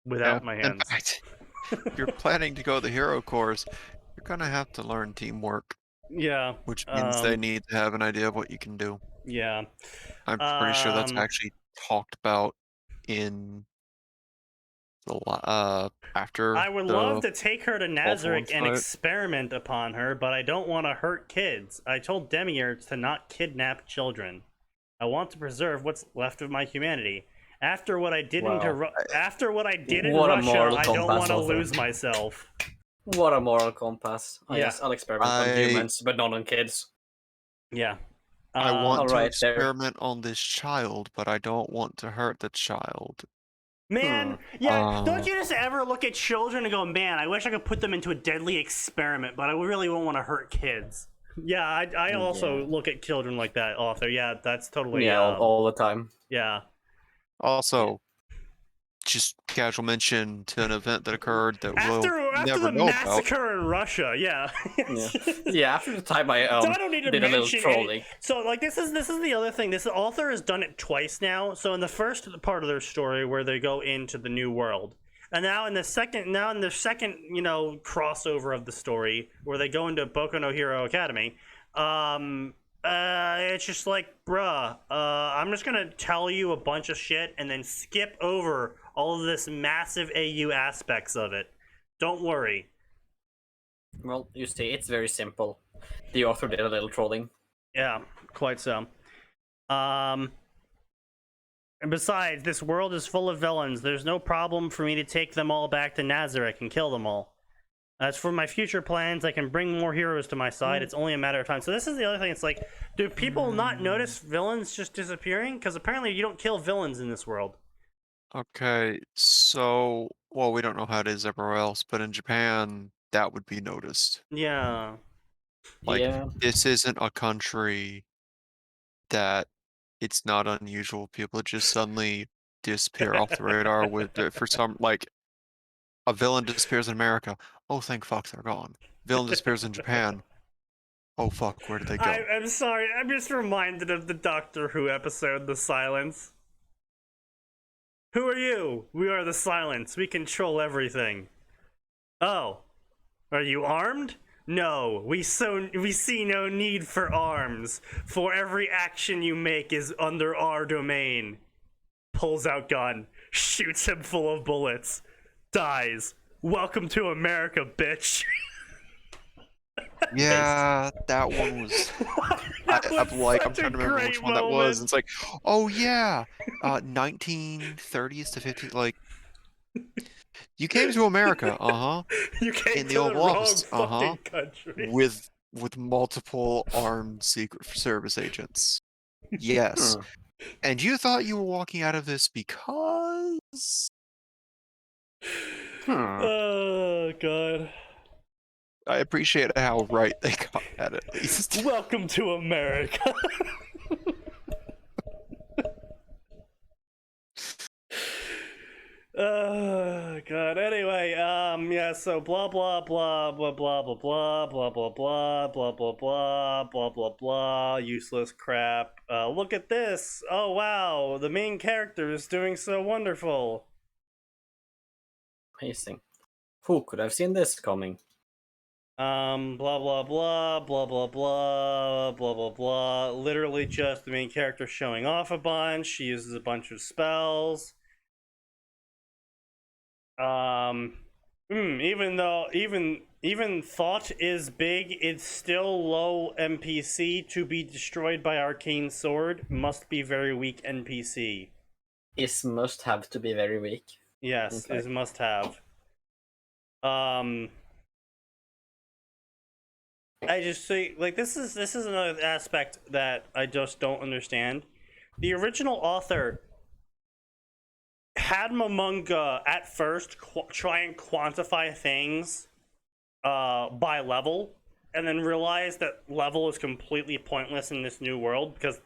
without my In hands. fact, if you're planning to go the hero course, you're gonna have to learn teamwork, Yeah. which means they need to have an idea of what you can do. Yeah. I'm pretty sure that's Um, actually talked about in the after. I would love to take her to Nazarick and fight. experiment upon her, but I don't want to hurt kids. I told Demiurge to not kidnap children. I want to preserve what's left of my humanity. After what I did Wow. in What a Russia, moral I don't compass, want to author. lose myself. What a moral compass. Oh, Yeah. yes, I'll experiment on humans, but not on kids. Yeah. I want to Alright, there. experiment on this child, but I don't want to hurt the child. Man, yeah, don't Uh. you just ever look at children and go, man, I wish I could put them into a deadly experiment, but I really won't want to hurt kids. Yeah, I also Yeah. look at children like that, author. Yeah, that's totally, Yeah, all the time. yeah. Also, just casual mention to an event that occurred that After we'll never the know about. massacre in Russia, yeah. Yeah, after the time I I don't need to did a little mention trolling. So like this is the other thing. This author has done it twice now. So in the first part of their story where they go into the new world, and now in the second crossover of the story where they go into Boku no Hero Academy, it's just like, bruh, I'm just gonna tell you a bunch of shit and then skip over all of this massive AU aspects of it. Don't worry. Well, you see, it's very simple. The author did a little trolling. Yeah, quite so. And besides, this world is full of villains. There's no problem for me to take them all back to Nazareth and kill them all. As for my future plans, I can bring more heroes to my side. It's only a matter of time. So this is the other thing. It's like, do people not notice villains just disappearing? Because apparently you don't kill villains in this world. Okay, so, well, we don't know how it is everywhere else, but in Japan, that would be noticed. Yeah. Like, Yeah. this isn't a country that it's not unusual people just suddenly disappear off the radar with, for some, like, a villain disappears in America. Oh, thank fuck, they're gone. Villain disappears in Japan. Oh fuck, where did they go? I'm sorry. I'm just reminded of the Doctor Who episode, The Silence. Who are you? We are the Silence. We control everything. Oh. Are you armed? No. We see no need for arms. For every action you make is under our domain. Pulls out gun. Shoots him full of bullets. Dies. Welcome to America, bitch. Yeah, that one was. I'm trying to remember which one that was. It's like, oh yeah, 1930s to 50s. Like, you came to America, You came in the to Oval wrong Office, fucking country. with multiple armed Secret Service agents. Yes, and you thought you were walking out of this because. Oh god. I appreciate how right they got that at least. Welcome to America. Oh god. Anyway, yeah, so blah blah blah blah blah blah blah blah blah blah blah blah blah blah blah blah useless crap. Look at this. Oh wow, the main character is doing so wonderful. Amazing. Who could have seen this coming? Blah blah blah blah blah blah blah blah blah. Literally just the main character showing off a bunch. She uses a bunch of spells. Even though even thought is big, it's still low NPC to be destroyed by arcane sword. Must be very weak NPC. Is must have to be very weak. Yes, Okay. is must have. I just see, like, this is another aspect that I just don't understand. The original author had Momonga at first try and quantify things by level, and then realized that level is completely pointless in this new world because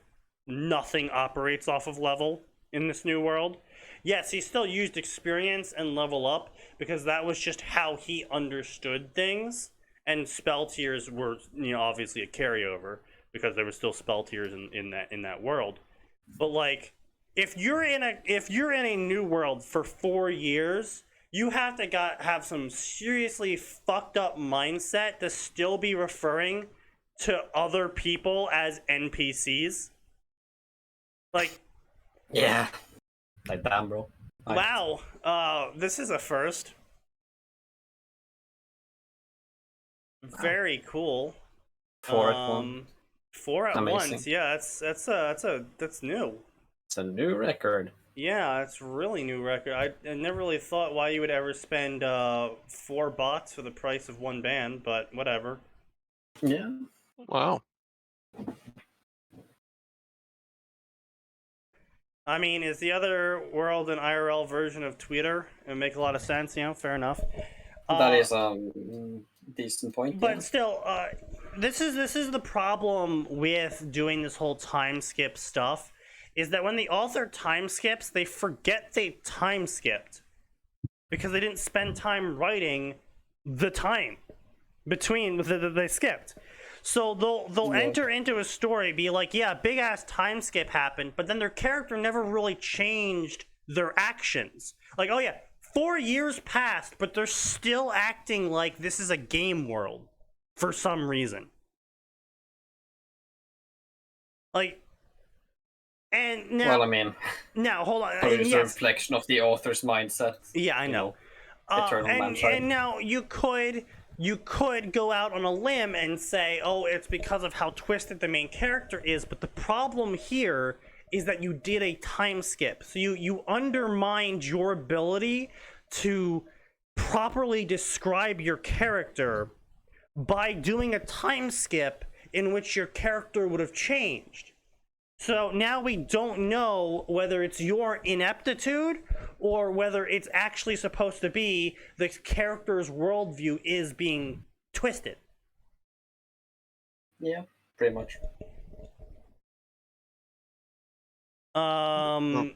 nothing operates off of level in this new world. Yes, he still used experience and level up because that was just how he understood things. And spell tiers were, obviously a carryover because there were still spell tiers in that world. But like, if you're in a new world for 4 years, you have to have some seriously fucked up mindset to still be referring to other people as NPCs. Like, yeah, like damn, bro. Wow, this is a first. Very cool. 4 at once. 4 at Amazing. once. Yeah, that's new. It's a new record. Yeah, it's really new record. I never really thought why you would ever spend 4 bots for the price of 1 band, but whatever. Yeah. Wow. I mean, is the other world an IRL version of Twitter? It would make a lot of sense, fair enough. That is decent point. But still, this is the problem with doing this whole time skip stuff, is that when the author time skips, they forget they time skipped because they didn't spend time writing the time between that they skipped. So they'll enter into a story, be like, yeah, big ass time skip happened, but then their character never really changed their actions. Like, oh yeah, 4 years passed, but they're still acting like this is a game world for some reason. Like, and now, well, I mean, now hold on. it's a reflection of the author's mindset. Yeah, I know. Eternal And now you could go out on a limb and say, oh, it's because of how twisted the main character is, but the problem here is that you did a time skip. So you undermined your ability to properly describe your character by doing a time skip in which your character would have changed. So now we don't know whether it's your ineptitude or whether it's actually supposed to be the character's worldview is being twisted. Yeah, pretty much.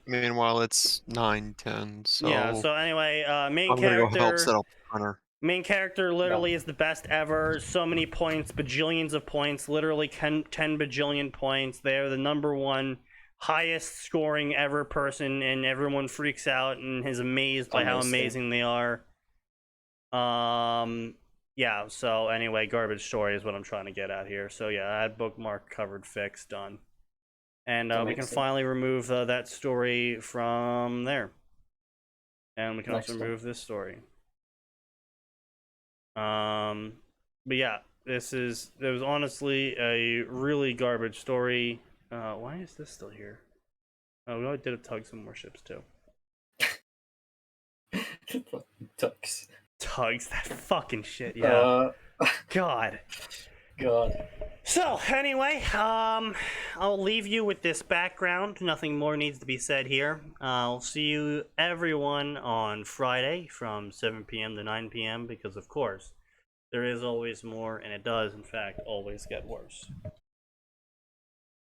Meanwhile, it's 9:10. So yeah. So anyway, main I'm gonna character. go help set up the printer. Main character literally is the best ever. So many points, bajillions of points, literally 10 bajillion points. They're the #1 highest scoring ever person, and everyone freaks out and is amazed by how amazing they are. Yeah, so anyway, garbage story is what I'm trying to get at here. So yeah, add bookmark, covered, fixed, done. And we can finally remove that story from there. And we can also remove this story. But yeah, there was honestly a really garbage story. Why is this still here? Oh, we did have tugs and more ships too. Tugs, that fucking shit, yeah. God. So anyway, I'll leave you with this background. Nothing more needs to be said here. I'll see you everyone on Friday from 7 p.m. to 9 p.m. because of course there is always more, and it does in fact always get worse.